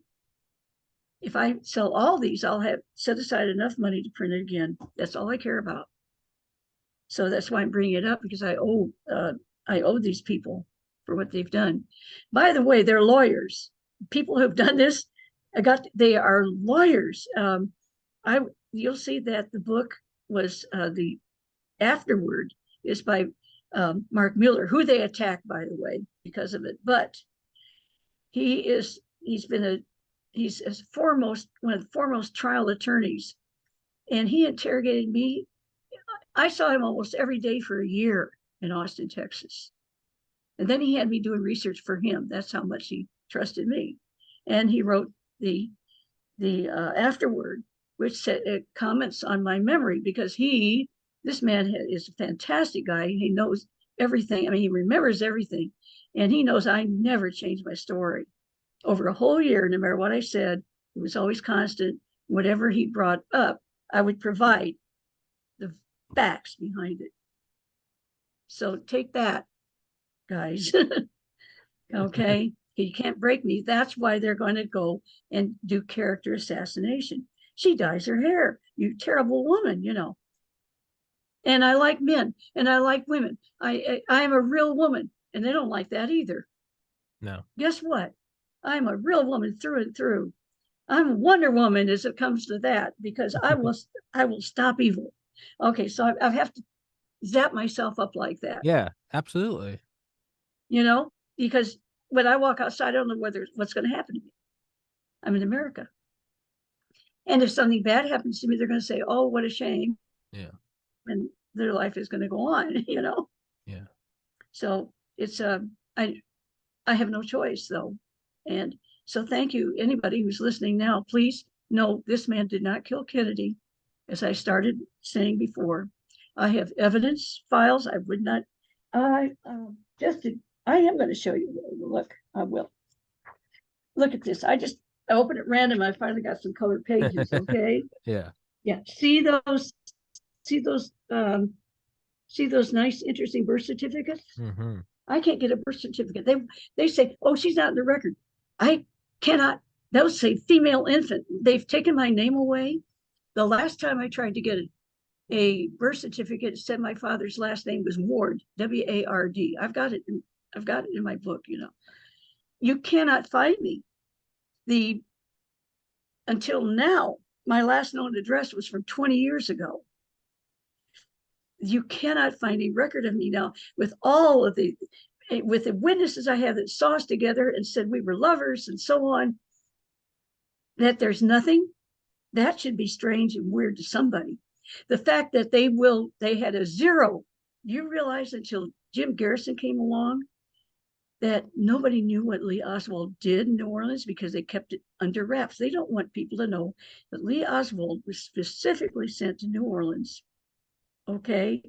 If I sell all these, I'll have set aside enough money to print it again. That's all I care about. So that's why I'm bringing it up, because I owe these people for what they've done. By the way, they're lawyers. People who've done this, they are lawyers. You'll see that the book was the afterword is by Mark Mueller, who they attacked, by the way, because of it. But he's one of the foremost trial attorneys, and he interrogated me. I saw him almost every day for a year in Austin, Texas. And then he had me doing research for him. That's how much he trusted me. And he wrote the afterword, which said comments on my memory, because this man is a fantastic guy. He knows everything. I mean, he remembers everything, and he knows I never changed my story over a whole year. No matter what I said, It was always constant. Whatever he brought up, I would provide the facts behind it. So take that, guys. Okay. You can't break me. That's why they're going to go and do character assassination. She dyes her hair. You terrible woman, you know. And I like men and I like women. I am a real woman, and they don't like that either. No. Guess what? I'm a real woman through and through. I'm a Wonder Woman as it comes to that, because I will stop evil. Okay, so I have to zap myself up like that. Yeah, absolutely. You know, because when I walk outside, I don't know what's going to happen to me. I'm in America. And if something bad happens to me, they're going to say, oh, what a shame. Yeah. And their life is going to go on, you know? Yeah. So it's, I have no choice though. And so thank you, anybody who's listening now, please know this man did not kill Kennedy. As I started saying before, I have evidence files. I would not, I am going to show you. Look, I will. Look at this. I opened it random. I finally got some colored pages. Okay. Yeah. Yeah. See those nice, interesting birth certificates? Mm-hmm. I can't get a birth certificate. They say, oh, she's not in the record. I cannot. Those say female infant. They've taken my name away. The last time I tried to get a birth certificate, it said my father's last name was Ward, W-A-R-D. I've got it in my book, you know. You cannot find me. Until now, my last known address was from 20 years ago. You cannot find a record of me now with the witnesses I have that saw us together and said we were lovers and so on. That there's nothing, that should be strange and weird to somebody. The fact that they had a zero. You realize until Jim Garrison came along that nobody knew what Lee Oswald did in New Orleans because they kept it under wraps. They don't want people to know that Lee Oswald was specifically sent to New Orleans, okay,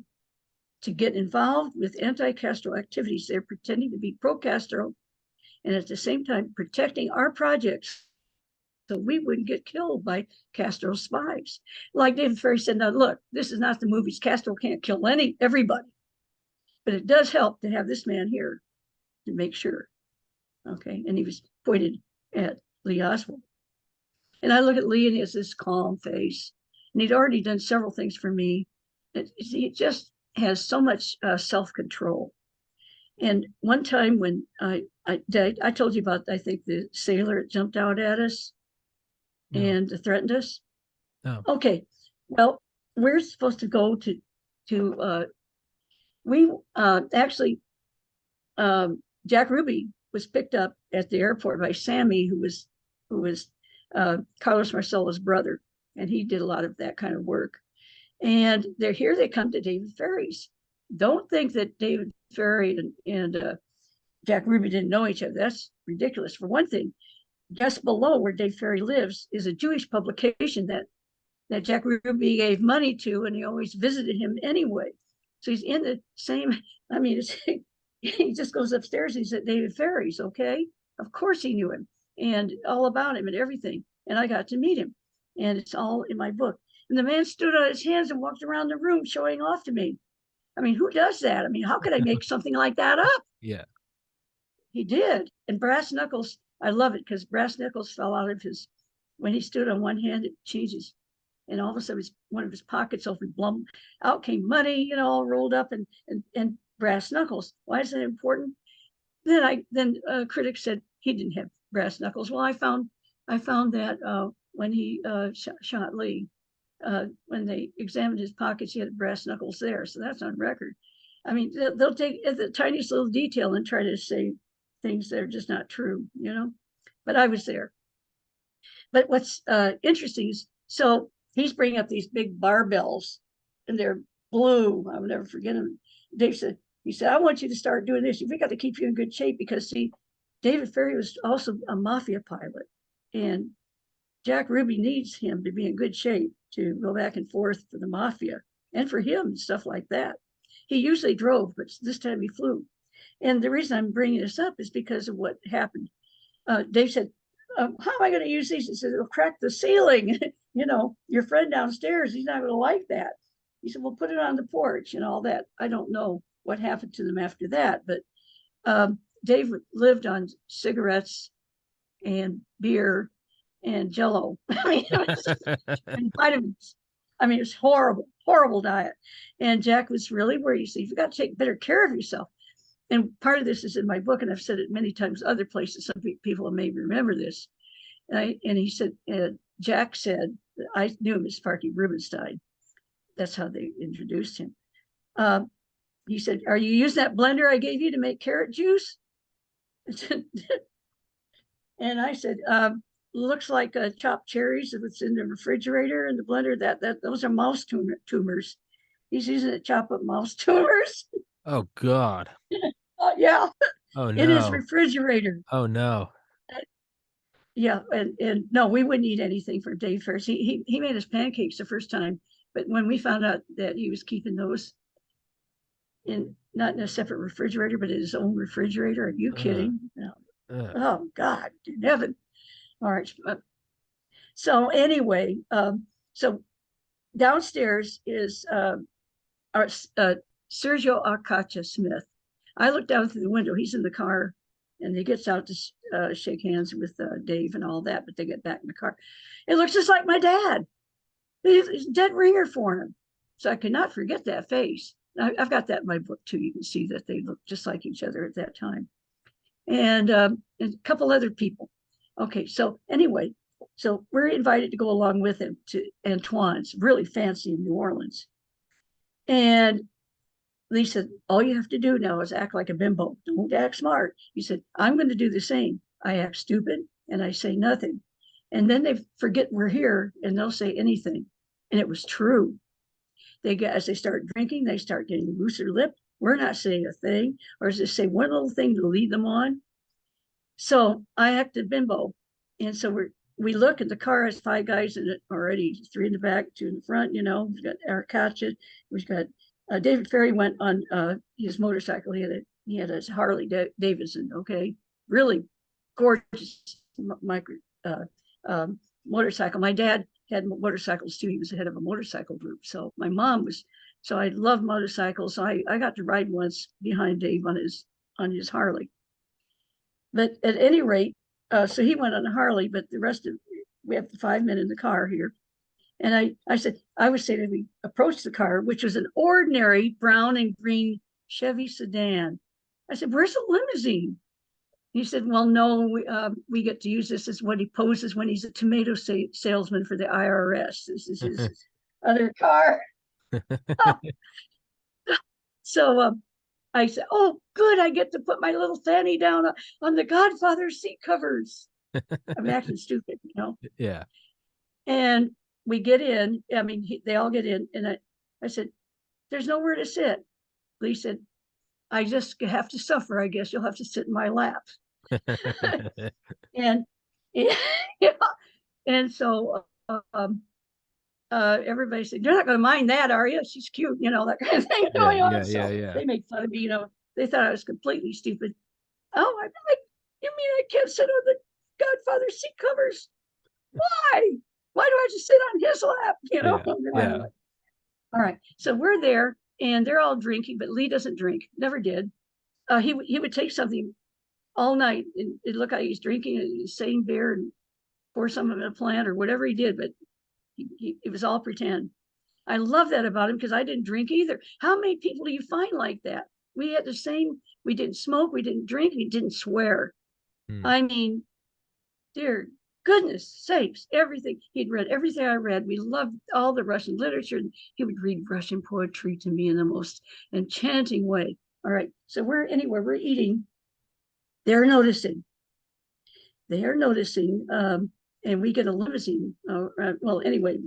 to get involved with anti-Castro activities. They're pretending to be pro-Castro and at the same time protecting our projects so we wouldn't get killed by Castro's spies. Like David Ferrie said, now look, this is not the movies. Castro can't kill everybody, but it does help to have this man here to make sure. Okay, and he was pointed at Lee Oswald. And I look at Lee and he has this calm face, and he'd already done several things for me. He just has so much self-control. And one time when I told you about, I think, the sailor that jumped out at us and threatened us. No. Okay, well, we're supposed to go to actually, Jack Ruby was picked up at the airport by Sammy, who was Carlos Marcelo's brother, and he did a lot of that kind of work. And they come to David Ferrie's. Don't think that David Ferrie and Jack Ruby didn't know each other. That's ridiculous. For one thing, just below where Dave Ferrie lives is a Jewish publication that Jack Ruby gave money to, and he always visited him anyway. So he's in the same, I mean, he just goes upstairs, he's at David Ferrie's, okay? Of course he knew him and all about him and everything. And I got to meet him, and it's all in my book. And the man stood on his hands and walked around the room showing off to me. I mean, who does that? I mean, how could I make something like that up? Yeah. He did. And brass knuckles, I love it because brass knuckles fell out of when he stood on one hand, it changes. And all of a sudden, one of his pockets opened, blum, out came money, all rolled up and brass knuckles. Why is that important? Then critics said he didn't have brass knuckles. Well, I found that when he shot Lee, when they examined his pockets, he had brass knuckles there. So that's on record. I mean, they'll take the tiniest little detail and try to say things that are just not true, But I was there. But what's interesting is, so he's bringing up these big barbells, and they're blue. I will never forget him. He said, I want you to start doing this. We got to keep you in good shape because, see, David Ferrie was also a mafia pilot, and Jack Ruby needs him to be in good shape to go back and forth for the mafia and for him and stuff like that. He usually drove, but this time he flew. And the reason I'm bringing this up is because of what happened. Dave said, how am I going to use these? He said, it'll crack the ceiling. Your friend downstairs, he's not going to like that. He said, well, put it on the porch and all that. I don't know what happened to them after that, but Dave lived on cigarettes and beer and Jello. And vitamins. It was horrible, horrible diet. And Jack was really worried. He said, you've got to take better care of yourself. And part of this is in my book, and I've said it many times other places. Some people may remember this. And he said, Jack said, I knew him as Sparky Rubenstein. That's how they introduced him. He said, are you using that blender I gave you to make carrot juice? And I said, looks like chopped cherries if it's in the refrigerator in the blender. That those are mouse tumors. He's using it to chop up mouse tumors. Oh God. Yeah. Oh no. In his refrigerator. Oh no. Yeah, and no, we wouldn't eat anything for Dave Ferris. He made us pancakes the first time, but when we found out that he was keeping those in not in a separate refrigerator, but in his own refrigerator, are you kidding? No. Oh God, in heaven. All right. So anyway, so downstairs is our Sergio Arcacha Smith. I look down through the window. He's in the car, and he gets out to shake hands with Dave and all that. But they get back in the car. It looks just like my dad. He's dead ringer for him. So I cannot forget that face. I've got that in my book too. You can see that they look just like each other at that time, and a couple other people. Okay, so anyway, so we're invited to go along with him to Antoine's, really fancy in New Orleans. And Lee said, all you have to do now is act like a bimbo. Don't act smart. He said, I'm going to do the same. I act stupid and I say nothing. And then they forget we're here and they'll say anything. And it was true. As they start drinking, they start getting looser lipped. We're not saying a thing, or as they say one little thing to lead them on. So I acted bimbo. And so we look, and the car has 5 guys in it already, 3 in the back, 2 in the front. We've got Arcacha, we've got David Ferry went on his motorcycle. He had a Harley Davidson. Okay, really gorgeous motorcycle. My dad had motorcycles too. He was the head of a motorcycle group. So my mom was. So I loved motorcycles. So I got to ride once behind Dave on his Harley. But at any rate, so he went on a Harley. But the rest of we have the 5 men in the car here. And I said, I would say that we approached the car, which was an ordinary brown and green Chevy sedan. I said, where's the limousine? He said, well, no, we get to use this as what he poses when he's a tomato salesman for the IRS. This is his other car. So I said, oh, good. I get to put my little fanny down on the Godfather seat covers. I'm acting stupid, Yeah. And we get in. They all get in. And I said, there's nowhere to sit. Lee said, I just have to suffer. I guess you'll have to sit in my lap. And yeah, and so everybody said, you're not going to mind that, are you? She's cute, that kind of thing going on. So they made fun of me. They thought I was completely stupid. Oh, I'm like, you mean I can't sit on the Godfather seat covers? Why? Why do I just sit on his lap? Yeah. All right. So we're there and they're all drinking, but Lee doesn't drink, never did. He would take something all night and it looked like he's drinking the same beer and pour some of it in a plant or whatever he did, but it was all pretend. I love that about him because I didn't drink either. How many people do you find like that? We had the same, we didn't smoke, we didn't drink, we didn't swear. Dear goodness sakes, everything. He'd read everything I read. We loved all the Russian literature. He would read Russian poetry to me in the most enchanting way. All right, so we're eating. They're noticing, and we get a limousine. Well, anyway,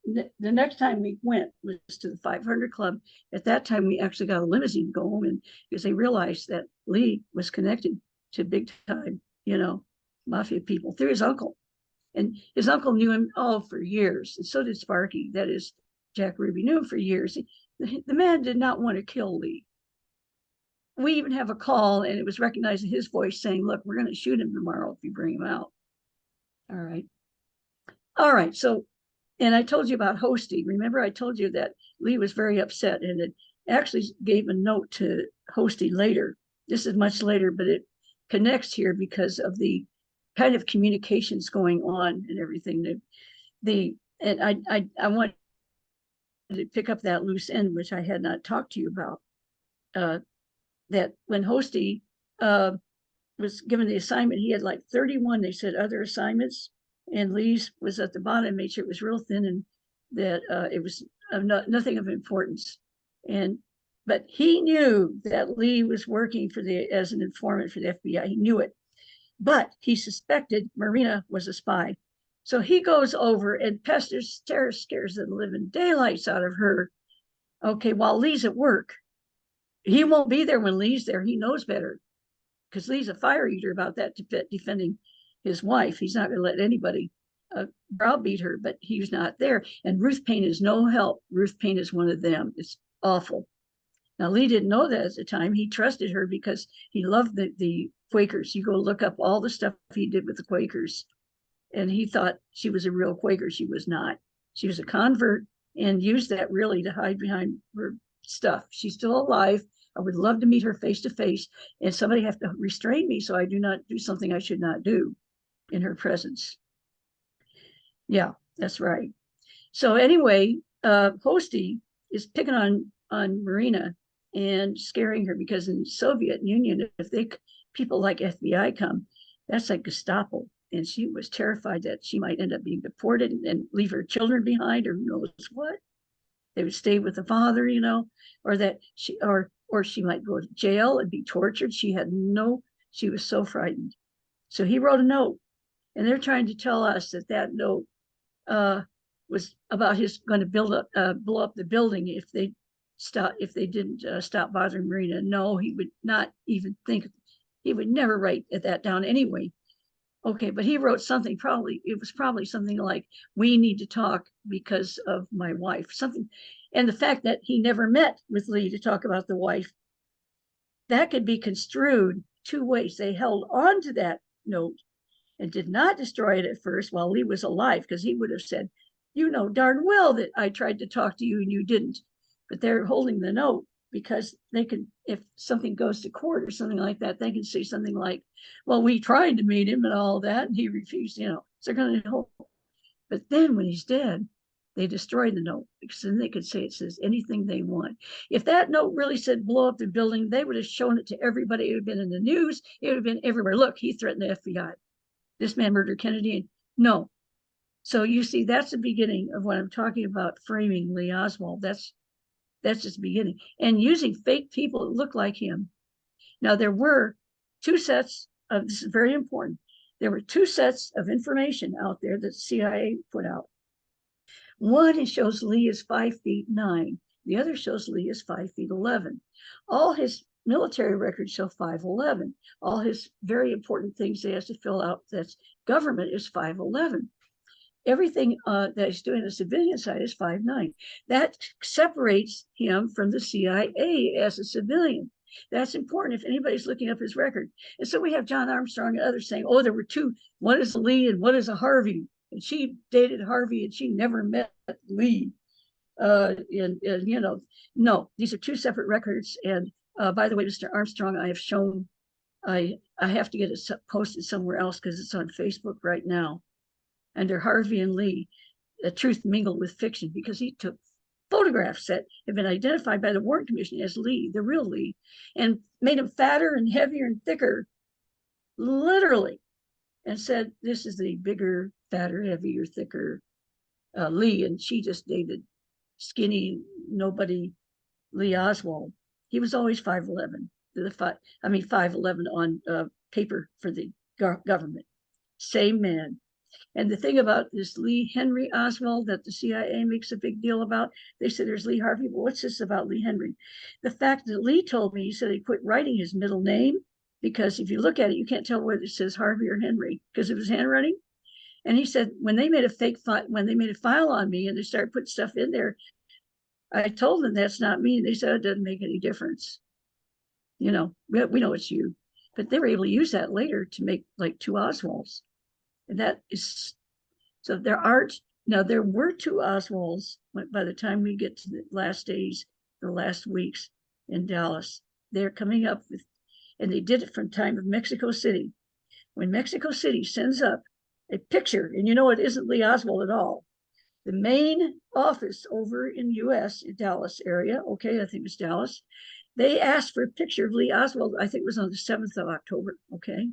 the next time we went was to the 500 Club. At that time, we actually got a limousine to go home in because they realized that Lee was connected to big time, mafia people through his uncle. And his uncle knew him for years. And so did Sparky. That is, Jack Ruby knew him for years. The man did not want to kill Lee. We even have a call, and it was recognized in his voice saying, look, we're going to shoot him tomorrow if you bring him out. All right. All right. So, and I told you about Hosty. Remember, I told you that Lee was very upset and it actually gave a note to Hosty later. This is much later, but it connects here because of the kind of communications going on and everything. And I want to pick up that loose end, which I had not talked to you about. That when Hosty was given the assignment, he had like 31, they said, other assignments, and Lee's was at the bottom, made sure it was real thin and that it was nothing of importance. But he knew that Lee was working as an informant for the FBI. He knew it, but he suspected Marina was a spy. So he goes over and pesters, scares the living daylights out of her. Okay, while Lee's at work, he won't be there when Lee's there. He knows better because Lee's a fire eater about that, defending his wife. He's not going to let anybody browbeat her, but he's not there. And Ruth Payne is no help. Ruth Payne is one of them. It's awful. Now, Lee didn't know that at the time. He trusted her because he loved the Quakers. You go look up all the stuff he did with the Quakers. And he thought she was a real Quaker. She was not. She was a convert and used that really to hide behind her stuff. She's still alive. I would love to meet her face to face, and somebody have to restrain me so I do not do something I should not do in her presence. Yeah, that's right. So anyway, Hosty is picking on Marina and scaring her because in the Soviet Union, if people like FBI come, that's like Gestapo. And she was terrified that she might end up being deported and leave her children behind, or who knows what. They would stay with the father, or that or she might go to jail and be tortured. She was so frightened. So he wrote a note, and they're trying to tell us that note was about his going to blow up the building if they didn't stop bothering Marina. No, he would not even think. He would never write that down anyway. Okay, but he wrote something, it was probably something like, we need to talk because of my wife, something. And the fact that he never met with Lee to talk about the wife, that could be construed two ways. They held on to that note and did not destroy it at first while Lee was alive, because he would have said, you know darn well that I tried to talk to you and you didn't. But they're holding the note because they can, if something goes to court or something like that, they can say something like, well, we tried to meet him and all that, and he refused, So they're going to hold. But then when he's dead, they destroy the note, because then they could say it says anything they want. If that note really said blow up the building, they would have shown it to everybody. It would have been in the news. It would have been everywhere. Look, he threatened the FBI. This man murdered Kennedy. No. So you see, that's the beginning of what I'm talking about, framing Lee Oswald. That's just the beginning. And using fake people that look like him. Now, there were two sets of, this is very important, there were two sets of information out there that the CIA put out. One, it shows Lee is 5'9". The other shows Lee is 5'11". All his military records show 5'11". All his very important things he has to fill out that's government is 5'11". Everything that he's doing on the civilian side is 5'9". That separates him from the CIA as a civilian. That's important if anybody's looking up his record. And so we have John Armstrong and others saying, oh, there were two. One is Lee and one is a Harvey. And she dated Harvey and she never met Lee. No, these are two separate records. And by the way, Mr. Armstrong, I have shown, I have to get it posted somewhere else because it's on Facebook right now. Under Harvey and Lee, the truth mingled with fiction, because he took photographs that have been identified by the Warren Commission as Lee, the real Lee, and made him fatter and heavier and thicker, literally, and said, this is the bigger, fatter, heavier, thicker Lee. And she just dated skinny, nobody Lee Oswald. He was always 5'11", 5'11" on paper for the government. Same man. And the thing about this Lee Henry Oswald that the CIA makes a big deal about, they said there's Lee Harvey. Well, what's this about Lee Henry? The fact that Lee told me, he said he quit writing his middle name because if you look at it, you can't tell whether it says Harvey or Henry because of his handwriting. And he said when they made a file on me and they started putting stuff in there, I told them that's not me. They said it doesn't make any difference. We know it's you. But they were able to use that later to make like two Oswalds. And that is, so there aren't, now there were two Oswalds by the time we get to the last days, the last weeks in Dallas. They're coming up with, and they did it from time of Mexico City. When Mexico City sends up a picture, and you know it isn't Lee Oswald at all, the main office over in US in Dallas area, okay, I think it was Dallas, they asked for a picture of Lee Oswald, I think it was on the 7th of October, okay,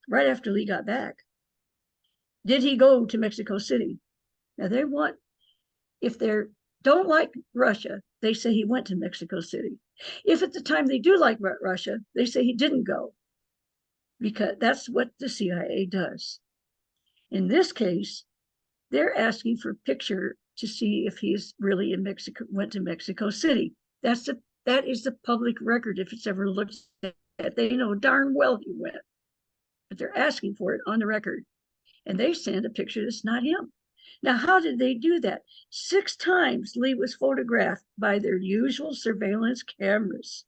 right after Lee got back. Did he go to Mexico City? Now they want, if they don't like Russia, they say he went to Mexico City. If at the time they do like Russia, they say he didn't go, because that's what the CIA does. In this case, they're asking for a picture to see if he's really in Mexico, went to Mexico City. That is the public record if it's ever looked at. They know darn well he went, but they're asking for it on the record. And they send a picture that's not him. Now, how did they do that? 6 times Lee was photographed by their usual surveillance cameras.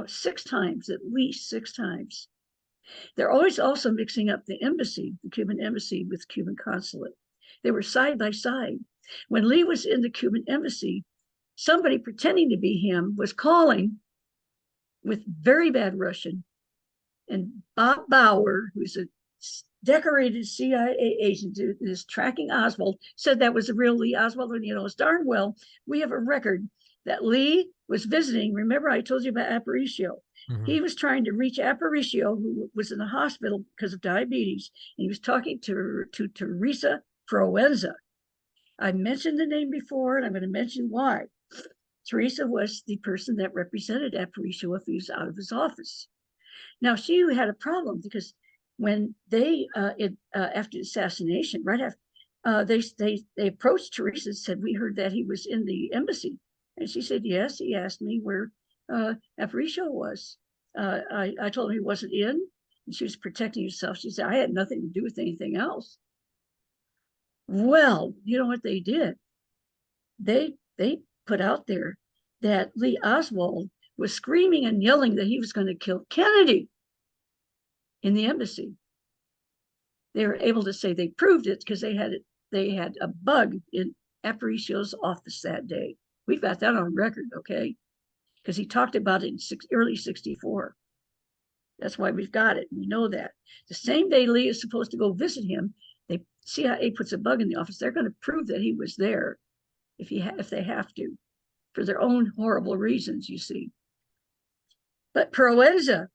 6 times, at least 6 times. They're always also mixing up the embassy, the Cuban embassy, with Cuban consulate. They were side by side. When Lee was in the Cuban embassy, somebody pretending to be him was calling with very bad Russian. And Bob Bauer, who's a decorated CIA agent who is tracking Oswald, said that was the real Lee Oswald. And you know, it's darn well, we have a record that Lee was visiting. Remember, I told you about Aparicio. Mm-hmm. He was trying to reach Aparicio, who was in the hospital because of diabetes. And he was talking to Teresa Proenza. I mentioned the name before, and I'm going to mention why. Teresa was the person that represented Aparicio if he was out of his office. Now, she had a problem because when they, after the assassination, right after, they approached Teresa and said, we heard that he was in the embassy. And she said, yes, he asked me where Aparicio was. I told him he wasn't in, and she was protecting herself. She said, I had nothing to do with anything else. Well, you know what they did? They put out there that Lee Oswald was screaming and yelling that he was going to kill Kennedy in the embassy. They were able to say they proved it because they had a bug in Aparicio's office that day. We've got that on record, okay? Because he talked about it in early 64. That's why we've got it. We know that. The same day Lee is supposed to go visit him, the CIA puts a bug in the office. They're going to prove that he was there if they have to, for their own horrible reasons, you see. But Proenza,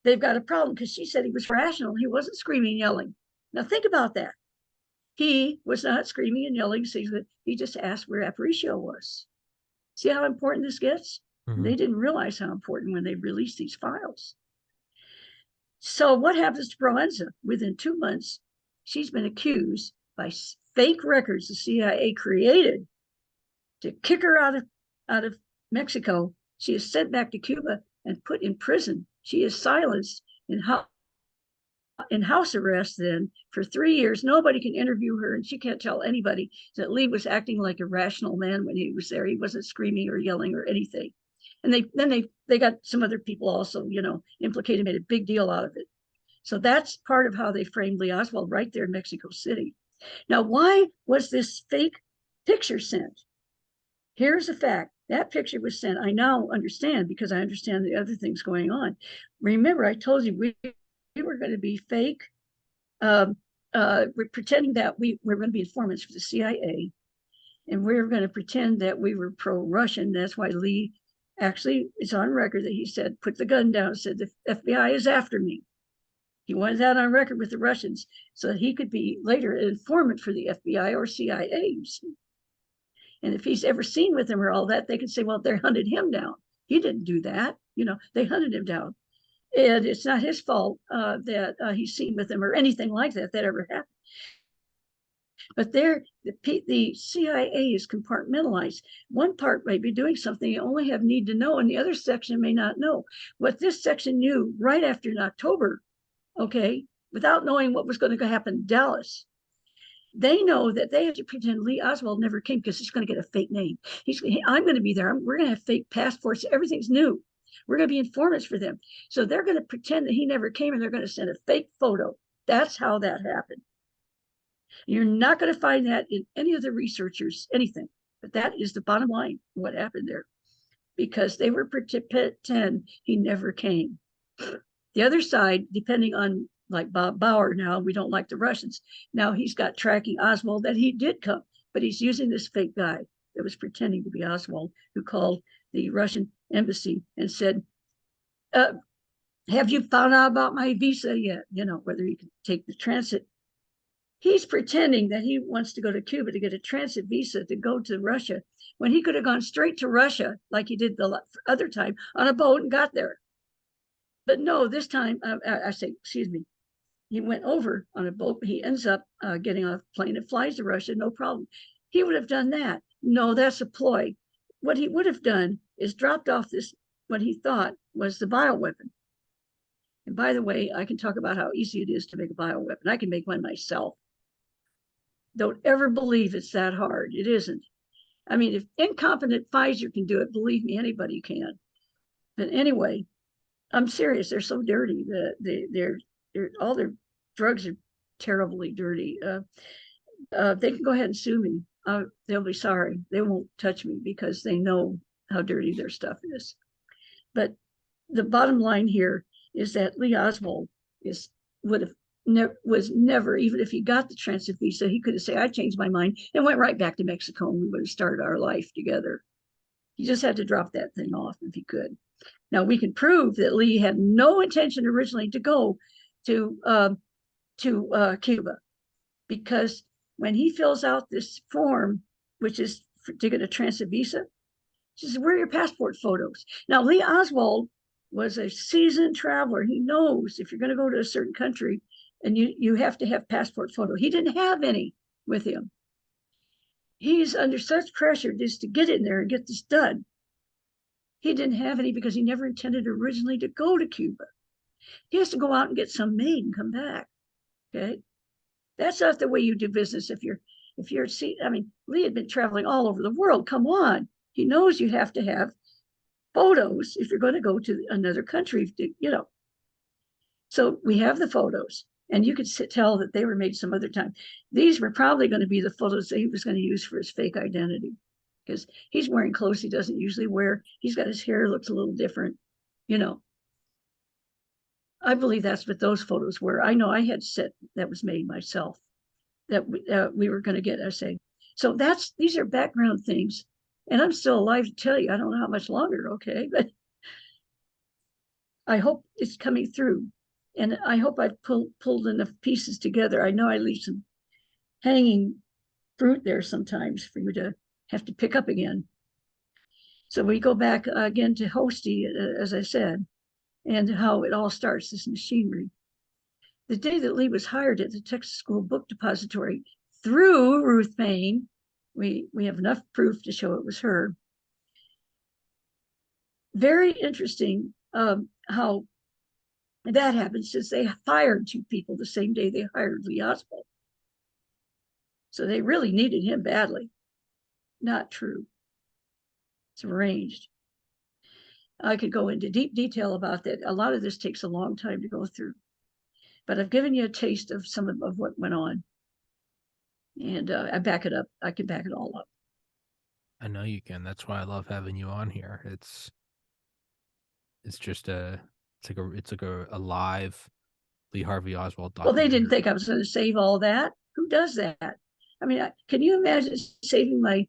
they've got a problem because she said he was rational. He wasn't screaming and yelling. Now think about that. He was not screaming and yelling. He just asked where Aparicio was. See how important this gets? Mm-hmm. They didn't realize how important when they released these files. So what happens to Proenza? Within 2 months, she's been accused by fake records the CIA created to kick her out of Mexico. She is sent back to Cuba and put in prison. She is silenced in house arrest then for 3 years. Nobody can interview her, and she can't tell anybody that Lee was acting like a rational man when he was there. He wasn't screaming or yelling or anything. And they got some other people also, you know, implicated, made a big deal out of it. So that's part of how they framed Lee Oswald right there in Mexico City. Now, why was this fake picture sent? Here's the fact. That picture was sent. I now understand because I understand the other things going on. Remember, I told you we were going to be fake, we're pretending that we were going to be informants for the CIA, and we were going to pretend that we were pro-Russian. That's why Lee actually is on record that he said, put the gun down, said the FBI is after me. He wanted that on record with the Russians so that he could be later an informant for the FBI or CIA. And if he's ever seen with them or all that, they could say, well, they hunted him down. He didn't do that. You know, they hunted him down. And it's not his fault that he's seen with them or anything like that ever happened. But the CIA is compartmentalized. One part may be doing something you only have need to know, and the other section may not know. What this section knew right after in October, okay, without knowing what was going to happen in Dallas, they know that they have to pretend Lee Oswald never came because he's going to get a fake name. I'm going to be there. We're going to have fake passports. Everything's new. We're going to be informants for them. So they're going to pretend that he never came, and they're going to send a fake photo That's how that happened. You're not going to find that in any of the researchers, anything. But that is the bottom line, what happened there, because they were pretend he never came. The other side, depending on like Bob Bauer now, we don't like the Russians. Now he's got tracking Oswald that he did come, but he's using this fake guy that was pretending to be Oswald, who called the Russian embassy and said, have you found out about my visa yet? You know, whether you can take the transit. He's pretending that he wants to go to Cuba to get a transit visa to go to Russia when he could have gone straight to Russia like he did the other time on a boat and got there. But no, this time, excuse me, he went over on a boat. He ends up getting on a plane that flies to Russia, no problem. He would have done that. No, that's a ploy. What he would have done is dropped off this, what he thought was the bioweapon. And by the way, I can talk about how easy it is to make a bioweapon. I can make one myself. Don't ever believe it's that hard. It isn't. I mean, if incompetent Pfizer can do it, believe me, anybody can. But anyway, I'm serious. They're so dirty. They're all their drugs are terribly dirty. They can go ahead and sue me. They'll be sorry. They won't touch me because they know how dirty their stuff is. But the bottom line here is that Lee Oswald was never, even if he got the transit visa, he could have said, I changed my mind and went right back to Mexico, and we would have started our life together. He just had to drop that thing off if he could. Now, we can prove that Lee had no intention originally to go to Cuba, because when he fills out this form, which is to get a transit visa, he says, where are your passport photos? Now, Lee Oswald was a seasoned traveler. He knows if you're going to go to a certain country, and you have to have passport photo. He didn't have any with him. He's under such pressure just to get in there and get this done. He didn't have any because he never intended originally to go to Cuba. He has to go out and get some made and come back. Okay, that's not the way you do business. If you're, I mean, Lee had been traveling all over the world. Come on, he knows you have to have photos if you're going to go to another country. You know, so we have the photos. And you could tell that they were made some other time. These were probably going to be the photos that he was going to use for his fake identity, because he's wearing clothes he doesn't usually wear. He's got his hair looks a little different, you know. I believe that's what those photos were. I know I had set that was made myself that we were going to get essay. So these are background things, and I'm still alive to tell you. I don't know how much longer, okay, but I hope it's coming through. And I hope I've pulled enough pieces together. I know I leave some hanging fruit there sometimes for you to have to pick up again. So we go back again to Hosty, as I said, and how it all starts, this machinery. The day that Lee was hired at the Texas School Book Depository through Ruth Payne, we have enough proof to show it was her. Very interesting how that happened, since they fired 2 people the same day they hired Lee Oswald. So they really needed him badly. Not true. It's arranged. I could go into deep detail about that. A lot of this takes a long time to go through. But I've given you a taste of some of what went on. And I back it up. I can back it all up. I know you can. That's why I love having you on here. It's just it's like a live Lee Harvey Oswald documentary. Well, they didn't think I was going to save all that. Who does that? I mean, can you imagine saving my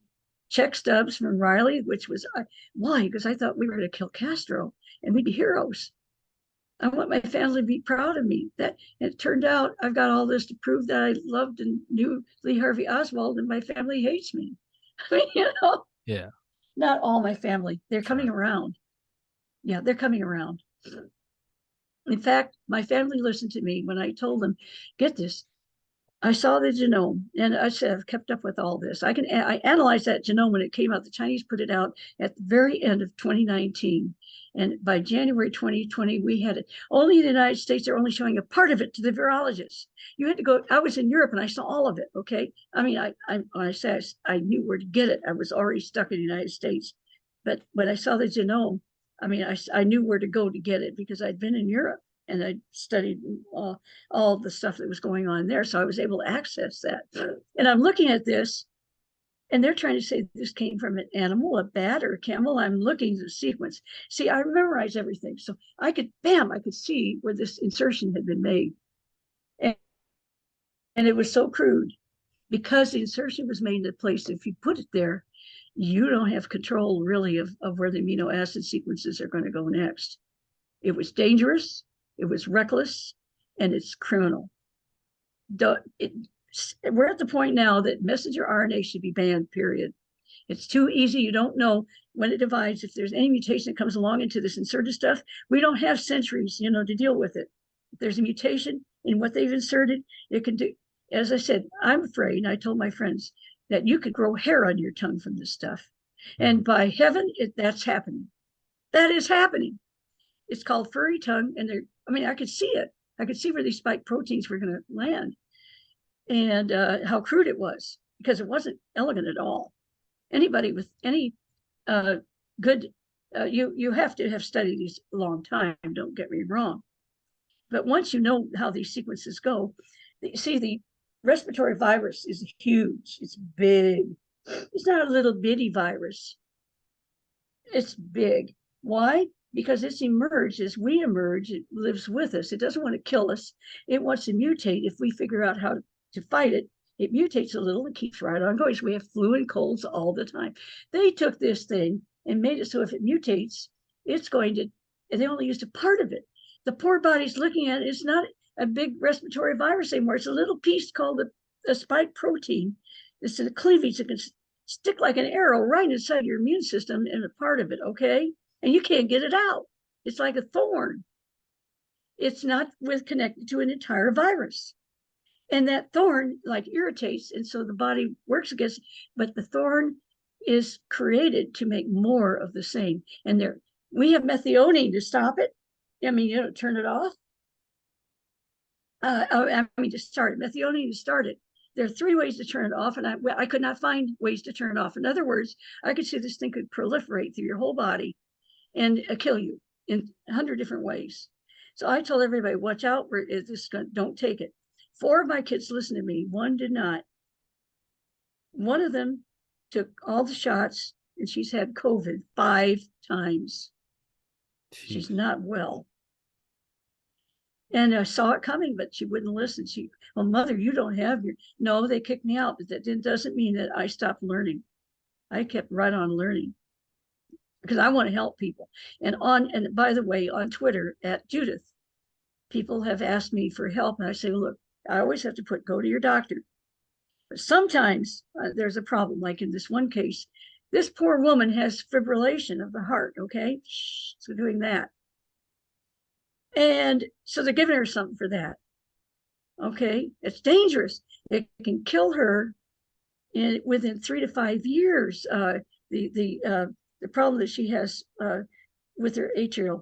check stubs from Riley, which was why? Because I thought we were going to kill Castro and we'd be heroes. I want my family to be proud of me. That it turned out I've got all this to prove that I loved and knew Lee Harvey Oswald, and my family hates me. I mean, you know. Yeah. Not all my family. They're coming around. Yeah, they're coming around. In fact, my family listened to me when I told them, get this, I saw the genome, and I said, I've kept up with all this. I analyzed that genome when it came out. The Chinese put it out at the very end of 2019. And by January 2020, we had it. Only in the United States, they're only showing a part of it to the virologists. You had to go, I was in Europe and I saw all of it, okay? I mean, when I say I knew where to get it, I was already stuck in the United States. But when I saw the genome, I mean, I knew where to go to get it because I'd been in Europe. and I studied all the stuff that was going on there. So I was able to access that. And I'm looking at this, and they're trying to say this came from an animal, a bat or a camel. I'm looking at the sequence. See, I memorize everything. So I could see where this insertion had been made. And it was so crude because the insertion was made in a place that if you put it there, you don't have control really of where the amino acid sequences are going to go next. It was dangerous, it was reckless, and it's criminal. We're at the point now that messenger RNA should be banned, period. It's too easy. You don't know when it divides. If there's any mutation that comes along into this inserted stuff, we don't have centuries, to deal with it. If there's a mutation in what they've inserted, it can do. As I said, I'm afraid, and I told my friends, that you could grow hair on your tongue from this stuff. And by heaven, that's happening. That is happening. It's called furry tongue. And I could see it. I could see where these spike proteins were going to land and how crude it was, because it wasn't elegant at all. Anybody with any good, you have to have studied these a long time, don't get me wrong. But once you know how these sequences go, see, the respiratory virus is huge. It's big. It's not a little bitty virus. It's big. Why? Because it's emerged. As we emerge, it lives with us. It doesn't want to kill us. It wants to mutate. If we figure out how to fight it, it mutates a little and keeps right on going. So we have flu and colds all the time. They took this thing and made it so if it mutates, it's going to, and they only used a part of it. The poor body's looking at it. It's not a big respiratory virus anymore. It's a little piece called a spike protein. It's in a cleavage that can stick like an arrow right inside your immune system and a part of it, okay? And you can't get it out. It's like a thorn. It's not connected to an entire virus. And that thorn like irritates, and so the body works against, but the thorn is created to make more of the same. And we have methionine to stop it. Turn it off. To start it. Methionine to start it. There are 3 ways to turn it off, and I could not find ways to turn it off. In other words, I could see this thing could proliferate through your whole body and kill you in 100 different ways. So I told everybody, watch out, don't take it. 4 of my kids listened to me. 1 did not. One of them took all the shots, and she's had COVID 5 times. Jeez. She's not well. And I saw it coming, but she wouldn't listen. Well, Mother, you don't have no, they kicked me out, but that doesn't mean that I stopped learning. I kept right on learning because I want to help people. And by the way, on Twitter at Judyth, people have asked me for help. And I say, well, look, I always have to go to your doctor. But sometimes there's a problem. Like in this one case, this poor woman has fibrillation of the heart. Okay. So doing that. And so they're giving her something for that. Okay. It's dangerous. It can kill her within 3 to 5 years. The problem that she has with her atrial,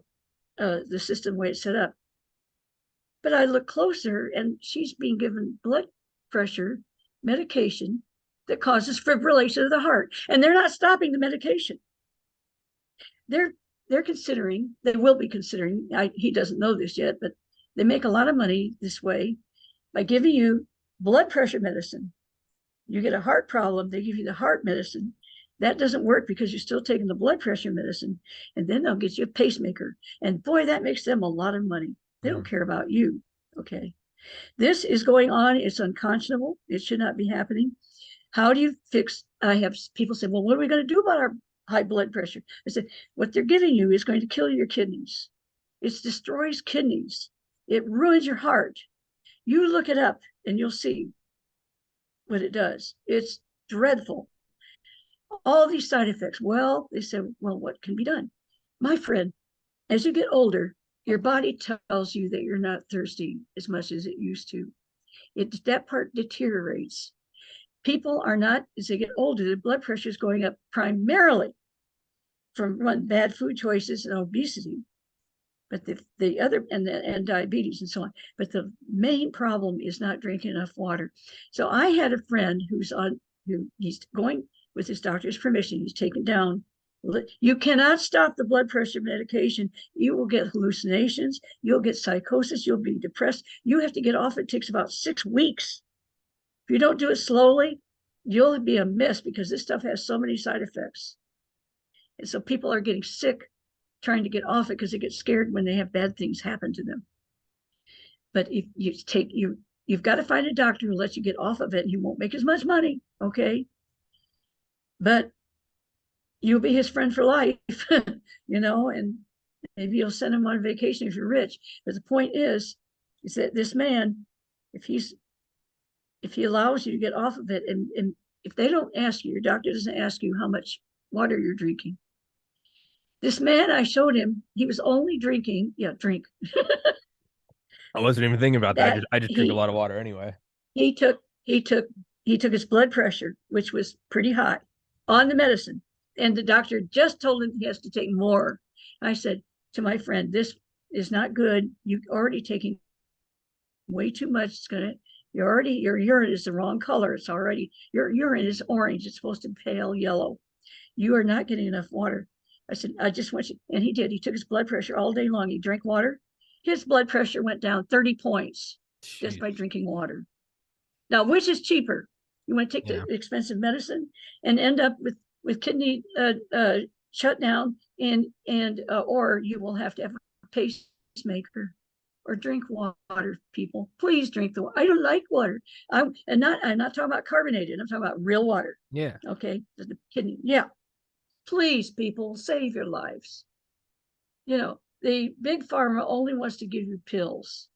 the system, the way it's set up. But I look closer, and she's being given blood pressure medication that causes fibrillation of the heart. And they're not stopping the medication. They're considering, they will be considering, he doesn't know this yet, but they make a lot of money this way by giving you blood pressure medicine. You get a heart problem, they give you the heart medicine. That doesn't work because you're still taking the blood pressure medicine, and then they'll get you a pacemaker. And boy, that makes them a lot of money. They don't care about you. Okay. This is going on. It's unconscionable. It should not be happening. How do you fix? I have people say, well, what are we going to do about our high blood pressure? I said, what they're giving you is going to kill your kidneys. It destroys kidneys. It ruins your heart. You look it up and you'll see what it does. It's dreadful. All these side effects. Well, they said, well, what can be done? My friend, as you get older, your body tells you that you're not thirsty as much as it used to. That part deteriorates. People are not, as they get older, their blood pressure is going up primarily from bad food choices and obesity, but the other and diabetes and so on. But the main problem is not drinking enough water. So I had a friend he's going with his doctor's permission. He's taken down You cannot stop the blood pressure medication. You will get hallucinations. You'll get psychosis. You'll be depressed. You have to get off. It takes about 6 weeks. If you don't do it slowly, you'll be a mess because this stuff has so many side effects. And so people are getting sick trying to get off it because they get scared when they have bad things happen to them. But if you've got to find a doctor who lets you get off of it, and he won't make as much money, okay? But you'll be his friend for life, and maybe you'll send him on vacation if you're rich. But the point is that this man, if he allows you to get off of it, and if they don't ask you, your doctor doesn't ask you how much water you're drinking. This man, I showed him, he was only drinking, drink. I wasn't even thinking about that. I just drink a lot of water anyway. He took his blood pressure, which was pretty high, on the medicine. And the doctor just told him he has to take more. I said to my friend, this is not good. You're already taking way too much. Your urine is the wrong color. It's already, your urine is orange. It's supposed to be pale yellow. You are not getting enough water. I said, I just want you, and he did. He took his blood pressure all day long. He drank water. His blood pressure went down 30 points just by drinking water. Now, which is cheaper? You want to take the expensive medicine and end up with kidney shutdown, or you will have to have a pacemaker, or drink water. People, please drink the water. I don't like water. I'm not talking about carbonated. I'm talking about real water. Yeah. Okay. The kidney. Yeah. Please, people, save your lives. The big pharma only wants to give you pills.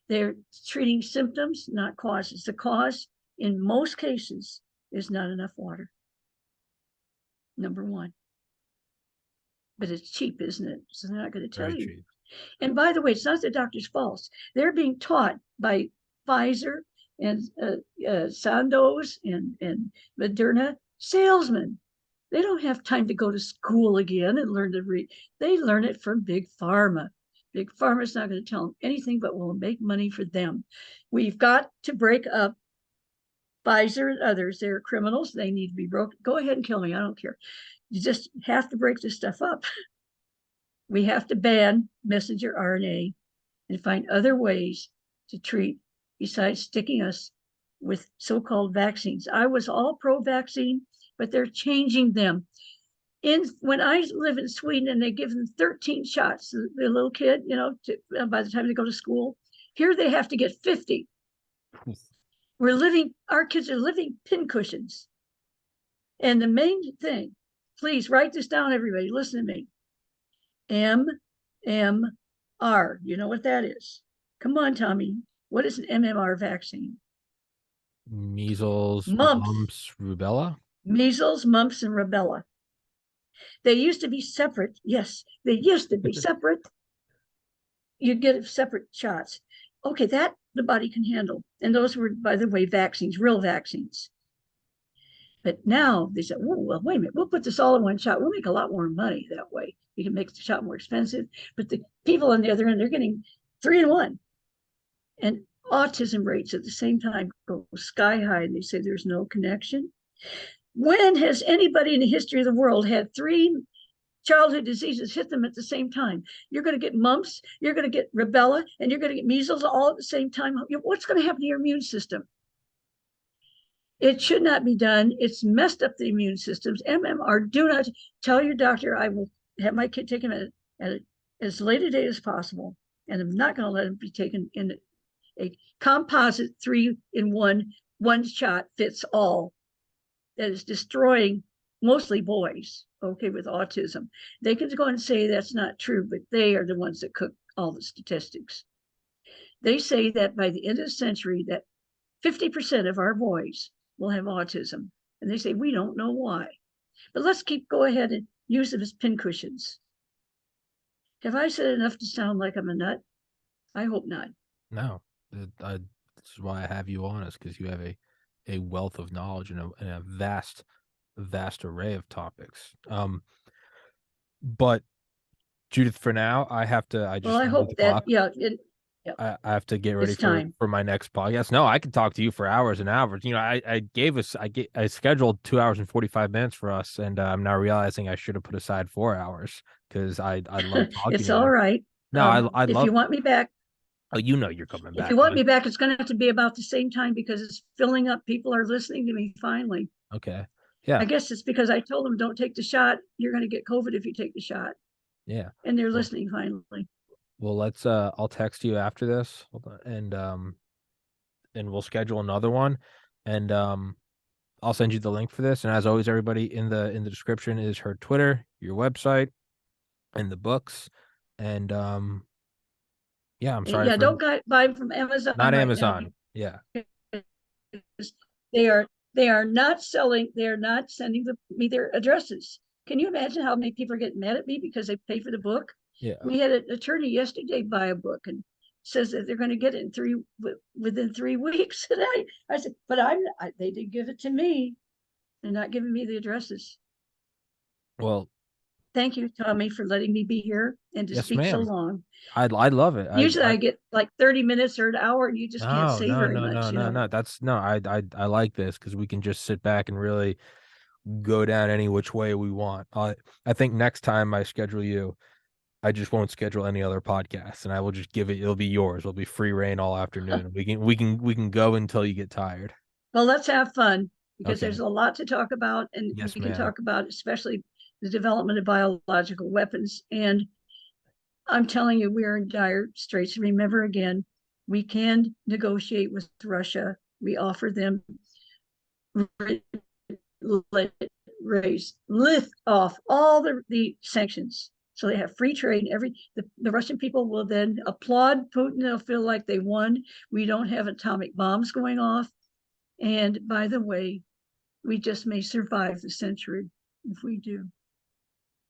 They're treating symptoms, not causes. The cause, in most cases, is not enough water. Number one. But it's cheap, isn't it? So they're not going to tell you. Cheap. And by the way, it's not the doctor's fault. They're being taught by Pfizer and Sandoz and Moderna salesmen. They don't have time to go to school again and learn to read. They learn it from Big Pharma. Big Pharma is not going to tell them anything but will make money for them. We've got to break up Pfizer and others. They're criminals. They need to be broken. Go ahead and kill me. I don't care. You just have to break this stuff up. We have to ban messenger RNA and find other ways to treat besides sticking us with so-called vaccines. I was all pro-vaccine, but they're changing them. When I live in Sweden and they give them 13 shots, the little kid, by the time they go to school, here they have to get 50. Our kids are living pincushions. And the main thing, please write this down, everybody, listen to me. MMR, you know what that is? Come on, Tommy. What is an MMR vaccine? Measles, mumps, rubella? Measles, mumps, and rubella. They used to be separate. Yes, they used to be separate. You'd get separate shots. Okay, that the body can handle. And those were, by the way, vaccines, real vaccines. But now they said, well, wait a minute, we'll put this all in one shot. We'll make a lot more money that way. We can make the shot more expensive. But the people on the other end, they're getting 3 in 1. And autism rates at the same time go sky high. And they say there's no connection. When has anybody in the history of the world had 3 childhood diseases hit them at the same time? You're going to get mumps, you're going to get rubella, and you're going to get measles all at the same time. What's going to happen to your immune system? It should not be done. It's messed up the immune systems. MMR, do not tell your doctor. I will have my kid taken at as late a day as possible. And I'm not going to let him be taken in a composite 3 in 1, one shot fits all. That is destroying mostly boys, okay, with autism. They can go and say that's not true, but they are the ones that cook all the statistics. They say that by the end of the century, that 50% of our boys will have autism. And they say, we don't know why. But let's go ahead and use them as pincushions. Have I said enough to sound like I'm a nut? I hope not. No, this is why I have you on, is because you have a wealth of knowledge and a vast array of topics. But Judyth, for now, I hope that, I have to get ready It's time. for my next podcast. No, I could talk to you for hours and hours. You know, I scheduled 2 hours and 45 minutes for us, and I'm now realizing I should have put aside 4 hours because I love talking It's to all you. right. No, I If you love. want me back, Oh, you know you're coming if back you want on. me back, it's going to have to be about the same time because it's filling up. People are listening to me finally. Okay. Yeah. I guess it's because I told them don't take the shot. You're going to get COVID if you take the shot. Yeah. And they're Well, listening finally. well, let's I'll text you after this. Hold on. And we'll schedule another one. And I'll send you the link for this. And as always, everybody in the description is her Twitter, your website, and the books. And yeah, I'm sorry Yeah, for don't buy them from Amazon not right now Amazon. Yeah. because they are not selling. They are not sending me their addresses. Can you imagine how many people are getting mad at me because they pay for the book? Yeah. We had an attorney yesterday buy a book and says that they're going to get it within 3 weeks. And I said, but they didn't give it to me. They're not giving me the addresses. Well, Thank you, Tommy, for letting me be here and to yes, speak so ma'am. long. I love it. Usually I get like 30 minutes or an hour and you just can't No, say no, very no, no, much, no, no. That's no, I like this because we can just sit back and really go down any which way we want. I think next time I schedule you, I just won't schedule any other podcasts, and I will just give it. It'll be yours. It'll be free reign all afternoon. We can go until you get tired. Well, let's have fun because Okay. there's a lot to talk about, and we Yes, can ma'am. talk about especially the development of biological weapons. And I'm telling you, we're in dire straits. Remember again, we can negotiate with Russia. We offer them lift off all the sanctions. So they have free trade. The Russian people will then applaud Putin. They'll feel like they won. We don't have atomic bombs going off. And by the way, we just may survive the century if we do.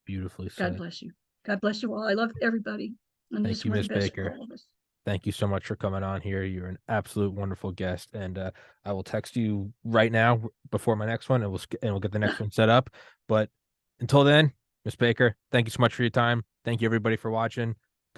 Beautifully God said. bless you. God bless you all. I love everybody. And Thank this you, one Miss best for Baker. all of us. Thank you so much for coming on here. You're an absolute wonderful guest, and I will text you right now before my next one, and we'll get the next one set up. But until then, Miss Baker, thank you so much for your time. Thank you everybody for watching.